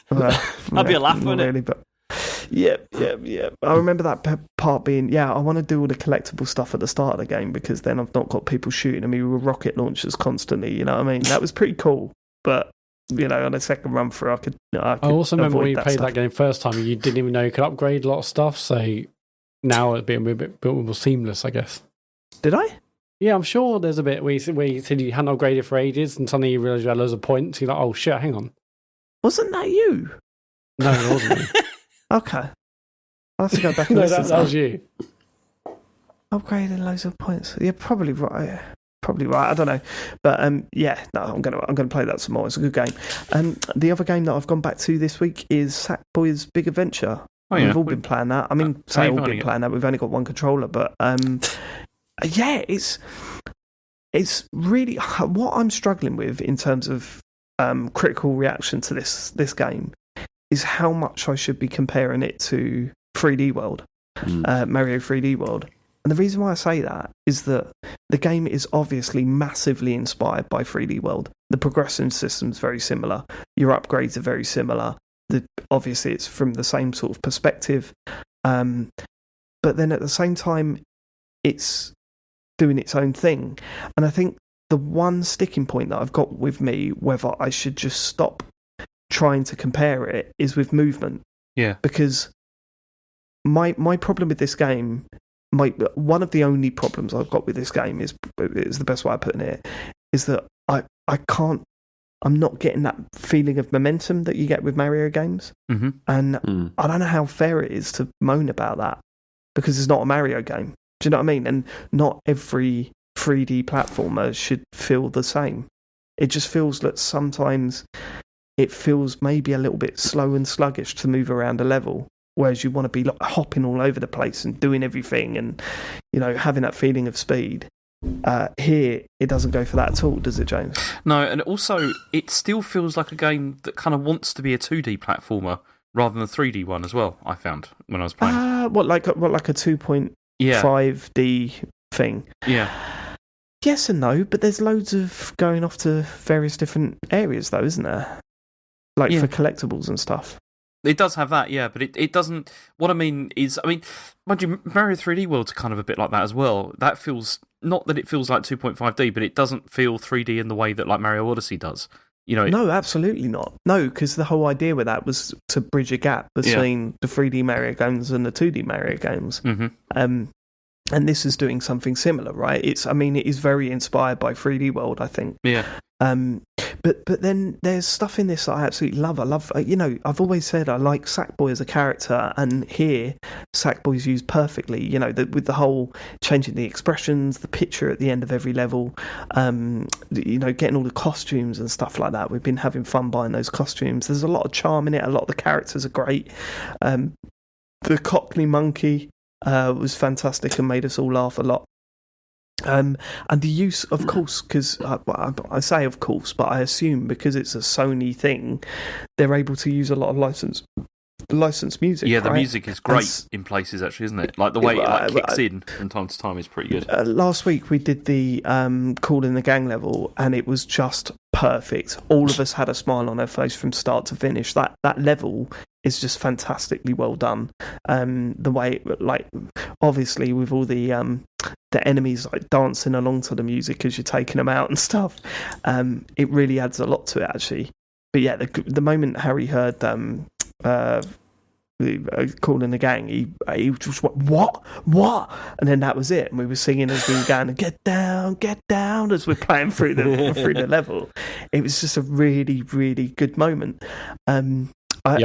Speaker 4: That'd be a laugh, wouldn't it?
Speaker 1: Really, but yeah. I remember that part being, I want to do all the collectible stuff at the start of the game, because then I've not got people shooting at me with rocket launchers constantly. You know what I mean? That was pretty cool, but on a second run through, I could
Speaker 3: also remember when you played
Speaker 1: stuff.
Speaker 3: that game first time, you didn't even know you could upgrade a lot of stuff. So now it's been a bit more seamless, I guess.
Speaker 1: Did I?
Speaker 3: Yeah, I'm sure there's a bit where you said you hadn't upgraded for ages, and suddenly you realise you had loads of points. You're like, oh shit, hang on.
Speaker 1: Wasn't that you?
Speaker 3: No, it wasn't me.
Speaker 1: Okay. I'll have to go back and listen.
Speaker 3: That was you.
Speaker 1: Upgrading loads of points. You're probably right. I don't know, but I'm gonna play that some more. It's a good game. The other game that I've gone back to this week is Sackboy's Big Adventure.
Speaker 2: Oh, yeah.
Speaker 1: We've all been playing that. I mean, all been playing that. We've only got one controller, but it's really what I'm struggling with in terms of critical reaction to this game is how much I should be comparing it to 3D World, Mario 3D World. And the reason why I say that is that the game is obviously massively inspired by 3D World. The progression system's very similar. Your upgrades are very similar. Obviously, it's from the same sort of perspective. But then at the same time, it's doing its own thing. And I think the one sticking point that I've got with me, whether I should just stop trying to compare it, is with movement.
Speaker 2: Yeah.
Speaker 1: Because my problem with this game... one of the only problems I've got with this game is the best way of putting it, is that I'm not getting that feeling of momentum that you get with Mario games.
Speaker 2: Mm-hmm.
Speaker 1: And I don't know how fair it is to moan about that, because it's not a Mario game. Do you know what I mean? And not every 3D platformer should feel the same. It just feels that sometimes it feels maybe a little bit slow and sluggish to move around a level. Whereas you want to be like hopping all over the place and doing everything and, having that feeling of speed. Here, it doesn't go for that at all, does it, James?
Speaker 2: No, and also, it still feels like a game that kind of wants to be a 2D platformer, rather than the 3D one as well. I found when I was playing.
Speaker 1: What like a 2.5D thing?
Speaker 2: Yeah.
Speaker 1: Yes and no, but there's loads of going off to various different areas, though, isn't there? Like for collectibles and stuff.
Speaker 2: It does have that, yeah, but it doesn't. What I mean is, mind you, Mario 3D World's kind of a bit like that as well. That feels, not that it feels like 2.5D, but it doesn't feel 3D in the way that like Mario Odyssey does.
Speaker 1: No, absolutely not. No, because the whole idea with that was to bridge a gap between the 3D Mario games and the 2D Mario games.
Speaker 2: Mm-hmm.
Speaker 1: And this is doing something similar, right? It is very inspired by 3D World, I think.
Speaker 2: Yeah.
Speaker 1: But then there's stuff in this that I absolutely love. I love, I've always said I like Sackboy as a character, and here Sackboy's used perfectly. With the whole changing the expressions, the picture at the end of every level, getting all the costumes and stuff like that. We've been having fun buying those costumes. There's a lot of charm in it. A lot of the characters are great. The Cockney monkey was fantastic and made us all laugh a lot. And the use, of course, because I say of course, but I assume because it's a Sony thing, they're able to use a lot of licensed music.
Speaker 2: Yeah, the music is great in places, actually, isn't it? Like the way it kicks in from time to time is pretty good.
Speaker 1: Last week we did the Call in the Gang level, and it was just perfect. All of us had a smile on our face from start to finish. That level is just fantastically well done. The way, like, obviously with all the enemies like dancing along to the music as you're taking them out and stuff, it really adds a lot to it, actually. But yeah, the moment Harry heard Call in the Gang, he just went, what, and then that was it, and we were singing as we were going, get down as we're playing through the level. It was just a really, really good moment.
Speaker 3: I've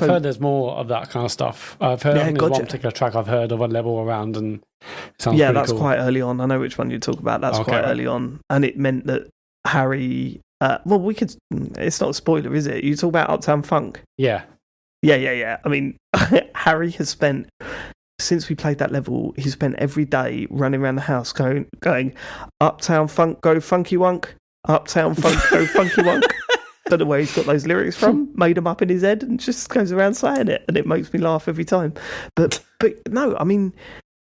Speaker 3: heard there's more of that kind of stuff. I've heard there's one particular track I've heard of a level around, and it sounds pretty
Speaker 1: that's
Speaker 3: cool.
Speaker 1: quite early on. I know which one you talk about. That's quite early on, and it meant that Harry. We could. It's not a spoiler, is it? You talk about Uptown Funk.
Speaker 3: Yeah.
Speaker 1: I mean, Harry has spent, since we played that level, he spent every day running around the house going, Uptown Funk, go funky wunk. Uptown Funk, go funky wunk. Don't know where he's got those lyrics from. Made them up in his head and just goes around saying it, and it makes me laugh every time. But no, I mean,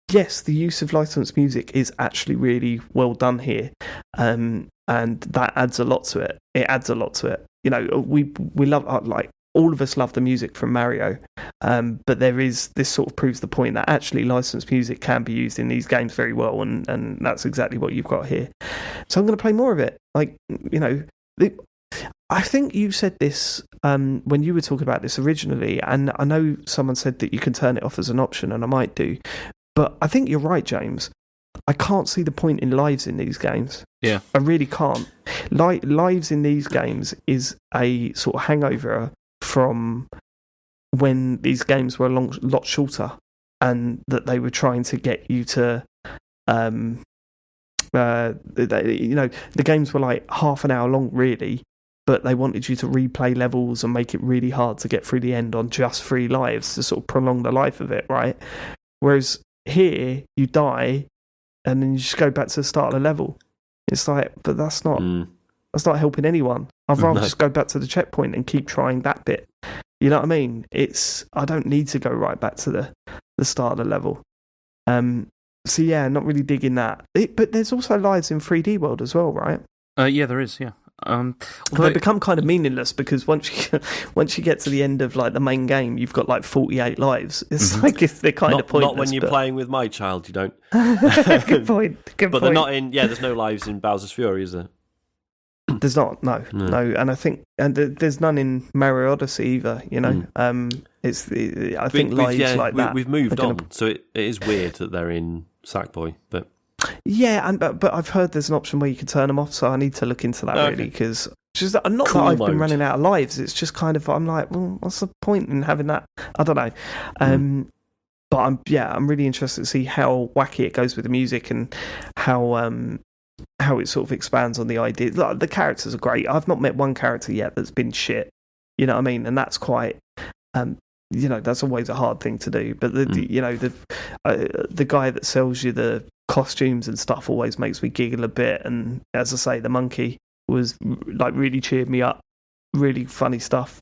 Speaker 1: yes, the use of licensed music is actually really well done here, and that adds a lot to it. It adds a lot to it. We love, like, all of us love the music from Mario, but this sort of proves the point that actually licensed music can be used in these games very well, and that's exactly what you've got here. So I'm going to play more of it. Like, I think you said this when you were talking about this originally, and I know someone said that you can turn it off as an option, and I might do, but I think you're right, James. I can't see the point in lives in these games.
Speaker 2: Yeah.
Speaker 1: I really can't. Lives in these games is a sort of hangover from when these games were a lot shorter, and that they were trying to get you to the games were like half an hour long, really, but they wanted you to replay levels and make it really hard to get through the end on just 3 lives to sort of prolong the life of it, right? Whereas here, you die, and then you just go back to the start of the level. It's like, but that's not that's not helping anyone. I'd rather just go back to the checkpoint and keep trying that bit. You know what I mean? I don't need to go right back to the start of the level. So yeah, not really digging that. But there's also lives in 3D World as well, right?
Speaker 2: Yeah, there is, yeah.
Speaker 1: They become kind of meaninless because once you get to the end of like the main game, you've got like 48 lives. It's like if they're kind of pointless.
Speaker 4: Not when you're playing with my child, you don't.
Speaker 1: Good point.
Speaker 4: But they're not in. Yeah, there's no lives in Bowser's Fury, is there?
Speaker 1: There's not. No. And I think there's none in Mario Odyssey either. You know, I think lives like that.
Speaker 4: We've moved on, so it is weird that they're in Sackboy, but.
Speaker 1: Yeah, but I've heard there's an option where you can turn them off, so I need to look into that really, because just not
Speaker 4: cool
Speaker 1: that I've
Speaker 4: mode.
Speaker 1: been running out of lives. It's just kind of I'm like, well, what's the point in having that? I don't know. But I'm really interested to see how wacky it goes with the music and how it sort of expands on the idea. Like, the characters are great. I've not met one character yet that's been shit. You know what I mean? And that's quite. That's always a hard thing to do. But the guy that sells you the costumes and stuff always makes me giggle a bit. And as I say, the monkey was like really cheered me up. Really funny stuff.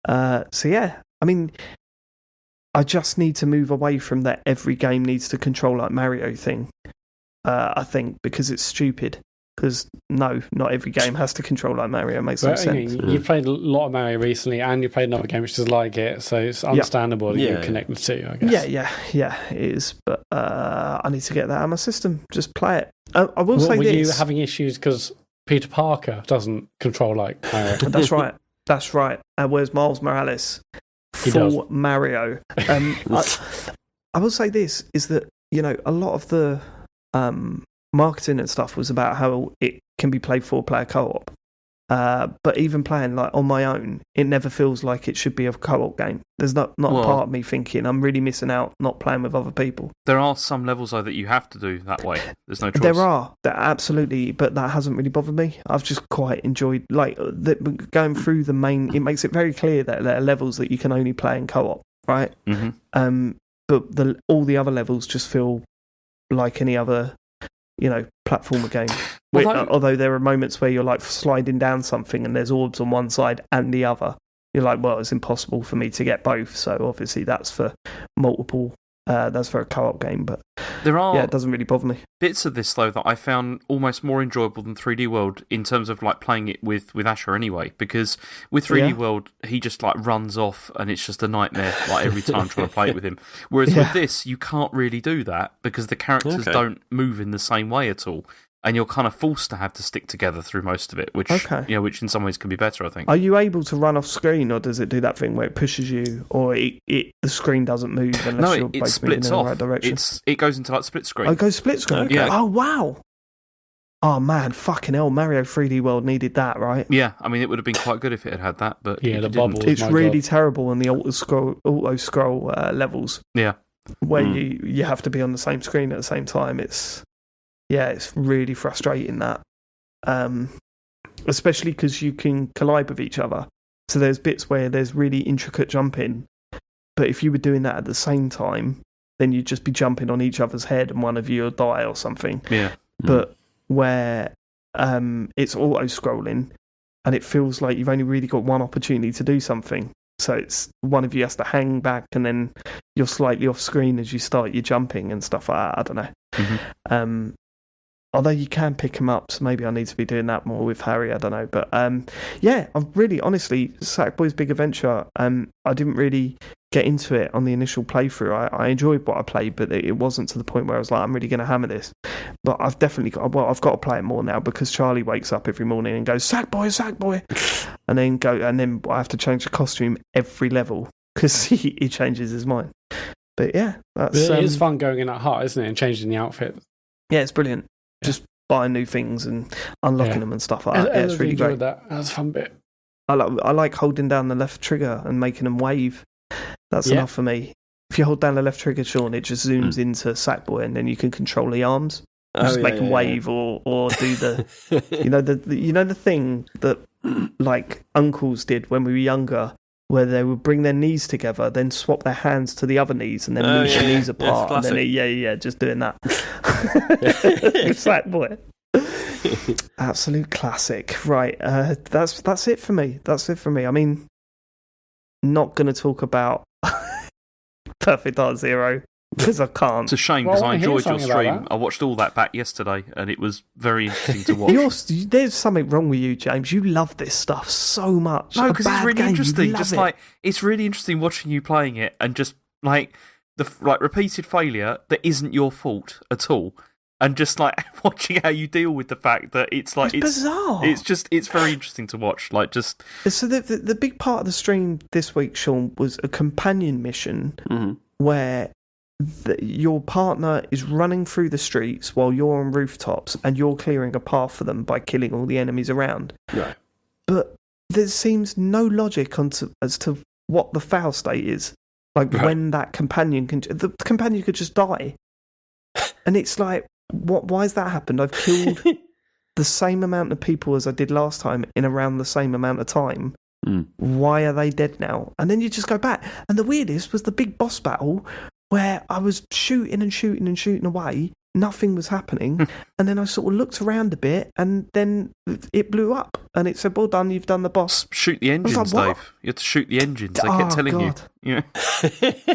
Speaker 1: So yeah, I mean, I just need to move away from that every game needs to control like Mario thing. I think because it's stupid. Because no, not every game has to control like Mario. It makes no sense.
Speaker 3: You played a lot of Mario recently, and you played another game which is like it, so it's understandable that you're connected to. I guess.
Speaker 1: Yeah, it is. But I need to get that out of my system. Just play it. I will say
Speaker 3: were
Speaker 1: this:
Speaker 3: you having issues because Peter Parker doesn't control like Mario?
Speaker 1: That's right. Where's Miles Morales? Full Mario. I will say this is that a lot of the marketing and stuff was about how it can be played 4-player co-op. But even playing like on my own, it never feels like it should be a co-op game. There's not a part of me thinking I'm really missing out not playing with other people.
Speaker 2: There are some levels though that you have to do that way. There's no choice.
Speaker 1: There are, absolutely, but that hasn't really bothered me. I've just quite enjoyed going through the main. It makes it very clear that there are levels that you can only play in co-op, right?
Speaker 2: Mm-hmm.
Speaker 1: But all the other levels just feel like any other platformer game. Although there are moments where you're like sliding down something and there's orbs on one side and the other. You're like, well, it's impossible for me to get both. So obviously that's for multiple. That's for a co-op game, but it doesn't really bother me.
Speaker 2: Bits of this though that I found almost more enjoyable than 3D World in terms of like playing it with Asher anyway. Because with 3D World, he just like runs off and it's just a nightmare like every time trying to play it with him. Whereas with this, you can't really do that because the characters don't move in the same way at all. And you're kind of forced to have to stick together through most of it, which which in some ways can be better, I think.
Speaker 1: Are you able to run off screen, or does it do that thing where it pushes you, or the screen doesn't move unless you're both moving in the right direction?
Speaker 2: It goes into like split screen.
Speaker 1: Oh, it goes split screen.
Speaker 2: Okay. Yeah.
Speaker 1: Oh wow. Oh man, fucking hell! Mario 3D World needed that, right?
Speaker 2: Yeah, I mean it would have been quite good if it had that, but
Speaker 3: the bubble.
Speaker 1: It's really terrible on the auto scroll levels.
Speaker 2: Yeah,
Speaker 1: where you have to be on the same screen at the same time. It's really frustrating that, especially because you can collide with each other. So there's bits where there's really intricate jumping, but if you were doing that at the same time, then you'd just be jumping on each other's head and one of you would die or something.
Speaker 2: Yeah.
Speaker 1: But where it's auto-scrolling and it feels like you've only really got one opportunity to do something. So it's one of you has to hang back and then you're slightly off screen as you start your jumping and stuff like that. I don't know.
Speaker 2: Mm-hmm.
Speaker 1: Although you can pick them up, so maybe I need to be doing that more with Harry, I don't know. But I've really, honestly, Sackboy's Big Adventure, I didn't really get into it on the initial playthrough. I enjoyed what I played, but it wasn't to the point where I was like, I'm really going to hammer this. But I've definitely I've got to play it more now because Charlie wakes up every morning and goes, Sackboy, and then I have to change the costume every level because he changes his mind. But yeah, it
Speaker 3: is fun going in that hut, isn't it, and changing the outfit.
Speaker 1: Yeah, it's brilliant. Just buying new things and unlocking them and stuff like that. Yeah, it's really great.
Speaker 3: That was a fun bit.
Speaker 1: I like holding down the left trigger and making them wave. That's enough for me. If you hold down the left trigger, Sean, it just zooms into Sackboy, and then you can control the arms. Just make them wave or do the the thing that like uncles did when we were younger, where they would bring their knees together, then swap their hands to the other knees, and then move their knees apart, and then just doing that. Sackboy. Absolute classic. Right, that's it for me. That's it for me. I mean, not going to talk about Perfect Dark Zero because I can't.
Speaker 2: It's a shame because I enjoyed your stream. I watched all that back yesterday, and it was very interesting to watch.
Speaker 1: There's something wrong with you, James. You love this stuff so much.
Speaker 2: No, because it's really interesting. It's really interesting watching you playing it, and just like the repeated failure that isn't your fault at all, and just like watching how you deal with the fact that it's
Speaker 1: bizarre.
Speaker 2: It's very interesting to watch.
Speaker 1: So the big part of the stream this week, Sean, was a companion mission where your partner is running through the streets while you're on rooftops and you're clearing a path for them by killing all the enemies around.
Speaker 4: Right.
Speaker 1: But there seems no logic as to what the fail state is. When that companion the companion could just die. And it's like, why has that happened? I've killed the same amount of people as I did last time in around the same amount of time. Why are they dead now? And then you just go back. And the weirdest was the big boss battle where I was shooting away, nothing was happening. And then I sort of looked around a bit, and then it blew up, and it said, "Well done, you've done the boss."
Speaker 2: Shoot the engines,
Speaker 1: like,
Speaker 2: Dave. You had to shoot the engines. They kept telling
Speaker 1: God.
Speaker 2: you. Yeah.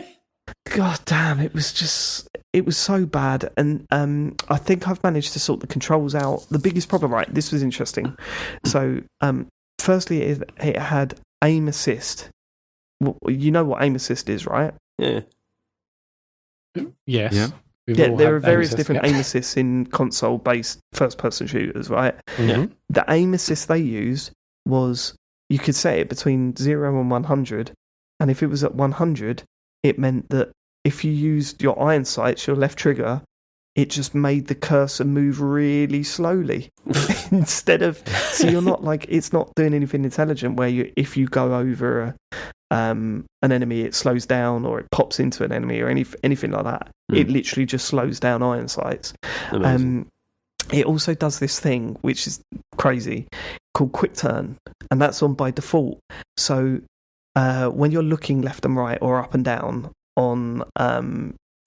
Speaker 1: God damn, it was so bad. And I think I've managed to sort the controls out. The biggest problem, right, this was interesting. So, firstly, it had aim assist. Well, you know what aim assist is, right?
Speaker 4: Yeah.
Speaker 3: Yes.
Speaker 2: Yeah.
Speaker 1: There are various different aim assists in console-based first-person shooters, right?
Speaker 3: Mm-hmm.
Speaker 1: The aim assist they used was, you could set it between 0 and 100, and if it was at 100, it meant that if you used your iron sights, your left trigger, it just made the cursor move really slowly. Instead of, so you're not like, it's not doing anything intelligent where if you go over an enemy, it slows down, or it pops into an enemy, or anything like that. It literally just slows down iron sights. It also does this thing, which is crazy, called quick turn, and that's on by default. So when you're looking left and right or up and down on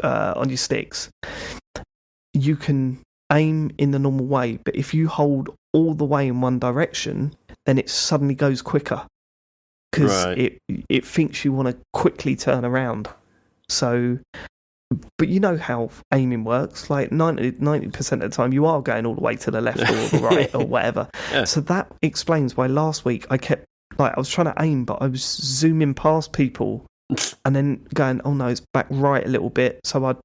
Speaker 1: your sticks, you can aim in the normal way, but if you hold all the way in one direction, then it suddenly goes quicker because it thinks you want to quickly turn around. So, but you know how aiming works. Like 90% of the time, you are going all the way to the left or the right or whatever. Yeah. So that explains why last week I was trying to aim, but I was zooming past people and then going, oh no, it's back right a little bit. So I'd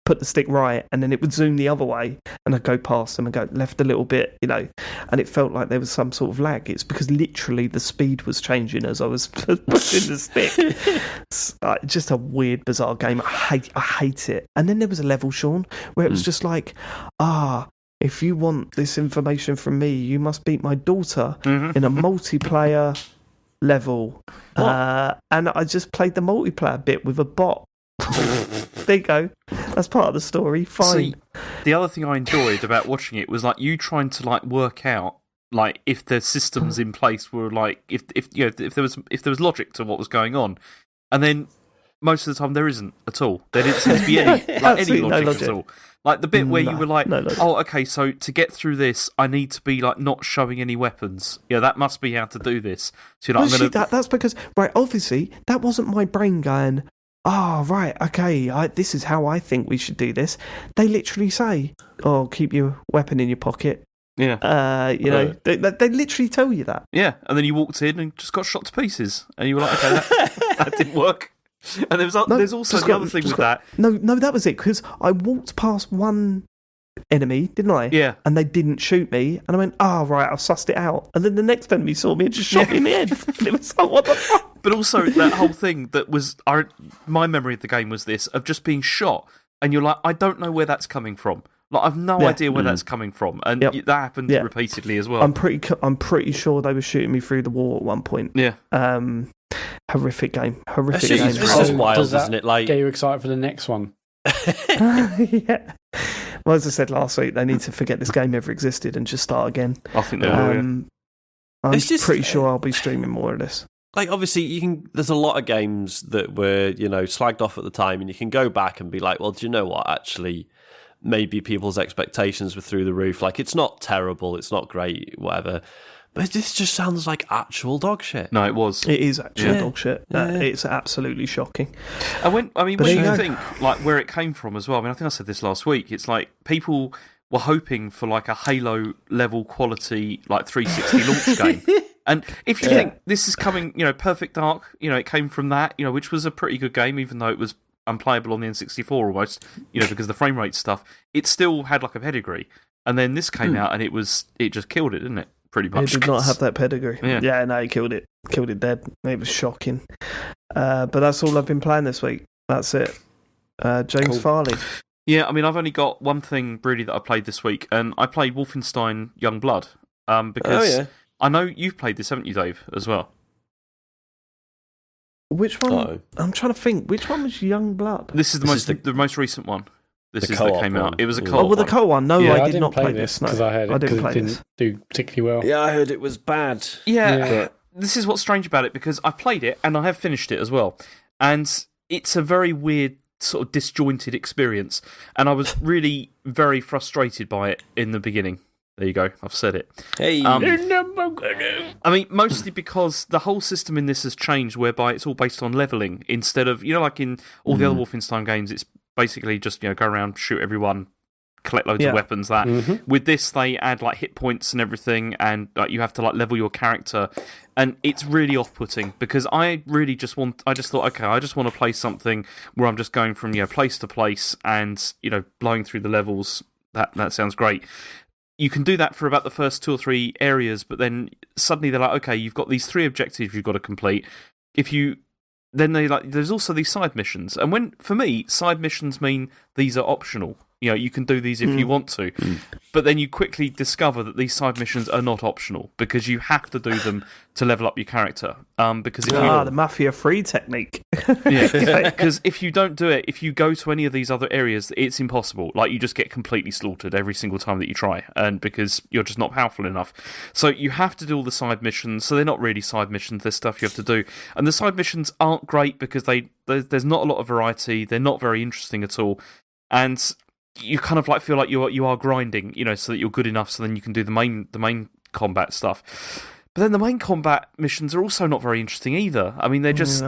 Speaker 1: put the stick right, and then it would zoom the other way, and I'd go past them and go left a little bit, and it felt like there was some sort of lag. It's because literally the speed was changing as I was pushing the stick. It's just a weird, bizarre game. I hate it. And then there was a level, Sean, where it was just like, if you want this information from me, you must beat my daughter in a multiplayer level. And I just played the multiplayer bit with a bot. There you go. That's part of the story. Fine.
Speaker 2: See, the other thing I enjoyed about watching it was like you trying to work out if the systems in place were if there was logic to what was going on, and then most of the time there isn't at all. There didn't seem to be any logic at all. Like the bit where you were like, oh, okay, so to get through this, I need to be not showing any weapons. Yeah, that must be how to do this. So
Speaker 1: that's because obviously that wasn't my brain going, right, okay, this is how I think we should do this. They literally say, keep your weapon in your pocket.
Speaker 2: Yeah.
Speaker 1: They literally tell you that.
Speaker 2: Yeah, and then you walked in and just got shot to pieces. And you were like, okay, that didn't work. And there's also the other thing with that.
Speaker 1: No, that was it, because I walked past one enemy, didn't I?
Speaker 2: Yeah.
Speaker 1: And they didn't shoot me, and I went, right, I've sussed it out. And then the next enemy saw me and just shot me in the head. And it was like, what the fuck?
Speaker 2: But also, that whole thing that was... my memory of the game was this, of just being shot, and you're like, I don't know where that's coming from. I've no idea where that's coming from. And that happened repeatedly as well.
Speaker 1: I'm pretty sure they were shooting me through the wall at one point.
Speaker 2: Yeah.
Speaker 1: Horrific game.
Speaker 4: It's just wild, isn't it?
Speaker 3: Get you excited for the next one?
Speaker 1: Yeah. Well, as I said last week, they need to forget this game ever existed and just start again.
Speaker 2: I think they will,
Speaker 1: I'm pretty sure I'll be streaming more of this.
Speaker 4: Obviously, there's a lot of games that were, slagged off at the time, and you can go back and be like, well, do you know what? Actually, maybe people's expectations were through the roof. It's not terrible, it's not great, whatever. But this just sounds like actual dog shit.
Speaker 2: No, it was.
Speaker 1: It is actual dog shit. It's absolutely shocking.
Speaker 2: When you think where it came from as well, I think I said this last week, it's like people were hoping for a Halo level quality 360 launch game. And if you think this is coming, Perfect Dark, it came from that, which was a pretty good game, even though it was unplayable on the N64 almost, because of the frame rate stuff. It still had a pedigree. And then this came out and it just killed it, didn't it? Pretty much.
Speaker 1: It did not have that pedigree. Yeah, no, it killed it. Killed it dead. It was shocking. But that's all I've been playing this week. That's it. James Farley.
Speaker 2: Yeah, I've only got one thing really that I played this week, and I played Wolfenstein Youngblood. Because I know you've played this, haven't you, Dave, as well?
Speaker 1: Which one? Uh-oh. I'm trying to think. Which one was Youngblood?
Speaker 2: This is the most recent one. This is that came out. It was a co-op.
Speaker 1: Oh, well, the co-op one. No, I did not play this
Speaker 3: because I heard it didn't do particularly well.
Speaker 4: Yeah, I heard it was bad.
Speaker 2: Yeah. This is what's strange about it, because I played it and I have finished it as well. And it's a very weird sort of disjointed experience, and I was really very frustrated by it in the beginning. There you go, I've said it.
Speaker 4: Hey.
Speaker 2: I mean, mostly because the whole system in this has changed, whereby it's all based on leveling instead of, like in all the other Wolfenstein games, it's basically just, go around, shoot everyone, collect loads of weapons. With this, they add like hit points and everything, and you have to like level your character, and it's really off-putting because I just thought, okay, I just want to play something where I'm just going from place to place and blowing through the levels. That sounds great. You can do that for about the first 2 or 3 areas, but then suddenly they're like, okay, you've got these 3 objectives you've got to complete. Then there's also these side missions, and for me, side missions mean these are optional. You can do these if you want to, but then you quickly discover that these side missions are not optional because you have to do them to level up your character. Because
Speaker 1: the Mafia 3 technique.
Speaker 2: Because if you don't do it, if you go to any of these other areas, it's impossible. Like, you just get completely slaughtered every single time that you try, and because you're just not powerful enough. So you have to do all the side missions. So they're not really side missions. There's stuff you have to do, and the side missions aren't great because there's not a lot of variety. They're not very interesting at all, and you kind of like feel like you are grinding, so that you're good enough, so then you can do the main combat stuff. But then the main combat missions are also not very interesting either. I mean, it's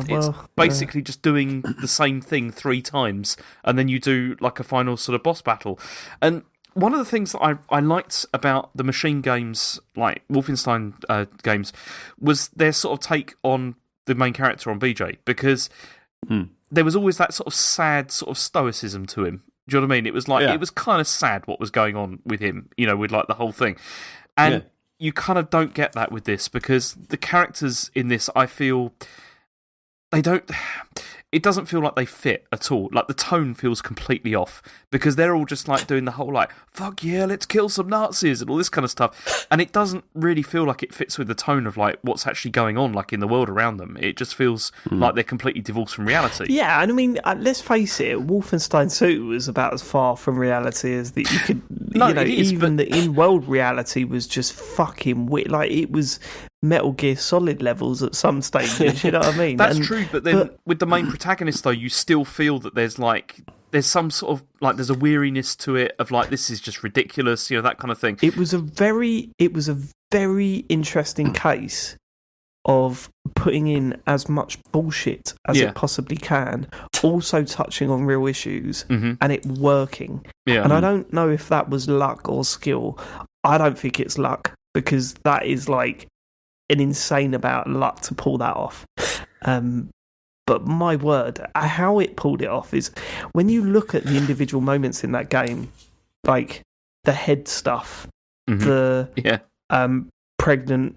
Speaker 2: basically just doing the same thing 3 times, and then you do like a final sort of boss battle. And one of the things that I liked about the machine games, like Wolfenstein games, was their sort of take on the main character, on BJ, because there was always that sort of sad sort of stoicism to him. Do you know what I mean? It was like it was kind of sad what was going on with him, with like the whole thing. And you kind of don't get that with this, because the characters in this, I feel, it doesn't feel like they fit at all. Like, the tone feels completely off, because they're all just like doing the whole like, fuck yeah, let's kill some Nazis and all this kind of stuff. And it doesn't really feel like it fits with the tone of like what's actually going on like in the world around them. It just feels like they're completely divorced from reality.
Speaker 1: Yeah, and I mean, let's face it, Wolfenstein 2 was about as far from reality as that you could. Even the in-world reality was just fucking weird. Like, it was Metal Gear Solid levels at some stages, you know what I mean?
Speaker 2: That's true, but then with the main protagonist, though, you still feel that there's some sort of, like, there's a weariness to it of, like, this is just ridiculous, that kind of thing.
Speaker 1: It was a very interesting case of putting in as much bullshit as it possibly can, also touching on real issues, and it working. Yeah. And I don't know if that was luck or skill. I don't think it's luck, because that is, like, an insane amount of luck to pull that off. But my word, how it pulled it off is when you look at the individual moments in that game, like the head stuff, the pregnant,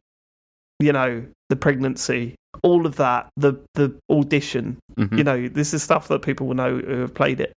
Speaker 1: the pregnancy, all of that, the audition, this is stuff that people will know who have played it.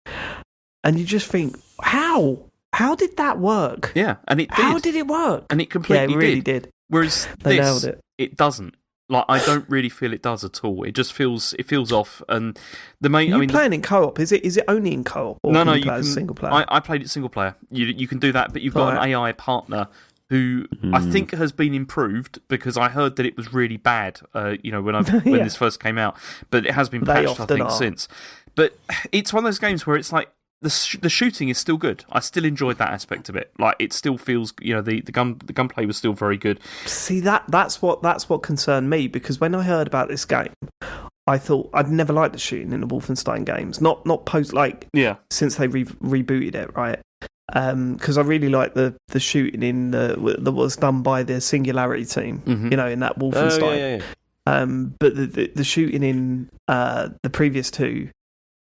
Speaker 1: And you just think, how? How did that work?
Speaker 2: Yeah, and it did.
Speaker 1: How did it work?
Speaker 2: And it completely
Speaker 1: it really did.
Speaker 2: Whereas
Speaker 1: they nailed it.
Speaker 2: It doesn't. Like, I don't really feel it does at all. It just feels off. And the main,
Speaker 1: Are you playing in co-op? Is it only in co-op? Or
Speaker 2: no,
Speaker 1: you
Speaker 2: can
Speaker 1: single player.
Speaker 2: I played it single player. You can do that, but you've got an AI partner who I think has been improved, because I heard that it was really bad. When this first came out, but it has been patched, I think, since. But it's one of those games where it's like, the shooting is still good. I still enjoyed that aspect of it. Like, it still feels, the gunplay was still very good.
Speaker 1: See, that's what concerned me, because when I heard about this game, I thought I'd never liked the shooting in the Wolfenstein games. Not post, like, since they rebooted it, right? Because I really like the shooting in that was done by the Singularity team, in that Wolfenstein. But the shooting in the previous 2,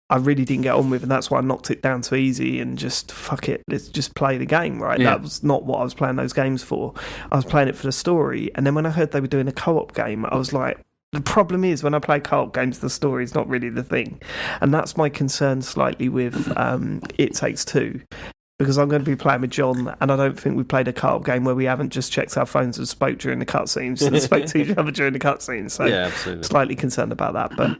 Speaker 1: I really didn't get on with, and that's why I knocked it down to easy and just, fuck it, let's just play the game, right? Yeah. That was not what I was playing those games for. I was playing it for the story, and then when I heard they were doing a co-op game, I was like, the problem is, when I play co-op games, the story is not really the thing. And that's my concern slightly with It Takes Two, because I'm going to be playing with John, and I don't think we played a co-op game where we haven't just checked our phones and spoke during the cutscenes and spoke to each other during the cutscenes. So
Speaker 4: absolutely.
Speaker 1: Slightly concerned about that, but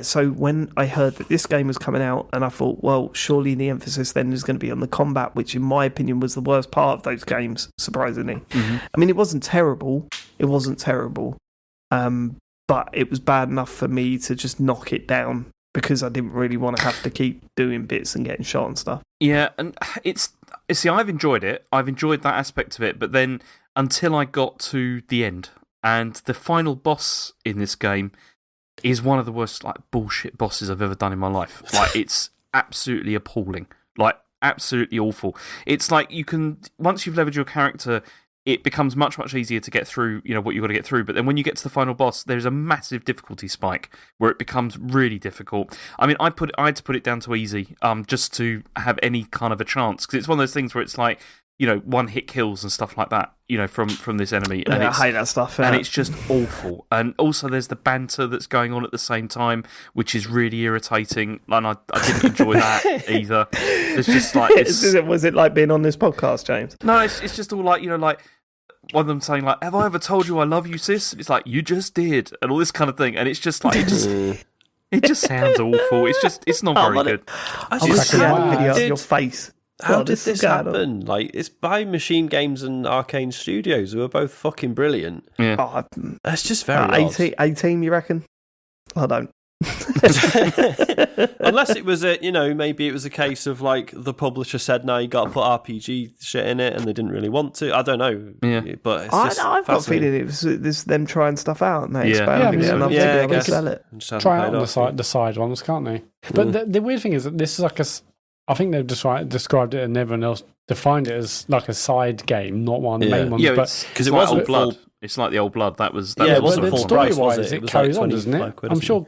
Speaker 1: so when I heard that this game was coming out, and I thought, well, surely the emphasis then is going to be on the combat, which in my opinion was the worst part of those games, surprisingly. I mean, it wasn't terrible, but it was bad enough for me to just knock it down because I didn't really want to have to keep doing bits and getting shot and stuff.
Speaker 2: Yeah, and see, I've enjoyed it. I've enjoyed that aspect of it, but then until I got to the end, and the final boss in this game is one of the worst bullshit bosses I've ever done in my life. It's absolutely appalling. Absolutely awful. It's like once you've leveled your character, it becomes much, much easier to get through, what you've got to get through. But then when you get to the final boss, there's a massive difficulty spike where it becomes really difficult. I mean, I had to put it down to easy, just to have any kind of a chance. Because it's one of those things where it's like, one-hit kills and stuff like that, from this enemy. And
Speaker 1: I hate that stuff.
Speaker 2: And it's just awful. And also there's the banter that's going on at the same time, which is really irritating. And I didn't enjoy that either. It's just like...
Speaker 1: Was it like being on this podcast, James?
Speaker 2: No, it's just all like, one of them saying, like, have I ever told you I love you, sis? It's like, you just did. And all this kind of thing. And it's just like... It just sounds awful. It's not very good.
Speaker 1: I just see a video of your face.
Speaker 4: How did this happen? It's by Machine Games and Arcane Studios, who are both fucking brilliant.
Speaker 2: Yeah.
Speaker 4: That's just very
Speaker 1: 18, you reckon? I don't.
Speaker 4: Unless it was maybe it was a case of the publisher said, no, you got to put RPG shit in it, and they didn't really want to. I don't know.
Speaker 2: Yeah.
Speaker 4: But
Speaker 1: I've got a feeling it was this them trying stuff out and they expanding it enough to be able to sell it.
Speaker 3: Try out on the side ones, can't they? But the weird thing is that this is I think they've described it and everyone else defined it as like a side game, not one of the main ones.
Speaker 2: Yeah, because it was Old Blood. It's like the Old Blood. That wasn't full price, was it?
Speaker 3: It carries on, doesn't it? I'm sure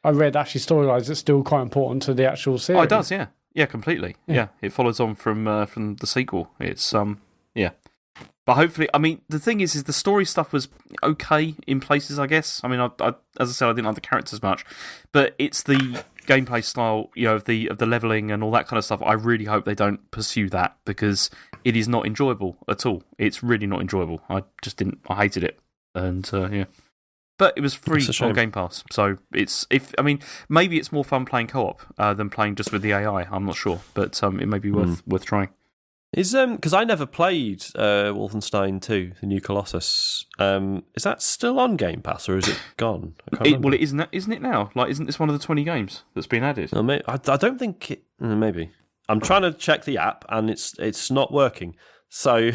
Speaker 3: I read actually story-wise it's still quite important to the actual series.
Speaker 2: Oh, it does, yeah. Yeah, completely. Yeah, it follows on from the sequel. It's, yeah. But hopefully, I mean, the thing is the story stuff was okay in places, I guess. I mean, I as I said, I didn't like the characters much. But it's the gameplay style, of the leveling and all that kind of stuff. I really hope they don't pursue that because it is not enjoyable at all. It's really not enjoyable. I hated it. And, yeah. But it was free on Game Pass, so maybe it's more fun playing co-op than playing just with the AI. I'm not sure, but it may be worth trying.
Speaker 4: Is because I never played Wolfenstein 2, the New Colossus. Is that still on Game Pass or is it gone?
Speaker 2: Well, it isn't it now? Isn't this one of the 20 games that's been added?
Speaker 4: I don't think it. Maybe I'm trying to check the app and it's not working. So.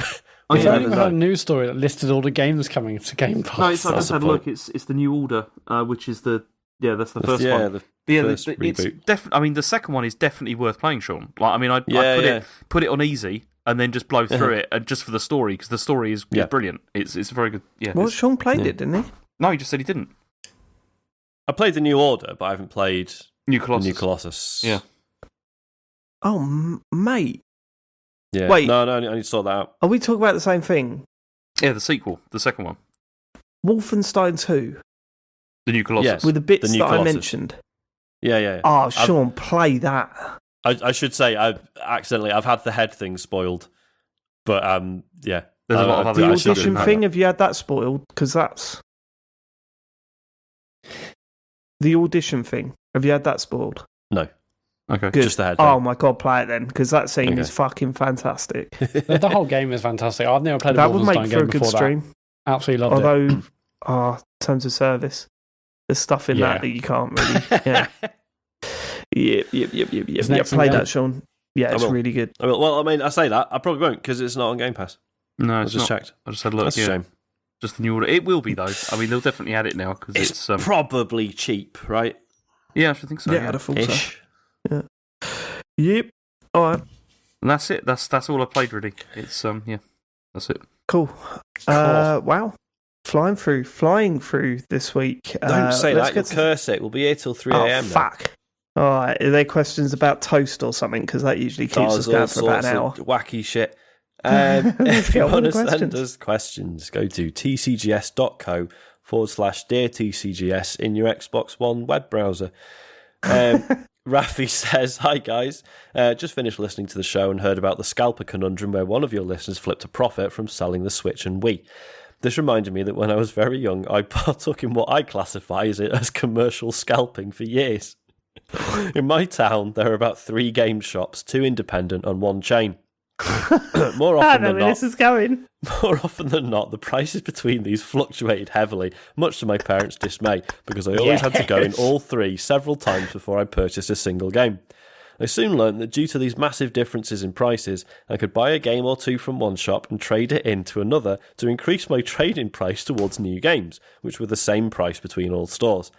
Speaker 3: I've only heard a news story that listed all the games coming to Game Pass.
Speaker 2: No, I just had a look. It's the New Order, which is that's the first one. It's the second one is definitely worth playing, Sean. I put it on easy and then just blow through it, and just for the story because the story is brilliant. It's very good. Yeah.
Speaker 1: Well, Sean played it, didn't he?
Speaker 2: No, he just said he didn't.
Speaker 4: I played the New Order, but I haven't played
Speaker 2: New Colossus.
Speaker 4: The New Colossus.
Speaker 2: Yeah.
Speaker 1: Oh, mate.
Speaker 4: Yeah.
Speaker 1: Wait.
Speaker 4: No, I need to sort that out.
Speaker 1: Are we talking about the same thing?
Speaker 2: Yeah, the sequel, the second one.
Speaker 1: Wolfenstein 2.
Speaker 2: The New Colossus.
Speaker 1: Yes, with the bits that I mentioned.
Speaker 4: Yeah.
Speaker 1: Oh, Sean, play that.
Speaker 4: I should say, I've had the head thing spoiled. But, yeah.
Speaker 2: There's a lot of other
Speaker 1: the audition thing, have you had that spoiled? Because that's... The audition thing, have you had that spoiled?
Speaker 4: No.
Speaker 2: Okay.
Speaker 1: Good.
Speaker 4: Just the head.
Speaker 1: Oh my god, play it then, because that scene is fucking fantastic.
Speaker 3: The whole game is fantastic. I've never played a Wolfenstein game before that. Absolutely loved it.
Speaker 1: Although, in terms of service, there's stuff in that you can't really. Yeah. Yep. Play that, Sean. Yeah, it's really good.
Speaker 4: I will. Well, I say that. I probably won't because it's not on Game Pass.
Speaker 2: No,
Speaker 4: I just checked.
Speaker 2: I just had a look.
Speaker 4: That's a shame.
Speaker 2: Just the New Order. It will be, though. I mean, they'll definitely add it now because it's
Speaker 4: probably cheap, right?
Speaker 2: Yeah, I should think so.
Speaker 1: Yeah, I'd have thought so. Yeah. Yep. All right.
Speaker 2: And that's it. That's all I played, really. It's that's it.
Speaker 1: Cool. Wow. Flying through this week.
Speaker 4: Don't say that. You'll curse it. We'll be here till 3 a.m.
Speaker 1: Fuck. All right. Are there questions about toast or something? Because that usually keeps us going for about an hour.
Speaker 4: Wacky shit. If you want to send us questions, go to tcgs.co/deartcgs in your Xbox One web browser. Rafi says, hi guys, just finished listening to the show and heard about the scalper conundrum where one of your listeners flipped a profit from selling the Switch and Wii. This reminded me that when I was very young, I partook in what I classify as commercial scalping for years. In my town, there are about 3 game shops, 2 independent and 1 chain. More often than not,
Speaker 1: this is going.
Speaker 4: More often than not, the prices between these fluctuated heavily, much to my parents' dismay, because I always had to go in all three several times before I purchased a single game. I soon learned that due to these massive differences in prices, I could buy a game or two from one shop and trade it into another to increase my trading price towards new games, which were the same price between all stores.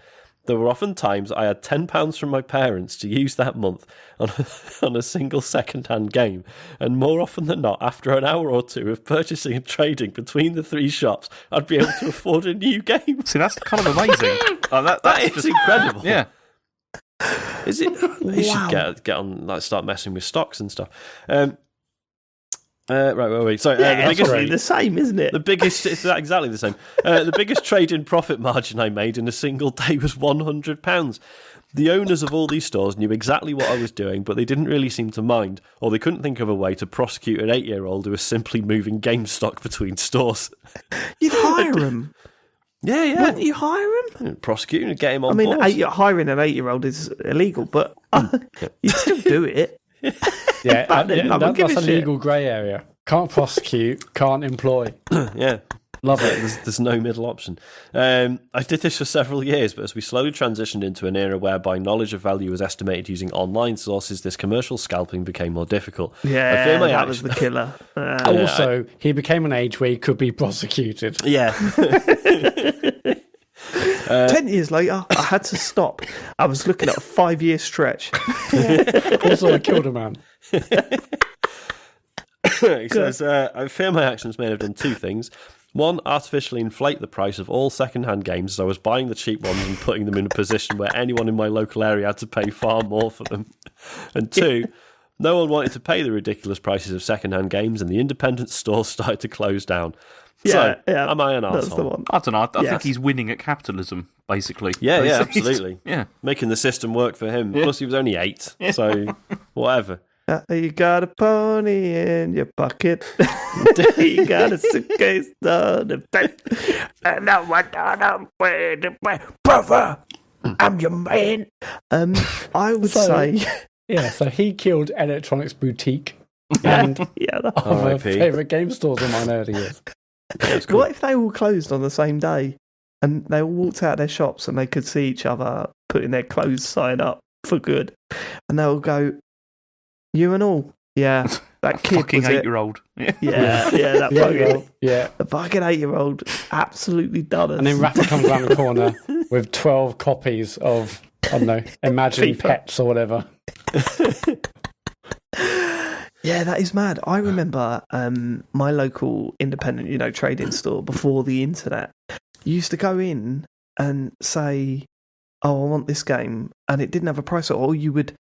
Speaker 4: There were often times I had £10 from my parents to use that month on a single second-hand game, and more often than not, after an hour or two of purchasing and trading between the three shops, I'd be able to afford a new game.
Speaker 2: See, that's kind of amazing. That is
Speaker 4: just incredible.
Speaker 2: Yeah.
Speaker 4: Is it? You should get on, like, start messing with stocks and stuff. Wait. Sorry,
Speaker 1: the biggest, the same, isn't it?
Speaker 4: The biggest, it's exactly the same. The biggest trade-in profit margin I made in a single day was £100. The owners of all these stores knew exactly what I was doing, but they didn't really seem to mind, or they couldn't think of a way to prosecute an 8-year-old who was simply moving game stock between stores.
Speaker 1: You'd hire him.
Speaker 4: Yeah.
Speaker 1: Wouldn't you hire him?
Speaker 4: Prosecute him and get him on board.
Speaker 1: Hiring an 8-year-old is illegal, but you'd still do it.
Speaker 3: Yeah, that's a
Speaker 1: shit.
Speaker 3: legal grey area. Can't prosecute, can't employ.
Speaker 4: Yeah.
Speaker 3: Love it.
Speaker 4: There's no middle option. I did this for several years, but as we slowly transitioned into an era whereby knowledge of value was estimated using online sources, this commercial scalping became more difficult.
Speaker 1: Yeah,
Speaker 4: I fear my
Speaker 1: that was the killer.
Speaker 3: Also, he became an age where he could be prosecuted.
Speaker 4: Yeah.
Speaker 1: 10 years later, I had to stop. I was looking at a 5-year stretch.
Speaker 3: Also, I killed a man.
Speaker 4: He says, I fear my actions may have done two things. One, artificially inflate the price of all second-hand games as I was buying the cheap ones and putting them in a position where anyone in my local area had to pay far more for them. And two, no one wanted to pay the ridiculous prices of second-hand games and the independent stores started to close down. So, am I an arsehole?
Speaker 2: I don't know. I think he's winning at capitalism, basically.
Speaker 4: Yeah, absolutely.
Speaker 2: Yeah.
Speaker 4: Making the system work for him.
Speaker 2: Yeah.
Speaker 4: Plus, he was only 8, so whatever.
Speaker 1: You got a pony in your pocket. You got a suitcase on the back. And I went on where the brother. I'm your man. I would say.
Speaker 3: Yeah, so he killed Electronics Boutique and other favourite game stores of mine over the years.
Speaker 1: Cool. What if they all closed on the same day and they all walked out their shops and they could see each other putting their closed sign up for good, and they'll go, "You and all, yeah, that kid
Speaker 2: fucking
Speaker 1: was
Speaker 2: 8-year-old,
Speaker 1: that fucking
Speaker 3: the
Speaker 1: fucking 8-year-old, absolutely done us."
Speaker 3: And then Rafa comes around the corner with 12 copies of, I don't know, Imagine Pets or whatever.
Speaker 1: Yeah, that is mad. I remember my local independent, trading store before the internet used to go in and say, "Oh, I want this game," and it didn't have a price, or you'd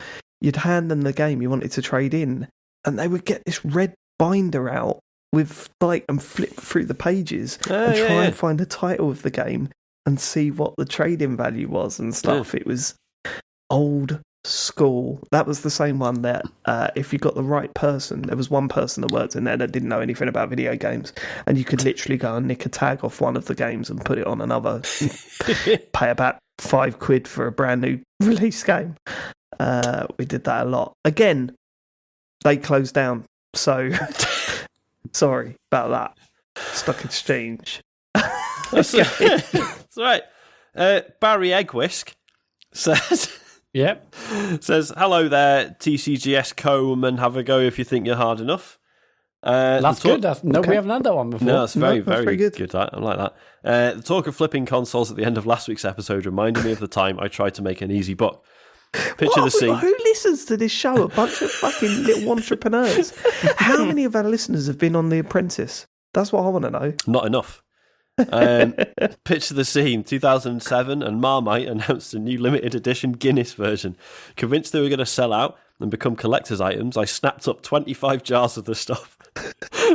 Speaker 1: hand them the game you wanted to trade in, and they would get this red binder out with and flip through the pages and try and find the title of the game and see what the trading value was and stuff. It was old school. That was the same one that if you got the right person, there was one person that worked in there that didn't know anything about video games, and you could literally go and nick a tag off one of the games and put it on another, pay about £5 for a brand new release game. We did that a lot. Again, they closed down, so sorry about that. Stock exchange.
Speaker 4: That's right. Barry Eggwhisk says...
Speaker 3: Yep.
Speaker 4: Says, hello there, TCGS comb, and have a go if you think you're hard enough.
Speaker 3: That's good. We haven't had that one before.
Speaker 4: No, that's very
Speaker 1: good.
Speaker 4: I like that. The talk of flipping consoles at the end of last week's episode reminded me of the time I tried to make an easy buck. Picture the scene.
Speaker 1: Who listens to this show? A bunch of fucking little entrepreneurs. How many of our listeners have been on The Apprentice? That's what I want to know.
Speaker 4: Not enough. Picture the scene, 2007, and Marmite announced a new limited edition Guinness version. Convinced they were going to sell out and become collector's items, I snapped up 25 jars of the stuff.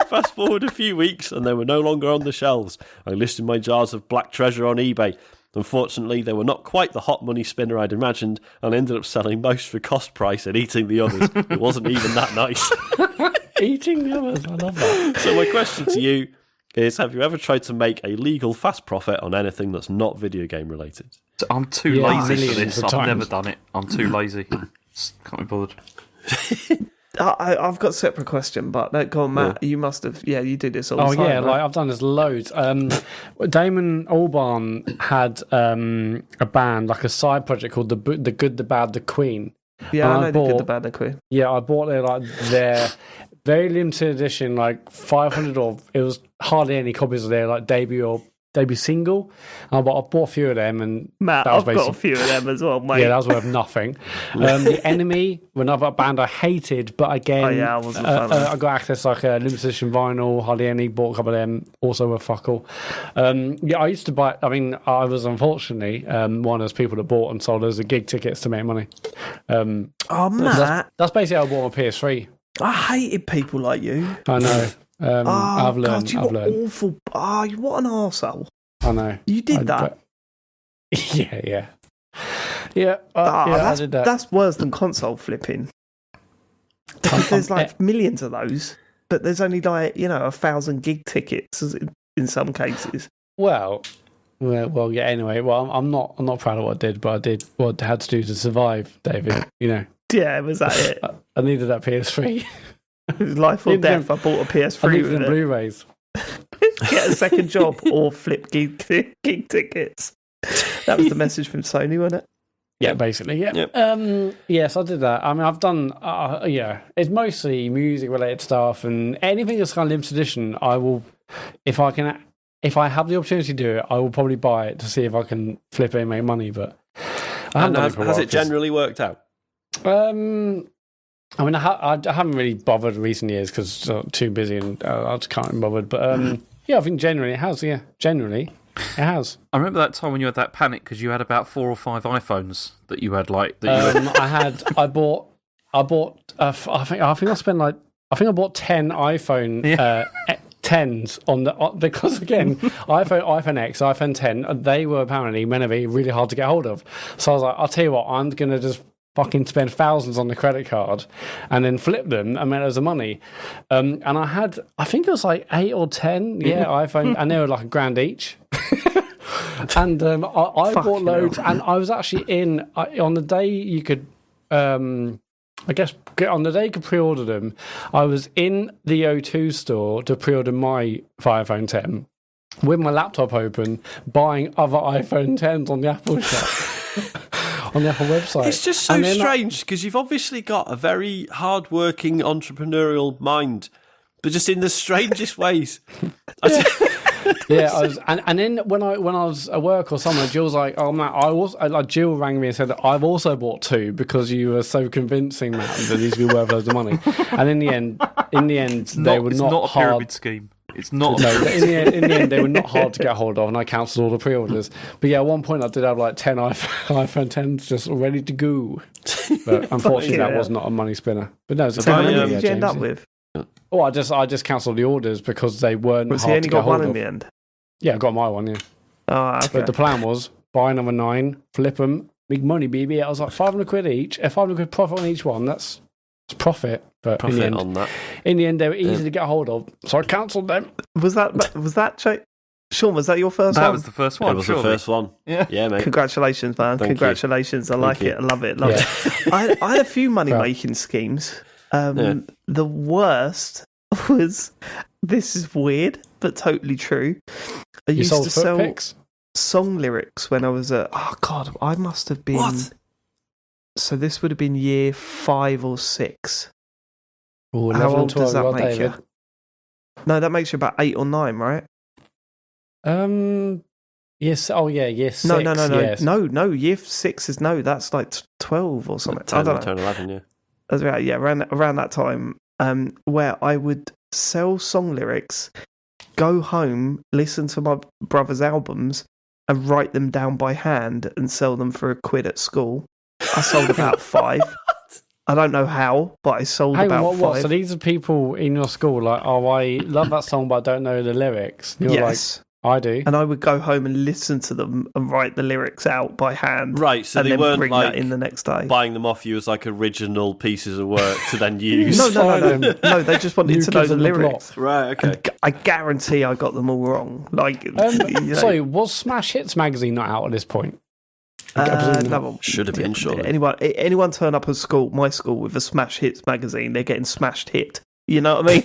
Speaker 4: Fast forward a few weeks and they were no longer on the shelves. I listed my jars of black treasure on eBay. Unfortunately, they were not quite the hot money spinner I'd imagined, and I ended up selling most for cost price and eating the others. It wasn't even that nice.
Speaker 3: Eating the others, I love that.
Speaker 4: So my question to you is, have you ever tried to make a legal fast profit on anything that's not video game related?
Speaker 2: I'm too lazy for
Speaker 3: millions
Speaker 2: this.
Speaker 3: of
Speaker 2: I've
Speaker 3: times.
Speaker 2: never done it. I'm too lazy. Can't be bothered.
Speaker 1: I've got a separate question, but go on, Matt. You must have. Yeah, you do this all the time.
Speaker 3: Oh yeah,
Speaker 1: right?
Speaker 3: like I've done this loads. Damon Albarn had a band, like a side project called the Good, the Bad, the Queen.
Speaker 1: Yeah,
Speaker 3: And
Speaker 1: I know the Good, the Bad, the Queen.
Speaker 3: Yeah, I bought their very limited edition, like 500, or it was hardly any copies of their like debut single. But I bought a few of them, and
Speaker 1: Matt, I've got a few of them as well, mate.
Speaker 3: Yeah, that was worth nothing. The Enemy were another band I hated, but again,
Speaker 1: I wasn't a fan of
Speaker 3: I got access like a limited edition vinyl, hardly any, bought a couple of them, also were fuck all. Yeah, I used to buy, I mean, I was unfortunately one of those people that bought and sold those gig tickets to make money.
Speaker 1: Matt.
Speaker 3: That's basically how I bought my PS3.
Speaker 1: I hated people like you.
Speaker 3: I know. I've learned.
Speaker 1: God, you
Speaker 3: I've
Speaker 1: were
Speaker 3: learned.
Speaker 1: awful. What an arsehole.
Speaker 3: I know.
Speaker 1: You did that.
Speaker 3: Yeah. I did that.
Speaker 1: That's worse than console flipping. Because there's like millions of those, but there's only like 1,000 gig tickets in some cases.
Speaker 3: Well, yeah. Anyway, I'm not proud of what I did, but I did what I had to do to survive, David.
Speaker 1: Yeah, was that it?
Speaker 3: I needed that PS3.
Speaker 1: Life or death. I bought a PS3
Speaker 3: I needed
Speaker 1: with
Speaker 3: them
Speaker 1: it.
Speaker 3: Blu-rays.
Speaker 1: Get a second job or flip gig tickets. That was the message from Sony, wasn't it?
Speaker 3: Yeah, basically. Yeah.
Speaker 4: Yep.
Speaker 3: Yes, I did that. I mean, I've done. It's mostly music-related stuff, and anything that's kind of limited edition, I will, if I have the opportunity to do it, I will probably buy it to see if I can flip it and make money. But I haven't done it for a while,
Speaker 4: has it generally worked out?
Speaker 3: I mean, I haven't really bothered in recent years because too busy and I just can't be bothered. But yeah, I think generally it has. Yeah, generally it has.
Speaker 2: I remember that time when you had that panic because you had about 4 or 5 iPhones that you had like that.
Speaker 3: I bought. I think I bought 10 iPhone 10s on the because again iPhone X, iPhone 10, they were apparently meant to be really hard to get hold of. So I was like, I'll tell you what, I'm gonna just fucking spend thousands on the credit card and then flip them and make loads of money. And I think it was like 8 or 10, iPhone, and they were like $1,000 each. And I bought loads, and I was actually on the day you could, I guess, on the day you could pre-order them, I was in the O2 store to pre-order my iPhone 10 with my laptop open, buying other iPhone 10s on the Apple shop. On the Apple website.
Speaker 4: It's just so strange because you've obviously got a very hard-working entrepreneurial mind, but just in the strangest ways.
Speaker 3: Yeah, I was, and then when I was at work or somewhere, Jill's like, "Oh Matt, Jill rang me and said that I've also bought 2 because you were so convincing, Matt, that these would be worth loads of money." And in the end, they were not
Speaker 2: a
Speaker 3: hard.
Speaker 2: pyramid scheme. It's not.
Speaker 3: No, in the end, they were not hard to get hold of, and I cancelled all the pre-orders. But yeah, at one point I did have like 10 iPhone 10s just ready to go. But unfortunately, that was not a money spinner. But no, it's a
Speaker 1: So how
Speaker 3: good
Speaker 1: many
Speaker 3: idea,
Speaker 1: did you end
Speaker 3: James.
Speaker 1: up with?
Speaker 3: Oh, I just cancelled the orders because they weren't
Speaker 1: Was
Speaker 3: hard
Speaker 1: he only
Speaker 3: to get
Speaker 1: got
Speaker 3: hold
Speaker 1: one
Speaker 3: of.
Speaker 1: in the end?
Speaker 3: Yeah, I got my one. Yeah.
Speaker 1: Oh, okay.
Speaker 3: But the plan was buy another 9, flip them, big money, baby. I was like £500 each, a £500 profit on each one. That's profit. But
Speaker 4: Profit
Speaker 3: in
Speaker 4: on that.
Speaker 3: the end, they were easy to get hold of, so I cancelled them.
Speaker 1: Was that Sean? Was that your first one?
Speaker 2: That was the first one.
Speaker 4: It was the first one. Yeah, mate.
Speaker 1: Congratulations, man!
Speaker 4: Thank
Speaker 1: Congratulations.
Speaker 4: you.
Speaker 1: I like it. I love it. Love it. I had a few money making schemes. The worst was, this is weird but totally true. I used to sell
Speaker 3: picks?
Speaker 1: song lyrics when I was I must have been.
Speaker 4: What?
Speaker 1: So this would have been year 5 or 6.
Speaker 3: Ooh,
Speaker 1: How old does that
Speaker 3: well,
Speaker 1: make
Speaker 3: David.
Speaker 1: you? No, that makes you about 8 or 9, right?
Speaker 3: Yes. Oh, yeah. Yes.
Speaker 1: No,
Speaker 3: 6, yes.
Speaker 1: no. Year 6 is that's like 12 or something. I don't know.
Speaker 4: 10, 11, yeah.
Speaker 1: That's right. Yeah, around that time, where I would sell song lyrics, go home, listen to my brother's albums, and write them down by hand and sell them for £1 at school. I sold about 5. I don't know how, but I sold about 5.
Speaker 3: What? So these are people in your school like, oh, I love that song, but I don't know the lyrics. You're
Speaker 1: Yes.
Speaker 3: like, I do.
Speaker 1: And I would go home and listen to them and write the lyrics out by hand.
Speaker 4: Right, so
Speaker 1: and
Speaker 4: they
Speaker 1: then
Speaker 4: weren't
Speaker 1: bring
Speaker 4: like
Speaker 1: that in the next day.
Speaker 4: buying them off you as like original pieces of work to then use.
Speaker 1: No, they just wanted
Speaker 3: New
Speaker 1: to know
Speaker 3: Kids
Speaker 1: the
Speaker 3: on the
Speaker 1: lyrics.
Speaker 3: Block.
Speaker 4: Right, okay.
Speaker 1: And I guarantee I got them all wrong. Like,
Speaker 3: Sorry, was Smash Hits magazine not out at this point? Absolutely not.
Speaker 1: No,
Speaker 4: Should have been, surely.
Speaker 1: Anyone turn up at school, my school, with a Smash Hits magazine, they're getting smashed hit. You know what I mean?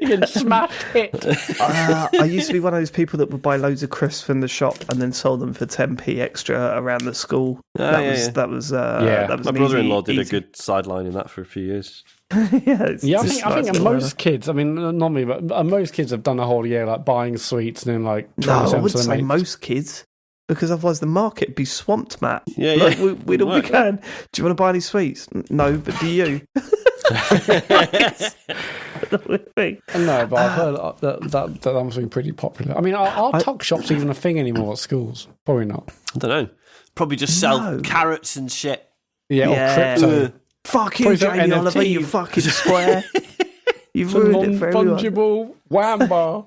Speaker 3: You're getting smashed hit.
Speaker 1: I used to be one of those people that would buy loads of crisps from the shop and then sold them for 10p extra around the school. That was
Speaker 4: My brother-in-law did a good sideline in that for a few years.
Speaker 3: I think most kids, I mean, not me, but most kids have done a whole year like buying sweets and then like trying to
Speaker 1: I would
Speaker 3: to
Speaker 1: say
Speaker 3: mates.
Speaker 1: most kids, because otherwise the market would be swamped, Matt.
Speaker 4: Yeah,
Speaker 1: like,
Speaker 4: yeah.
Speaker 1: we'd all be going, do you want to buy any sweets? No, but do you?
Speaker 3: No, but I've heard that must be pretty popular. I mean, are tuck shops even a thing anymore at schools? Probably not.
Speaker 4: I don't know. Probably just sell carrots and shit.
Speaker 3: Yeah, or crypto.
Speaker 1: Fuck you, Jamie Oliver, you fucking square. You've ruined it for everyone.
Speaker 3: Non-fungible wamba.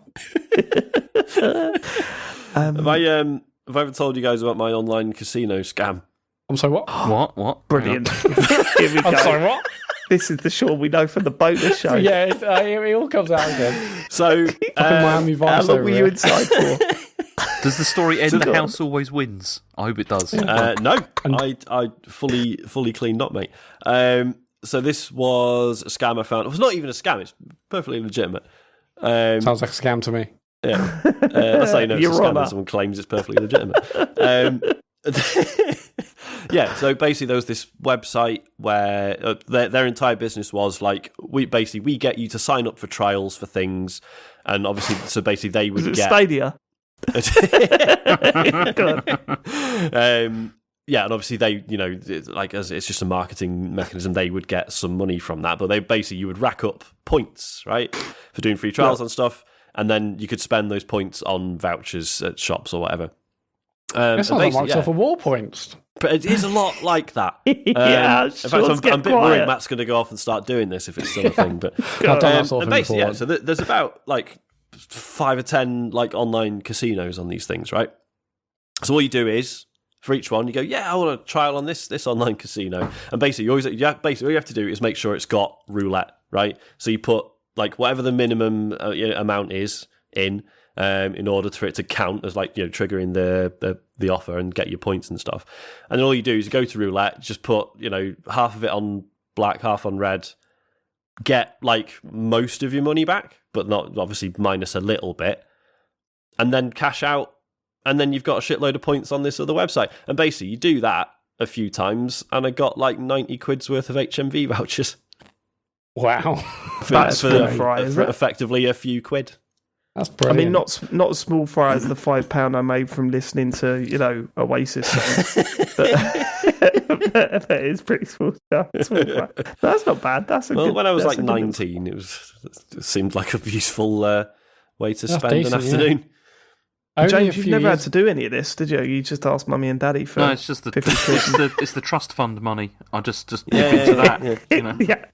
Speaker 4: Have I ever told you guys about my online casino scam?
Speaker 3: I'm sorry, what?
Speaker 2: What?
Speaker 1: Brilliant. Here we go.
Speaker 3: I'm sorry, what?
Speaker 1: This is the Sean we know from the bonus show.
Speaker 3: Yeah, it all comes out again.
Speaker 4: So,
Speaker 3: Fucking Miami
Speaker 1: How
Speaker 3: Vice
Speaker 1: long
Speaker 3: over
Speaker 1: were you
Speaker 3: here.
Speaker 1: inside for?
Speaker 2: Does the story end the house always wins? I hope it does.
Speaker 4: No, I fully cleaned up, mate. So this was a scam I found. It was not even a scam. It's perfectly legitimate.
Speaker 3: Sounds like a scam to me.
Speaker 4: Yeah. That's how you know it's a
Speaker 1: You're
Speaker 4: scam
Speaker 1: on
Speaker 4: when
Speaker 1: that.
Speaker 4: someone claims it's perfectly legitimate. Yeah, so basically there was this website where their entire business was like, we get you to sign up for trials for things, and obviously, so basically they would get...
Speaker 1: Stadia?
Speaker 4: Yeah, and obviously they, it's just a marketing mechanism, they would get some money from that, but you would rack up points, right, for doing free trials and stuff, and then you could spend those points on vouchers at shops or whatever.
Speaker 3: It's not like Microsoft Award points.
Speaker 4: But it is a lot like that.
Speaker 1: Yeah,
Speaker 4: in fact, I'm a bit worried Matt's going to go off and start doing this if it's still a thing. But
Speaker 3: I've done that sort of
Speaker 4: and
Speaker 3: thing
Speaker 4: basically,
Speaker 3: before.
Speaker 4: yeah. So there's about like 5 or 10 like online casinos on these things, right? So all you do is for each one, you go, yeah, I want to trial on this online casino, and basically, all you have to do is make sure it's got roulette, right? So you put like whatever the minimum amount is in order for it to count as triggering the offer and get your points and stuff. And then all you do is you go to roulette, just put half of it on black, half on red, get like most of your money back, but not obviously minus a little bit, and then cash out, and then you've got a shitload of points on this other website. And basically you do that a few times, and I got like 90 quid's worth of HMV vouchers.
Speaker 3: Wow.
Speaker 1: That's
Speaker 4: for effectively a few quid.
Speaker 3: That's brilliant.
Speaker 1: I mean, not as small fry as the £5 I made from listening to Oasis songs, but it's pretty small stuff. That's not bad.
Speaker 4: When I was like 19, it seemed like a useful way to spend an afternoon.
Speaker 3: Yeah.
Speaker 1: James, you've never had to do any of this, did you? You just asked Mummy and Daddy for.
Speaker 2: No, it's just it's the trust fund money. I just into that.
Speaker 1: Yeah.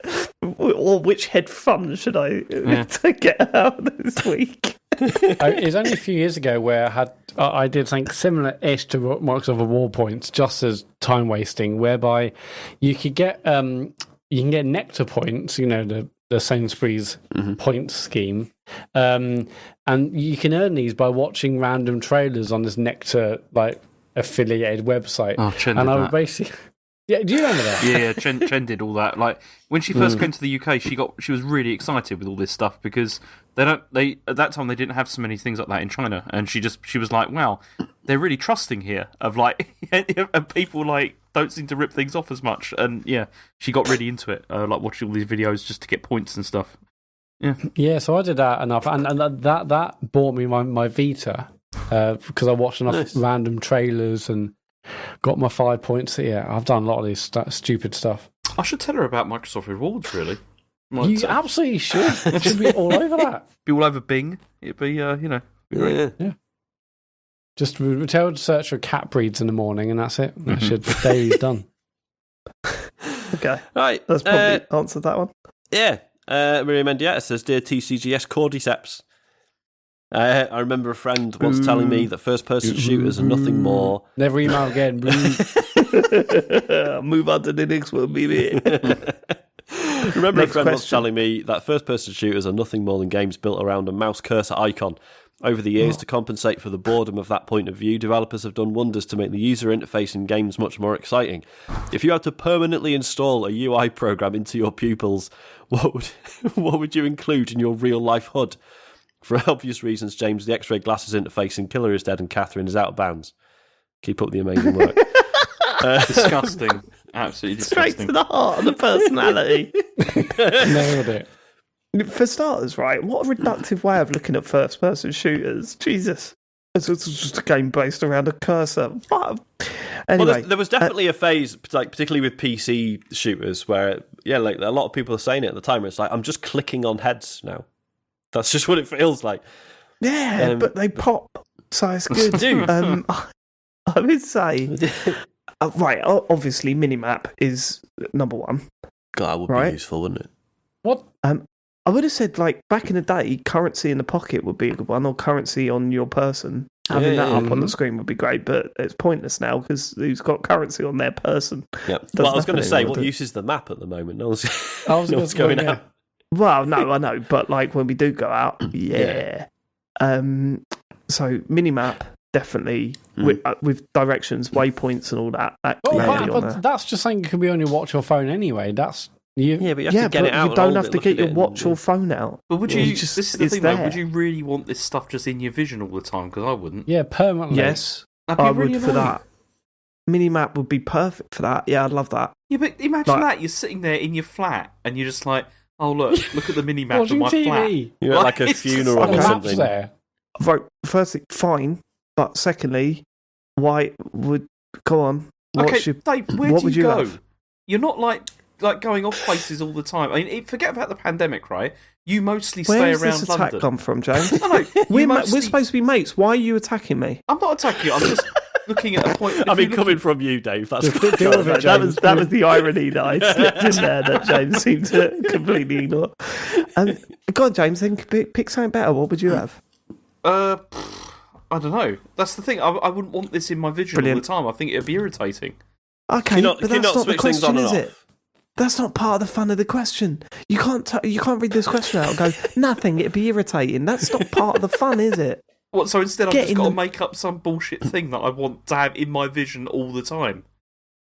Speaker 1: Or which head fund should I to get out this week?
Speaker 3: It was only a few years ago where I did something similar-ish to Microsoft Award points, just as time wasting, whereby you could get Nectar points, the Sainsbury's points scheme, and you can earn these by watching random trailers on this Nectar affiliated website.
Speaker 2: Oh, Chen
Speaker 3: and
Speaker 2: did
Speaker 3: I would
Speaker 2: that.
Speaker 3: basically. Yeah, do you remember that?
Speaker 2: Yeah, Chen did all that. Like when she first came to the UK, she was really excited with all this stuff because at that time they didn't have so many things like that in China, and she was like, wow, they're really trusting here of and people don't seem to rip things off as much, and yeah, she got really into it, watching all these videos just to get points and stuff.
Speaker 3: Yeah, so I did that enough, and that bought me my Vita because I watched enough random trailers and got my 5 points. Yeah, I've done a lot of this stupid stuff.
Speaker 2: I should tell her about Microsoft Rewards, really.
Speaker 3: You absolutely should. It should be all over that.
Speaker 2: Be all over Bing. It'd be, be great.
Speaker 3: Yeah. Just tell her to search for cat breeds in the morning, and that's it. That should day's done.
Speaker 1: Okay.
Speaker 4: Right.
Speaker 1: That's probably answered that one.
Speaker 4: Yeah. Miriam Mendieta says, Dear TCGS Cordyceps, I remember a friend once telling me that first-person shooters are nothing more...
Speaker 3: Never email again.
Speaker 1: Move on to the next one, baby.
Speaker 4: Remember a friend once telling me that first-person shooters are nothing more than games built around a mouse cursor icon. Over the years, to compensate for the boredom of that point of view, developers have done wonders to make the user interface in games much more exciting. If you had to permanently install a UI program into your pupils, what would you include in your real-life HUD? For obvious reasons, James, the X-ray glasses interface in Killer is dead and Catherine is out of bounds. Keep up the amazing work.
Speaker 2: Disgusting. Absolutely disgusting.
Speaker 1: Straight to the heart of the personality.
Speaker 3: Nailed it.
Speaker 1: For starters, right, what a reductive way of looking at first-person shooters. Jesus. It's just a game based around a cursor. What? Anyway,
Speaker 4: Well, there was definitely a phase, like particularly with PC shooters, where, like a lot of people are saying it at the time, where it's like, I'm just clicking on heads now. That's just what it feels like.
Speaker 1: yeah, but they pop, so it's good. I would say, right, obviously, Minimap is number one.
Speaker 4: God, that would
Speaker 1: Right.
Speaker 4: be useful, wouldn't it?
Speaker 3: What?
Speaker 1: I would have said, like, back in the day, currency in the pocket would be a good one, or currency on your person. Having that up on the screen would be great, but it's pointless now because who's got currency on their person?
Speaker 4: Yep.
Speaker 1: Does
Speaker 4: Well, I was going to
Speaker 1: nothing
Speaker 4: say,
Speaker 1: anymore,
Speaker 4: what
Speaker 1: does it?
Speaker 4: use is the map at the moment? No one's,
Speaker 3: I was
Speaker 4: no one's going
Speaker 3: yeah.
Speaker 4: out.
Speaker 1: Well, no, I know, but like when we do go out, yeah. So Minimap, definitely, with directions, waypoints and all that. That
Speaker 3: Well,
Speaker 1: can be on there.
Speaker 3: but that's just something you can be on your watch or phone anyway. That's you.
Speaker 4: Yeah, but you have
Speaker 1: Yeah,
Speaker 4: to get
Speaker 1: but
Speaker 4: it out.
Speaker 1: you don't
Speaker 4: and
Speaker 1: have
Speaker 4: hold
Speaker 1: to
Speaker 4: it,
Speaker 1: get
Speaker 4: look
Speaker 1: your
Speaker 4: at it
Speaker 1: watch
Speaker 4: and-
Speaker 1: or phone out.
Speaker 2: But would
Speaker 1: Yeah,
Speaker 2: you?
Speaker 1: just-
Speaker 2: This is the
Speaker 1: it's
Speaker 2: thing, though.
Speaker 1: there.
Speaker 2: Would you really want this stuff just in your vision all the time? Because I wouldn't.
Speaker 3: Yeah, permanently.
Speaker 1: Yes,
Speaker 2: That'd be
Speaker 1: I
Speaker 2: really
Speaker 1: would for
Speaker 2: annoying.
Speaker 1: that. Minimap would be perfect for that. Yeah, I'd love that.
Speaker 2: Yeah, but imagine
Speaker 1: Like-
Speaker 2: that you're sitting there in your flat and you're just like, oh look at the mini map of
Speaker 3: Watching
Speaker 2: my flat.
Speaker 3: TV.
Speaker 4: You're at like a
Speaker 2: It's just
Speaker 4: funeral
Speaker 2: like
Speaker 3: The
Speaker 4: or
Speaker 2: a
Speaker 3: map's
Speaker 4: something.
Speaker 3: there.
Speaker 1: Right, firstly, fine, but secondly, why would go on?
Speaker 2: Okay,
Speaker 1: What's your,
Speaker 2: Dave, where
Speaker 1: what
Speaker 2: do
Speaker 1: would
Speaker 2: you
Speaker 1: you
Speaker 2: go?
Speaker 1: have?
Speaker 2: You're not like going off places all the time. I mean, forget about the pandemic, right? You mostly stay
Speaker 1: where's
Speaker 2: around
Speaker 1: this attack
Speaker 2: London.
Speaker 1: come from, James?
Speaker 2: No, you
Speaker 1: we're
Speaker 2: mostly-
Speaker 1: supposed to be mates. Why are you attacking me?
Speaker 2: I'm not attacking you. I'm just looking at a point.
Speaker 4: I mean, coming from you, Dave, that's
Speaker 3: Just deal with it,
Speaker 1: That
Speaker 3: James.
Speaker 1: was the irony that I slipped in there that James seemed to completely ignore. Go on, James, then pick something better. What would you have?
Speaker 2: I don't know. That's the thing. I wouldn't want this in my vision
Speaker 1: Brilliant.
Speaker 2: all the time. I think it'd be irritating.
Speaker 1: Okay,
Speaker 4: Can you not-
Speaker 1: but
Speaker 4: can you
Speaker 1: that's
Speaker 4: not
Speaker 1: not the
Speaker 4: switch things
Speaker 1: question,
Speaker 4: on
Speaker 1: is
Speaker 4: and
Speaker 1: it? That's not part of the fun of the question. You can't read this question out and go, nothing, it'd be irritating. That's not part of the fun, is it?
Speaker 2: What? So instead, I've
Speaker 1: Get
Speaker 2: just
Speaker 1: in
Speaker 2: got to
Speaker 1: the-
Speaker 2: make up some bullshit thing that I want to have in my vision all the time.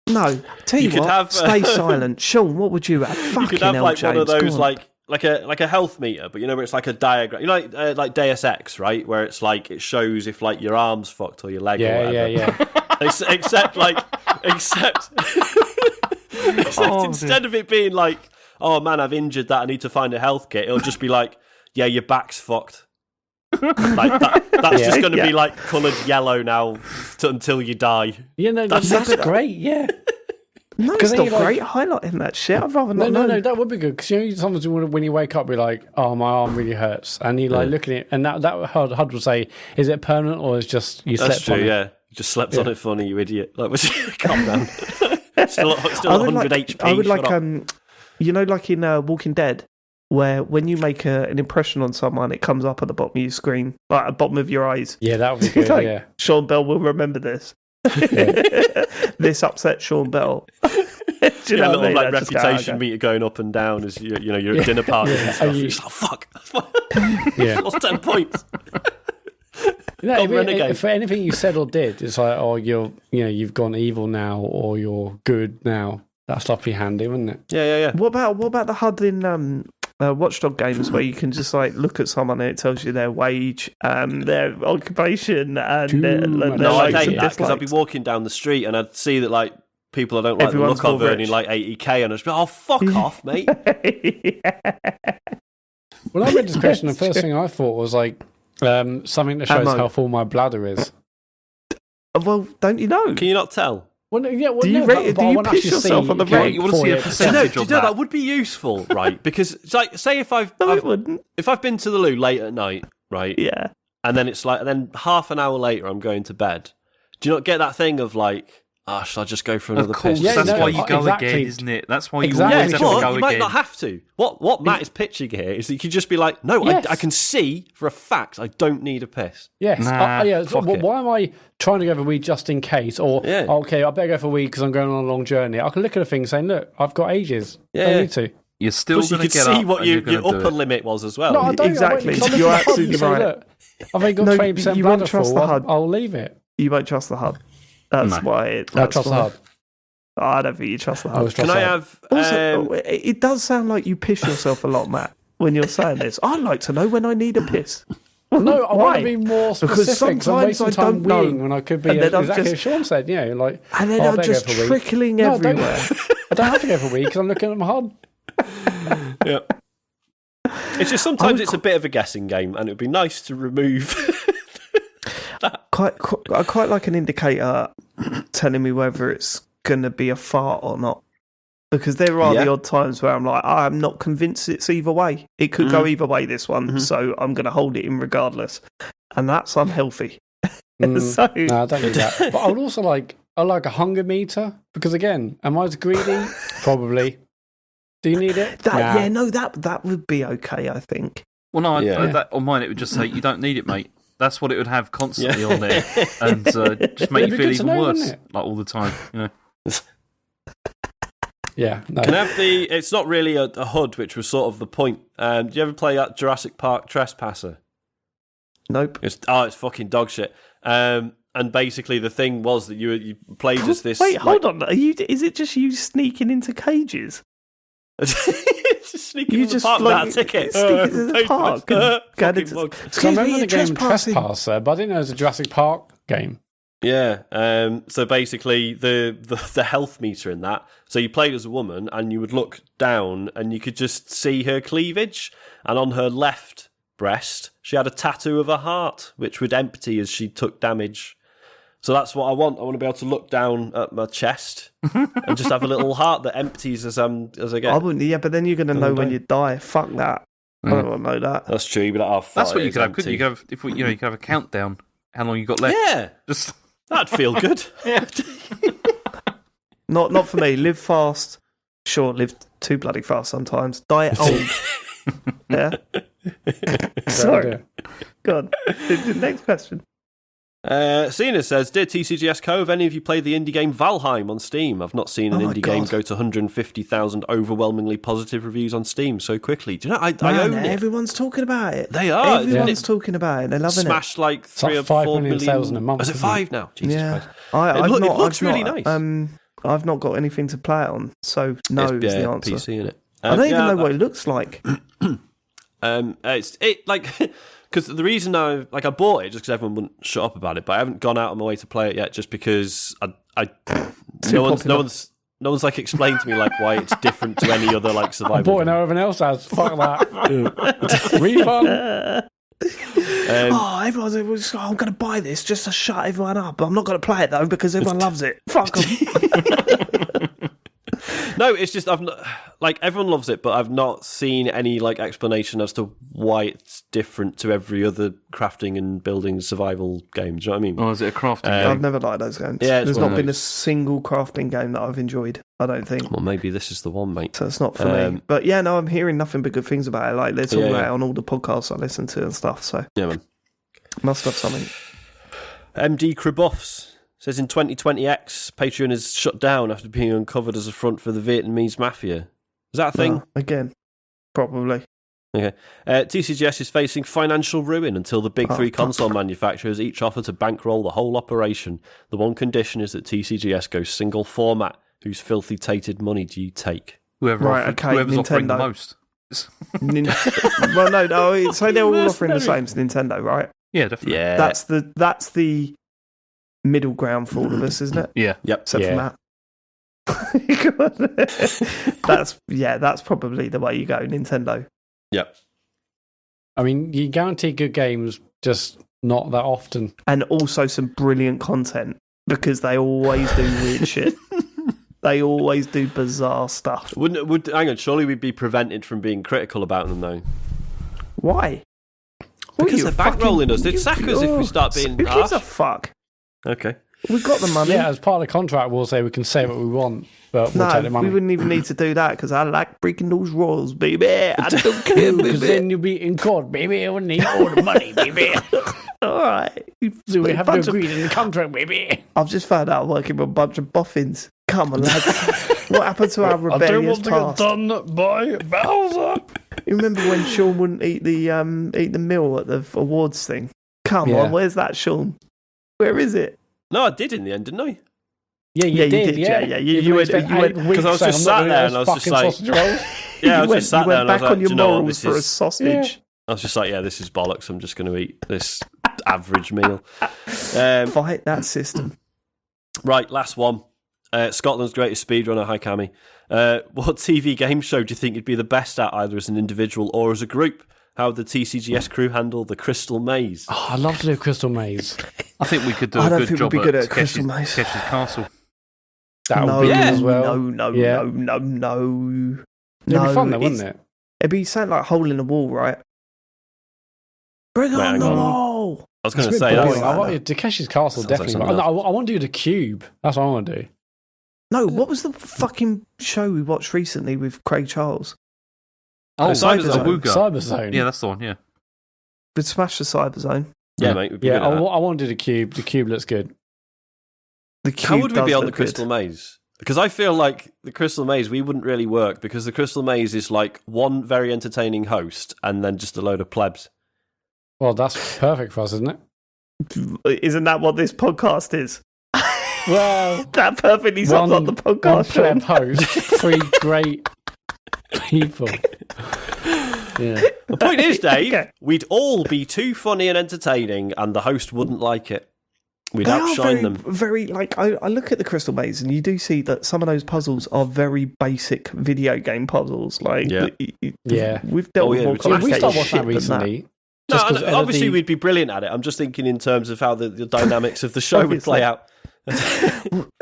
Speaker 1: No. Tell you,
Speaker 4: You could
Speaker 1: what,
Speaker 4: have,
Speaker 1: stay silent. Sean, what would you have? Fucking
Speaker 4: You could have
Speaker 1: hell,
Speaker 4: like
Speaker 1: James,
Speaker 4: one of
Speaker 1: go
Speaker 4: those
Speaker 1: on.
Speaker 4: like a health meter, but where it's like a diagram. You know, like Deus Ex, right? Where it's like it shows if like your arm's fucked or your leg or
Speaker 3: Yeah,
Speaker 4: whatever.
Speaker 3: yeah.
Speaker 4: Except instead of it being like, oh man, I've injured that, I need to find a health kit, it'll just be like, yeah, your back's fucked. Like that's just going to be like coloured yellow now until you die.
Speaker 3: Yeah, no, that's great. Yeah.
Speaker 1: No,
Speaker 3: 'Cause
Speaker 1: it's
Speaker 3: then
Speaker 1: not
Speaker 3: you're like-
Speaker 1: great highlighting that shit. I'd rather not
Speaker 3: No,
Speaker 1: know.
Speaker 3: that would be good because sometimes when you wake up, you're like, "Oh, my arm really hurts," and you like looking at it, and that HUD will say, "Is it permanent or is just you
Speaker 4: That's
Speaker 3: slept
Speaker 4: true,
Speaker 3: on it?"
Speaker 4: yeah. You just slept on it funny, you idiot. Like, calm down. still
Speaker 1: I would
Speaker 4: 100
Speaker 1: like,
Speaker 4: HP.
Speaker 1: I would
Speaker 4: shut
Speaker 1: like,
Speaker 4: up.
Speaker 1: you know, like in Walking Dead, where when you make an impression on someone, it comes up at the bottom of your screen, like at the bottom of your eyes.
Speaker 3: Yeah, that would be good.
Speaker 1: Like,
Speaker 3: Yeah,
Speaker 1: Sean Bell will remember this. This upset Sean Bell. Do you
Speaker 4: Yeah, a
Speaker 1: know what I
Speaker 4: little
Speaker 1: mean?
Speaker 4: like
Speaker 1: I just go,
Speaker 4: reputation
Speaker 1: okay.
Speaker 4: meter going up and down as you're at dinner parties and stuff.
Speaker 3: you-
Speaker 4: You're just like, fuck.
Speaker 3: yeah.
Speaker 4: Lost 10 points.
Speaker 3: No,
Speaker 4: Gone renegade.
Speaker 3: for anything you said or did, it's like, oh, you've gone evil now, or you're good now. That stuff be handy, wouldn't it?
Speaker 4: Yeah.
Speaker 1: What about the HUD in Watchdog games where you can just like look at someone and it tells you their wage, their occupation, and their
Speaker 3: No,
Speaker 1: likes
Speaker 4: No, I'd
Speaker 1: and
Speaker 4: hate that because I'd be
Speaker 1: dislikes?
Speaker 4: walking down the street and I'd see that like people I don't like
Speaker 1: Everyone's
Speaker 4: the look of
Speaker 1: all
Speaker 4: earning
Speaker 1: rich.
Speaker 4: like 80k and I'd just be, oh, fuck off, mate.
Speaker 3: When I read this question, the first thing I thought was like something that shows
Speaker 1: Ammo.
Speaker 3: how full my bladder is.
Speaker 1: Well, don't you know?
Speaker 4: Can you not tell?
Speaker 3: Well, yeah, well,
Speaker 1: Do you
Speaker 3: no,
Speaker 1: rate it-
Speaker 3: but
Speaker 1: do
Speaker 3: I
Speaker 1: you
Speaker 3: want to
Speaker 1: piss
Speaker 3: actually
Speaker 1: yourself
Speaker 3: see
Speaker 1: on the
Speaker 3: if you're
Speaker 1: rate?
Speaker 2: You wanna see a
Speaker 3: 48%.
Speaker 2: percentage
Speaker 4: Do you
Speaker 2: of
Speaker 4: know
Speaker 2: that.
Speaker 4: that would be useful, right? Because it's like, say if
Speaker 1: No, it wouldn't.
Speaker 4: if I've been to the loo late at night, right,
Speaker 1: Yeah.
Speaker 4: and then it's like, and then half an hour later I'm going to bed. Do you not get that thing of like, oh, should I just go for another
Speaker 2: Of course,
Speaker 4: piss?
Speaker 3: Yeah,
Speaker 2: that's
Speaker 3: no,
Speaker 2: why you go
Speaker 3: exactly.
Speaker 2: again, isn't it? That's why you
Speaker 3: Exactly.
Speaker 2: always
Speaker 4: Yeah,
Speaker 2: have to
Speaker 4: but
Speaker 2: go
Speaker 4: you might
Speaker 2: again.
Speaker 4: not have to. What Matt is pitching here is that you could just be like, no,
Speaker 3: Yes.
Speaker 4: I can see for a fact I don't need a piss.
Speaker 3: Yes.
Speaker 2: Nah,
Speaker 3: Yeah.
Speaker 4: fuck
Speaker 3: Well,
Speaker 4: it.
Speaker 3: why am I trying to go for a wee just in case? Or,
Speaker 4: Yeah.
Speaker 3: okay, I better go for a wee because I'm going on a long journey. I can look at a thing saying, look, I've got ages. I
Speaker 4: Yeah.
Speaker 3: don't need to.
Speaker 2: You're still
Speaker 4: Plus, you
Speaker 2: going to
Speaker 4: could
Speaker 2: get
Speaker 4: see
Speaker 2: up
Speaker 4: what
Speaker 2: and
Speaker 4: your
Speaker 2: you're gonna do
Speaker 4: upper
Speaker 2: it.
Speaker 4: limit was as well.
Speaker 3: No, I don't.
Speaker 1: Exactly.
Speaker 3: I won't,
Speaker 1: You're
Speaker 3: look at the HUD,
Speaker 1: absolutely
Speaker 3: you say,
Speaker 1: right.
Speaker 3: look, I've only got
Speaker 1: No,
Speaker 3: 20%
Speaker 1: you
Speaker 3: bladder
Speaker 1: won't trust
Speaker 3: full.
Speaker 1: the HUD.
Speaker 3: I'll leave it.
Speaker 1: You won't trust the HUD. That's
Speaker 2: No.
Speaker 1: why.
Speaker 3: I
Speaker 1: That's
Speaker 3: trust the
Speaker 1: why.
Speaker 3: HUD.
Speaker 1: I don't think you trust the
Speaker 3: I
Speaker 1: HUD.
Speaker 3: always trust
Speaker 4: Can I
Speaker 3: the HUD.
Speaker 4: have?
Speaker 1: Also, it does sound like you piss yourself a lot, Matt, when you're saying this. I'd like to know when I need a piss.
Speaker 3: No, I
Speaker 1: Why?
Speaker 3: want to be more
Speaker 1: Because
Speaker 3: specific. So I'm
Speaker 1: sometimes
Speaker 3: wasting
Speaker 1: I
Speaker 3: time
Speaker 1: don't know.
Speaker 3: weeing when I could be
Speaker 1: And then I'm
Speaker 3: exactly
Speaker 1: just-
Speaker 3: as Sean said. Like,
Speaker 1: And then
Speaker 3: oh, I
Speaker 1: I'm
Speaker 3: better
Speaker 1: just
Speaker 3: go for a wee.
Speaker 1: trickling
Speaker 3: No, I don't.
Speaker 1: everywhere.
Speaker 3: I don't have to go for a wee because I'm looking at my HUD.
Speaker 4: Yeah. It's just sometimes it's a bit of a guessing game, and it would be nice to remove.
Speaker 1: I quite like an indicator telling me whether it's going to be a fart or not. Because there are the odd times where I'm like, I'm not convinced it's either way. It could go either way, this one, so I'm going to hold it in regardless. And that's unhealthy. So,
Speaker 3: No, I don't need that. But I would also I like a hunger meter because again, am I as greedy? Probably. Do you need it? Nah.
Speaker 1: Yeah, no, that would be okay, I think.
Speaker 2: Well, no,
Speaker 4: Yeah.
Speaker 2: that, on mine it would just say, you don't need it, mate. That's what it would have constantly on there. And just make
Speaker 3: It'd
Speaker 2: you
Speaker 3: be
Speaker 2: feel
Speaker 3: good to
Speaker 2: even
Speaker 3: know,
Speaker 2: worse,
Speaker 3: wouldn't it?
Speaker 2: like all the time. You know?
Speaker 3: Yeah, no.
Speaker 4: Can I have it's not really a HUD, which was sort of the point. Do you ever play that Jurassic Park Trespasser?
Speaker 1: Nope.
Speaker 4: It's fucking dog shit. And basically the thing was that you played as this.
Speaker 1: Wait, hold on. Is it just you sneaking into cages?
Speaker 4: Just sneaking in the park without a ticket.
Speaker 1: Sneak into the park.
Speaker 4: Fucking mug.
Speaker 3: So I remember the game
Speaker 1: trespassing.
Speaker 3: Trespasser, but I didn't know it was a Jurassic Park game.
Speaker 4: Yeah. So basically, the health meter in that. So you played as a woman, and you would look down, and you could just see her cleavage, and on her left breast, she had a tattoo of a heart, which would empty as she took damage. So that's what I want. I want to be able to look down at my chest and just have a little heart that empties as I get.
Speaker 1: I wouldn't. Yeah, but then you're going to know when you die. Fuck that. I don't want to know that.
Speaker 4: That's true. But
Speaker 2: That's what you could have. Couldn't you? You could have a countdown. How long you got left?
Speaker 4: Yeah,
Speaker 2: Just
Speaker 4: that'd feel good.
Speaker 1: Not for me. Live fast. Sure, live too bloody fast sometimes. Die old. Yeah. Sorry. God. The next question.
Speaker 4: Cena says, Dear TCGS Co, have any of you played the indie game Valheim on Steam? I've not seen an indie game go to 150,000 overwhelmingly positive reviews on Steam so quickly. Do you know, I own it.
Speaker 1: Everyone's talking about it.
Speaker 4: They are.
Speaker 1: Everyone's talking about it. They're loving
Speaker 4: Smashed like
Speaker 3: It's
Speaker 4: 3
Speaker 3: like
Speaker 4: or
Speaker 3: 5
Speaker 4: 4
Speaker 3: million sales in a month,
Speaker 4: Is it
Speaker 3: isn't it?
Speaker 4: 5 now? Jesus
Speaker 1: Yeah.
Speaker 4: Christ. It looks really
Speaker 1: nice.
Speaker 4: nice.
Speaker 1: I've not got anything to play it on, so no is the answer.
Speaker 4: PC in it.
Speaker 1: I don't even know what it looks like.
Speaker 4: It's because the reason I bought it just because everyone wouldn't shut up about it, but I haven't gone out of my way to play it yet, just because no one's like explained to me like why it's different to any other like survival.
Speaker 3: I bought it
Speaker 4: game.
Speaker 3: now, everyone else has. Fuck that. Refund.
Speaker 1: Everyone's I'm going to buy this just to shut everyone up. I'm not going to play it though because everyone loves it. Fuck them.
Speaker 4: No, it's just I've not, everyone loves it, but I've not seen any explanation as to why it's different to every other crafting and building survival game. Do you know what I mean?
Speaker 2: Oh, is it a crafting game?
Speaker 1: I've never liked those games.
Speaker 4: Yeah,
Speaker 1: there's not been a single crafting game that I've enjoyed. I don't think.
Speaker 4: Well, maybe this is the one, mate.
Speaker 1: So it's not for me. But yeah, no, I'm hearing nothing but good things about it. They're talking about it on all the podcasts I listen to and stuff. So
Speaker 4: yeah, man,
Speaker 1: must have something.
Speaker 4: MD Kribuffs says in 2020X, Patreon is shut down after being uncovered as a front for the Vietnamese mafia. Is that a thing?
Speaker 1: Again, probably.
Speaker 4: Okay. TCGS is facing financial ruin until the big three console manufacturers each offer to bankroll the whole operation. The one condition is that TCGS goes single format. Whose filthy tated money do you take?
Speaker 2: Whoever's offering the most.
Speaker 1: Well, no. So they're all offering the same. It's Nintendo, right?
Speaker 2: Yeah, definitely.
Speaker 4: Yeah.
Speaker 1: That's the middle ground for all of us, isn't it?
Speaker 2: Yeah.
Speaker 4: Yep.
Speaker 1: Except for Matt. That's probably the way you go, Nintendo.
Speaker 4: Yep.
Speaker 3: I mean, you guarantee good games, just not that often.
Speaker 1: And also some brilliant content, because they always do weird shit. They always do bizarre stuff.
Speaker 4: Hang on, surely we'd be prevented from being critical about them, though.
Speaker 1: Why?
Speaker 4: Because they're bankrolling us. They'd sack us if we start being
Speaker 1: Who gives a
Speaker 4: harsh.
Speaker 1: fuck?
Speaker 4: Okay.
Speaker 1: We've got the money.
Speaker 3: Yeah, as part of the contract, we'll say we can say what we want, but we'll take the money.
Speaker 1: We wouldn't even need to do that, because I like breaking those rules, baby. I don't care,
Speaker 3: Because
Speaker 1: baby.
Speaker 3: then you'll be in court, baby. I will need all the money, baby.
Speaker 1: All right.
Speaker 3: So we have to agree in the contract, baby.
Speaker 1: I've just found out I'm working with a bunch of boffins. Come on, lads. What happened to our
Speaker 3: I don't
Speaker 1: rebellious
Speaker 3: want to get
Speaker 1: past?
Speaker 3: done by Bowser.
Speaker 1: You remember when Sean wouldn't eat the meal at the awards thing? Come
Speaker 3: Yeah.
Speaker 1: on, where's that, Sean? Where is it?
Speaker 4: No, I did in the end, didn't I?
Speaker 3: Yeah, you did.
Speaker 1: yeah. You went
Speaker 4: because I was just sat there and I was just like, yeah, I was just sat there and I was
Speaker 1: back
Speaker 4: like,
Speaker 1: on your
Speaker 4: "Do you know what,
Speaker 1: morals
Speaker 4: this
Speaker 1: for a
Speaker 4: is-"
Speaker 1: sausage.
Speaker 4: I was just like, yeah, this is bollocks. I'm just going to eat this average meal.
Speaker 1: Fight that system.
Speaker 4: Right, last one. Scotland's greatest speedrunner, hi Cammy. What TV game show do you think you'd be the best at, either as an individual or as a group? How would the TCGS crew handle the Crystal Maze?
Speaker 3: Oh, I'd love to do Crystal Maze.
Speaker 2: I think we could do
Speaker 1: I
Speaker 2: a
Speaker 1: don't
Speaker 2: good
Speaker 1: think
Speaker 2: job
Speaker 1: we'd be good
Speaker 2: at
Speaker 1: at Crystal Maze.
Speaker 2: Kesh's Castle.
Speaker 3: That would
Speaker 1: No,
Speaker 3: be good
Speaker 4: yeah.
Speaker 3: as well.
Speaker 1: no.
Speaker 3: Yeah. It'd be fun though, wouldn't it?
Speaker 1: It'd be something like hole in the wall, right? Bring
Speaker 4: Right,
Speaker 1: on the
Speaker 4: hang on.
Speaker 1: wall!
Speaker 4: I was going to
Speaker 3: It's a
Speaker 4: say,
Speaker 3: bit
Speaker 4: that's,
Speaker 3: boring. I want Takeshi's Castle,
Speaker 4: Sounds like
Speaker 3: definitely.
Speaker 4: something
Speaker 3: No, I want to do the cube. That's what I want to do.
Speaker 1: No, what was the fucking show we watched recently with Craig Charles?
Speaker 2: Oh,
Speaker 4: Cyber
Speaker 2: the
Speaker 4: Zone.
Speaker 2: Wooga.
Speaker 3: Cyber Zone.
Speaker 2: Yeah, that's the one, yeah.
Speaker 1: We'd smash the Cyber Zone.
Speaker 4: yeah, mate. We'd be
Speaker 3: Yeah,
Speaker 4: good at that.
Speaker 3: I want to do the cube. The cube looks good.
Speaker 1: The cube
Speaker 4: How would we
Speaker 1: does
Speaker 4: be on the
Speaker 1: look
Speaker 4: Crystal
Speaker 1: good.
Speaker 4: Maze? Because I feel like the Crystal Maze, we wouldn't really work because the Crystal Maze is like one very entertaining host and then just a load of plebs.
Speaker 3: Well, that's perfect for us, isn't it?
Speaker 1: Isn't that what this podcast is?
Speaker 3: Well,
Speaker 1: That perfectly sums up the
Speaker 3: one
Speaker 1: podcast.
Speaker 3: pleb
Speaker 1: Sean.
Speaker 3: host, three great people. Yeah.
Speaker 4: The point is, Dave,
Speaker 1: Okay.
Speaker 4: we'd all be too funny and entertaining and the host wouldn't like it. We'd
Speaker 1: They are
Speaker 4: outshine
Speaker 1: very,
Speaker 4: them.
Speaker 1: very like I look at the Crystal Maze and you do see that some of those puzzles are very basic video game puzzles. Like,
Speaker 4: Yeah.
Speaker 3: Yeah.
Speaker 1: we've dealt
Speaker 4: Oh,
Speaker 1: with
Speaker 4: yeah,
Speaker 1: more
Speaker 4: we've
Speaker 3: Yeah, we
Speaker 1: complicated
Speaker 3: started watching
Speaker 1: shit
Speaker 3: that
Speaker 1: than
Speaker 3: recently.
Speaker 4: No,
Speaker 3: Just 'cause
Speaker 4: obviously
Speaker 3: the-
Speaker 4: we'd be brilliant at it. I'm just thinking in terms of how the dynamics of the show would play out.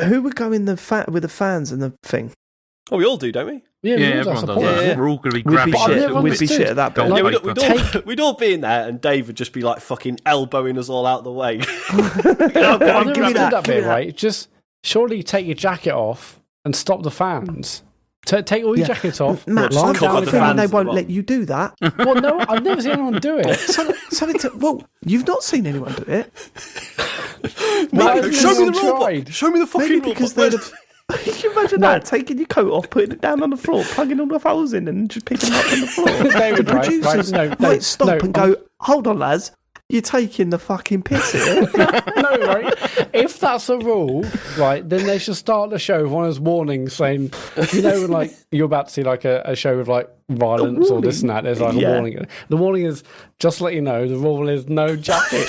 Speaker 1: Who would go in with the fans and the thing?
Speaker 4: Oh, we all do, don't we?
Speaker 3: Yeah,
Speaker 2: Yeah,
Speaker 3: we
Speaker 2: everyone
Speaker 3: that's the
Speaker 2: does
Speaker 3: point.
Speaker 2: that.
Speaker 4: Yeah.
Speaker 2: We're all going to be
Speaker 1: We'd
Speaker 2: grabbing
Speaker 1: be
Speaker 3: I've
Speaker 2: shit.
Speaker 3: never
Speaker 1: shit. We'd be
Speaker 3: understood.
Speaker 1: shit at that bit.
Speaker 2: Gold
Speaker 3: Like,
Speaker 2: paper.
Speaker 4: We'd all be in there and Dave would just be like fucking elbowing us all out the way.
Speaker 3: I've
Speaker 1: Give
Speaker 3: never
Speaker 1: me
Speaker 3: understood
Speaker 1: that,
Speaker 3: that
Speaker 1: give me
Speaker 3: bit,
Speaker 1: that.
Speaker 3: right? Just surely take your jacket off and stop the fans. Take all your
Speaker 1: Yeah.
Speaker 3: jackets off.
Speaker 1: Matt,
Speaker 3: lie
Speaker 1: I'm
Speaker 4: cover
Speaker 3: down
Speaker 4: the
Speaker 3: the
Speaker 1: feeling
Speaker 4: fans
Speaker 1: they
Speaker 4: as
Speaker 1: won't
Speaker 4: well.
Speaker 1: let you do that.
Speaker 3: Well, no, I've never seen anyone do it.
Speaker 1: Well, you've not seen anyone do it.
Speaker 3: Why
Speaker 4: Mate,
Speaker 3: has
Speaker 4: show
Speaker 3: no
Speaker 4: me
Speaker 3: one
Speaker 4: the robot.
Speaker 3: tried?
Speaker 4: Show me the fucking
Speaker 1: Maybe
Speaker 4: robot.
Speaker 1: because they'd have. Can you imagine that? Taking your coat off, putting it down on the floor, plugging all the holes in, and just picking them up on the floor.
Speaker 3: David,
Speaker 1: The
Speaker 3: right,
Speaker 1: producers
Speaker 3: right,
Speaker 1: might stop
Speaker 3: no,
Speaker 1: and go, "Hold on, lads, you're taking the fucking piss here."
Speaker 3: No, right? If that's a rule, right, then they should start the show with one of those warnings saying, you know, when, like, you're about to see like a show with like violence or this and that, there's like a
Speaker 1: Yeah.
Speaker 3: warning. The warning is, just to let you know, the rule is no jacket.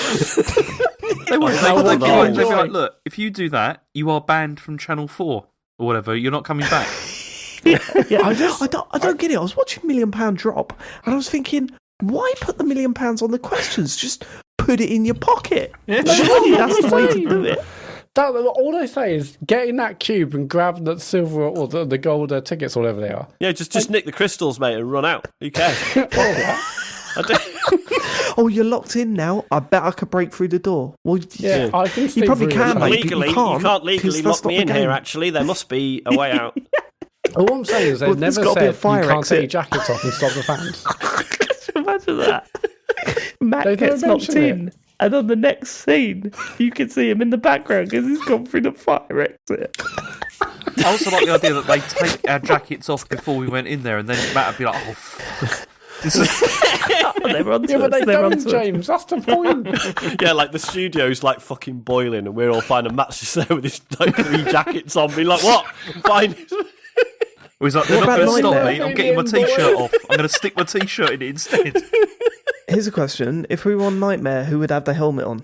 Speaker 2: They won't.
Speaker 4: I
Speaker 2: They'll
Speaker 4: don't
Speaker 2: be
Speaker 4: know.
Speaker 2: like, they'll be like, look, if you do that, you are banned from Channel 4 or whatever. You're not coming back.
Speaker 1: Yeah, I don't get it. I was watching £1 Million Drop, and I was thinking, why put the £1 Million on the questions? Just put it in your pocket. Surely that's the way to do it.
Speaker 3: All they say is get in that cube and grab the silver or the gold tickets or whatever they are.
Speaker 4: Yeah, just nick the crystals, mate, and run out. Who cares?
Speaker 1: Oh, you're locked in now. I bet I could break through the door. Well,
Speaker 3: Yeah, I can
Speaker 1: you probably
Speaker 3: through
Speaker 1: can,
Speaker 3: it.
Speaker 1: mate.
Speaker 4: Legally,
Speaker 1: you can't,
Speaker 4: you can't
Speaker 1: 'cause
Speaker 4: legally
Speaker 1: that's
Speaker 4: lock me
Speaker 1: not
Speaker 4: in
Speaker 1: the
Speaker 4: here,
Speaker 1: game.
Speaker 4: actually. There must be a way out.
Speaker 3: All I'm saying is they've
Speaker 1: Well, there's
Speaker 3: never
Speaker 1: gotta be a
Speaker 3: said you
Speaker 1: fire
Speaker 3: can't take your
Speaker 1: exit.
Speaker 3: jackets off and stop the fans.
Speaker 1: Imagine that. Matt
Speaker 3: They don't
Speaker 1: gets locked
Speaker 3: mention
Speaker 1: in, and on the next scene, you can see him in the background because he's gone through the fire exit.
Speaker 2: I also like the idea that they take our jackets off before we went in there, and then Matt would be like, oh, fuck. This is...
Speaker 1: They're onto
Speaker 3: Yeah, but
Speaker 1: us,
Speaker 3: they
Speaker 1: they're
Speaker 3: don't,
Speaker 1: onto us.
Speaker 3: James. That's the point.
Speaker 4: Yeah, like the studio's like fucking boiling, and we're all fine, and Matt's just there with his like 3 jackets on, being like, "What? Fine."
Speaker 2: He's like, they're
Speaker 1: What
Speaker 2: not
Speaker 1: about
Speaker 2: going to stop
Speaker 1: Nightmare?
Speaker 2: me. I'm getting my t-shirt off. I'm going to stick my t-shirt in it instead.
Speaker 1: Here's a question: if we were on Nightmare, who would have the helmet on?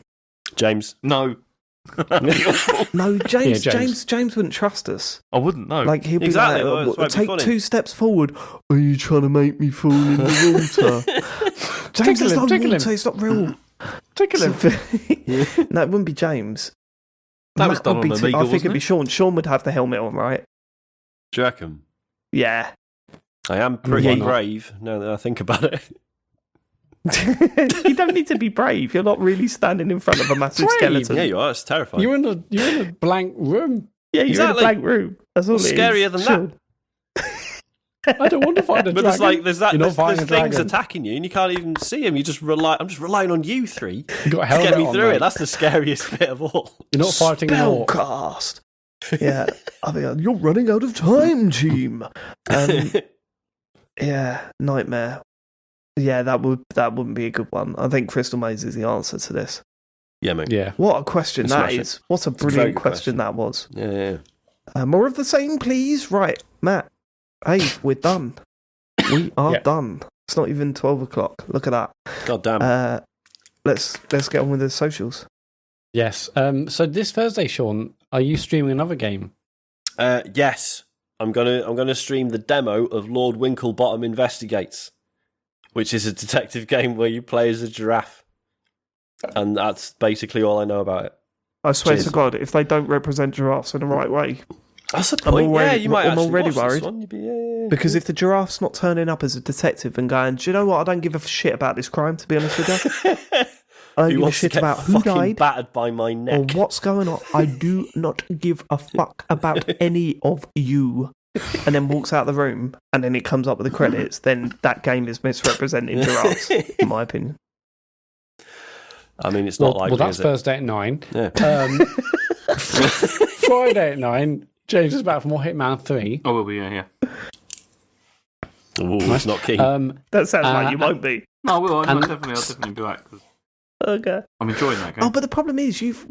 Speaker 4: James.
Speaker 2: No.
Speaker 1: No, James.
Speaker 3: Yeah, James.
Speaker 1: James wouldn't trust us.
Speaker 2: I wouldn't know.
Speaker 1: Like he'd be
Speaker 4: Exactly, well,
Speaker 1: like,
Speaker 4: that's why it'd be
Speaker 1: "Take
Speaker 4: funny."
Speaker 1: 2 steps forward." Are you trying to make me fall in the water? James,
Speaker 3: Tickle
Speaker 1: it's
Speaker 3: him,
Speaker 1: not
Speaker 3: tickle
Speaker 1: water.
Speaker 3: him.
Speaker 1: It's not real.
Speaker 3: Tickle him.
Speaker 1: No, it wouldn't be James.
Speaker 2: That was
Speaker 1: Matt
Speaker 2: done
Speaker 1: would
Speaker 2: on
Speaker 1: be
Speaker 2: Amiga,
Speaker 1: I think
Speaker 2: wasn't
Speaker 1: it'd be
Speaker 2: it?
Speaker 1: Sean. Sean would have the helmet on, right?
Speaker 4: Do you reckon?
Speaker 1: Yeah.
Speaker 4: I am pretty
Speaker 3: Why not?
Speaker 4: brave now that I think about it.
Speaker 1: You don't need to be brave. You're not really standing in front of a massive
Speaker 3: Brave?
Speaker 1: skeleton.
Speaker 4: Yeah, you are. It's terrifying.
Speaker 3: You're in a blank room.
Speaker 1: Yeah, you're
Speaker 4: Exactly.
Speaker 1: in a blank room. That's all
Speaker 4: What's
Speaker 1: it is.
Speaker 4: scarier than that?
Speaker 1: Sean.
Speaker 3: I don't want to find a
Speaker 4: But
Speaker 3: dragon.
Speaker 4: there's like there's
Speaker 3: You're not
Speaker 4: there's
Speaker 3: fighting a
Speaker 4: things
Speaker 3: dragon.
Speaker 4: attacking you, and you can't even see them. I'm just relying on you 3
Speaker 3: You got a
Speaker 4: to
Speaker 3: helmet
Speaker 4: get me
Speaker 3: on,
Speaker 4: through
Speaker 3: mate.
Speaker 4: it. That's the scariest bit of all.
Speaker 3: You're not fighting an orc.
Speaker 1: Spellcast. Yeah, I think you're running out of time, team. Yeah, nightmare. Yeah, that wouldn't be a good one. I think Crystal Maze is the answer to this.
Speaker 4: Yeah, mate.
Speaker 3: Yeah.
Speaker 1: What a question that
Speaker 4: Smash
Speaker 1: is.
Speaker 4: it.
Speaker 1: What a
Speaker 4: It's a very
Speaker 1: brilliant
Speaker 4: good
Speaker 1: question that was.
Speaker 4: Yeah.
Speaker 1: More of the same, please. Right, Matt. Hey, we're done. We are done. It's not even 12 o'clock. Look at that.
Speaker 4: God damn.
Speaker 1: Let's get on with the socials.
Speaker 3: Yes. So this Thursday, Sean, are you streaming another game?
Speaker 4: Yes. I'm gonna stream the demo of Lord Winklebottom Investigates, which is a detective game where you play as a giraffe. And that's basically all I know about it.
Speaker 1: I swear
Speaker 4: Cheers.
Speaker 1: to God, if they don't represent giraffes in the right way,
Speaker 4: That's the point. You might
Speaker 1: I'm
Speaker 4: actually
Speaker 1: already
Speaker 4: watch this
Speaker 1: worried.
Speaker 4: one. You'd be,
Speaker 1: because if the giraffe's not turning up as a detective and going, do you know what? I don't give a shit about this crime, to be honest with you. I don't
Speaker 4: Who
Speaker 1: give a
Speaker 4: wants to
Speaker 1: shit
Speaker 4: get
Speaker 1: about who
Speaker 4: fucking
Speaker 1: died
Speaker 4: battered by my neck?
Speaker 1: or what's going on. I do not give a fuck about any of you. And then walks out the room, and then it comes up with the credits. Then that game is misrepresenting giraffes, in my opinion.
Speaker 4: I mean, it's not likely.
Speaker 3: Well, that's
Speaker 4: is it?
Speaker 3: Thursday at 9.
Speaker 4: Yeah.
Speaker 3: Friday at 9. James is back for more Hitman 3.
Speaker 2: Oh, will be, yeah.
Speaker 4: Ooh, it's not keen.
Speaker 1: That sounds like you won't be.
Speaker 2: No, I will. I'll definitely be back. 'Cause
Speaker 1: Okay.
Speaker 2: I'm enjoying that game.
Speaker 1: Oh, but the problem is, you've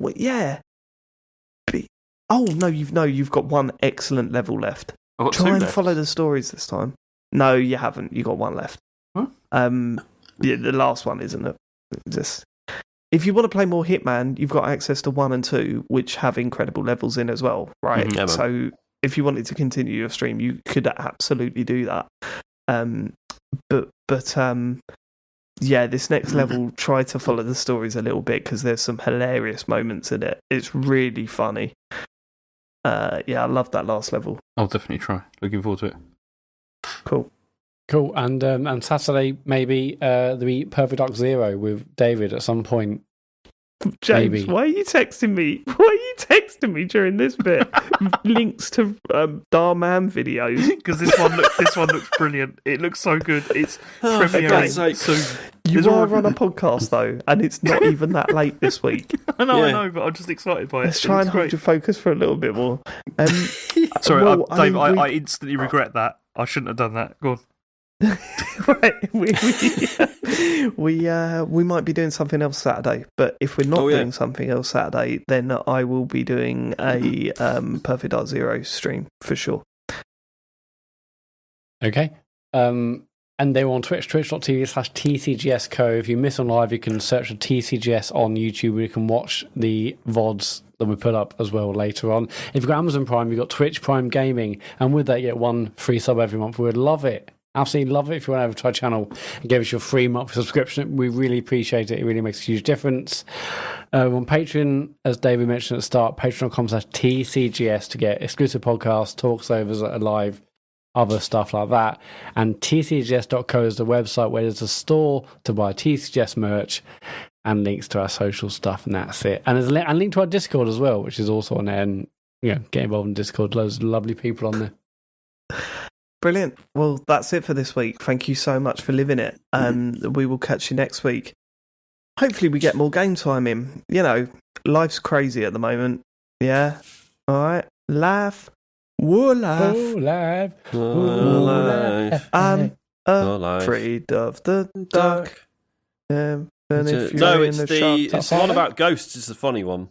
Speaker 1: you've got one excellent level left.
Speaker 2: I've got
Speaker 1: Try
Speaker 2: two
Speaker 1: and
Speaker 2: left.
Speaker 1: follow the stories this time. No, you haven't. You got one left.
Speaker 2: Huh?
Speaker 1: Yeah, the last one, isn't it? Just if you want to play more Hitman, you've got access to 1 and 2, which have incredible levels in as well, right?
Speaker 4: Mhm. Yeah, man.
Speaker 1: So if you wanted to continue your stream, you could absolutely do that. Yeah, this next level, try to follow the stories a little bit because there's some hilarious moments in it. It's really funny. Yeah, I love that last level.
Speaker 2: I'll definitely try. Looking forward to it.
Speaker 1: Cool.
Speaker 3: And Saturday, maybe the Perfect Dark Zero with David at some point.
Speaker 1: James,
Speaker 3: Maybe.
Speaker 1: why are you texting me? Why are you texting me during this bit? Links to Darman videos.
Speaker 2: Because this one looks brilliant. It looks so good. It's premiering
Speaker 4: God's sake.
Speaker 2: soon.
Speaker 1: You are on a podcast though, and it's not even that late this week.
Speaker 2: I know,
Speaker 4: Yeah.
Speaker 2: but I'm just excited by it.
Speaker 1: Let's try and
Speaker 2: It's
Speaker 1: hold
Speaker 2: great.
Speaker 1: your focus for a little bit more.
Speaker 2: Sorry,
Speaker 1: well,
Speaker 2: Dave,
Speaker 1: I mean,
Speaker 2: I instantly regret that. I shouldn't have done that. Go on.
Speaker 1: right, we might be doing something else Saturday, but if we're not doing something else Saturday, then I will be doing a Perfect Dark Zero stream for sure.
Speaker 3: Okay. And they were on Twitch, twitch.tv/TCGSco. If you miss on live, you can search for TCGS on YouTube, where you can watch the VODs that we put up as well later on. If you've got Amazon Prime, you've got Twitch Prime Gaming, and with that, you get one free sub every month. We would love it. Absolutely love it if you went over to our channel and gave us your free monthly subscription. We really appreciate it. It really makes a huge difference. On Patreon, as David mentioned at the start, patreon.com/TCGS to get exclusive podcasts, talks overs that are live, other stuff like that. And tcgs.co is the website where there's a store to buy TCGS merch and links to our social stuff, and that's it. And there's a link to our Discord as well, which is also on there. And get involved in Discord. Loads of lovely people on there.
Speaker 1: Brilliant. Well, that's it for this week. Thank you so much for living it. We will catch you next week. Hopefully we get more game time in. Life's crazy at the moment. Yeah? All right? Laugh. Whoa, laugh.
Speaker 3: Oh, live.
Speaker 1: I'm
Speaker 4: Alive.
Speaker 1: afraid of the dark. And if
Speaker 4: No,
Speaker 1: you're
Speaker 4: it's
Speaker 1: in
Speaker 4: the one about ghosts. It's the funny one.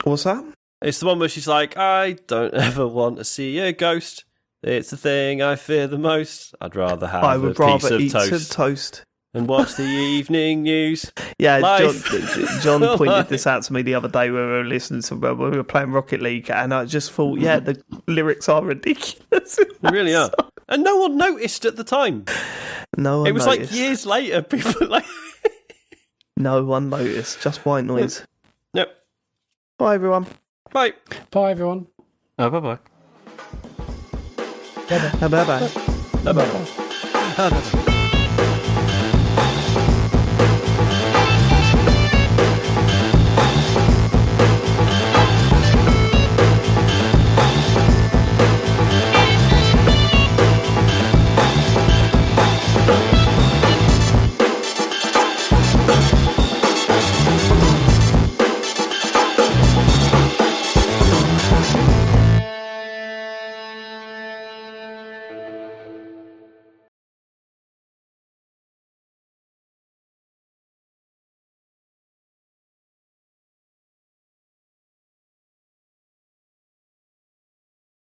Speaker 1: What's that?
Speaker 4: It's the one where she's like, I don't ever want to see a ghost. It's the thing I fear the most. I'd rather have
Speaker 1: I would
Speaker 4: a piece
Speaker 1: rather
Speaker 4: of
Speaker 1: eat some
Speaker 4: toast
Speaker 1: toast.
Speaker 4: and watch the evening news.
Speaker 1: Yeah,
Speaker 4: Life.
Speaker 1: John pointed this out to me the other day when we were listening to when we were playing Rocket League, and I just thought, yeah, the lyrics are ridiculous.
Speaker 4: They really are. And no one noticed at the time.
Speaker 1: No one
Speaker 4: It was
Speaker 1: noticed.
Speaker 4: like years later, people like...
Speaker 1: No one noticed. Just white noise.
Speaker 4: Yep.
Speaker 1: Bye, everyone.
Speaker 4: Bye.
Speaker 3: Bye, everyone.
Speaker 2: Bye-bye.
Speaker 1: Bye-bye.
Speaker 4: Bye-bye.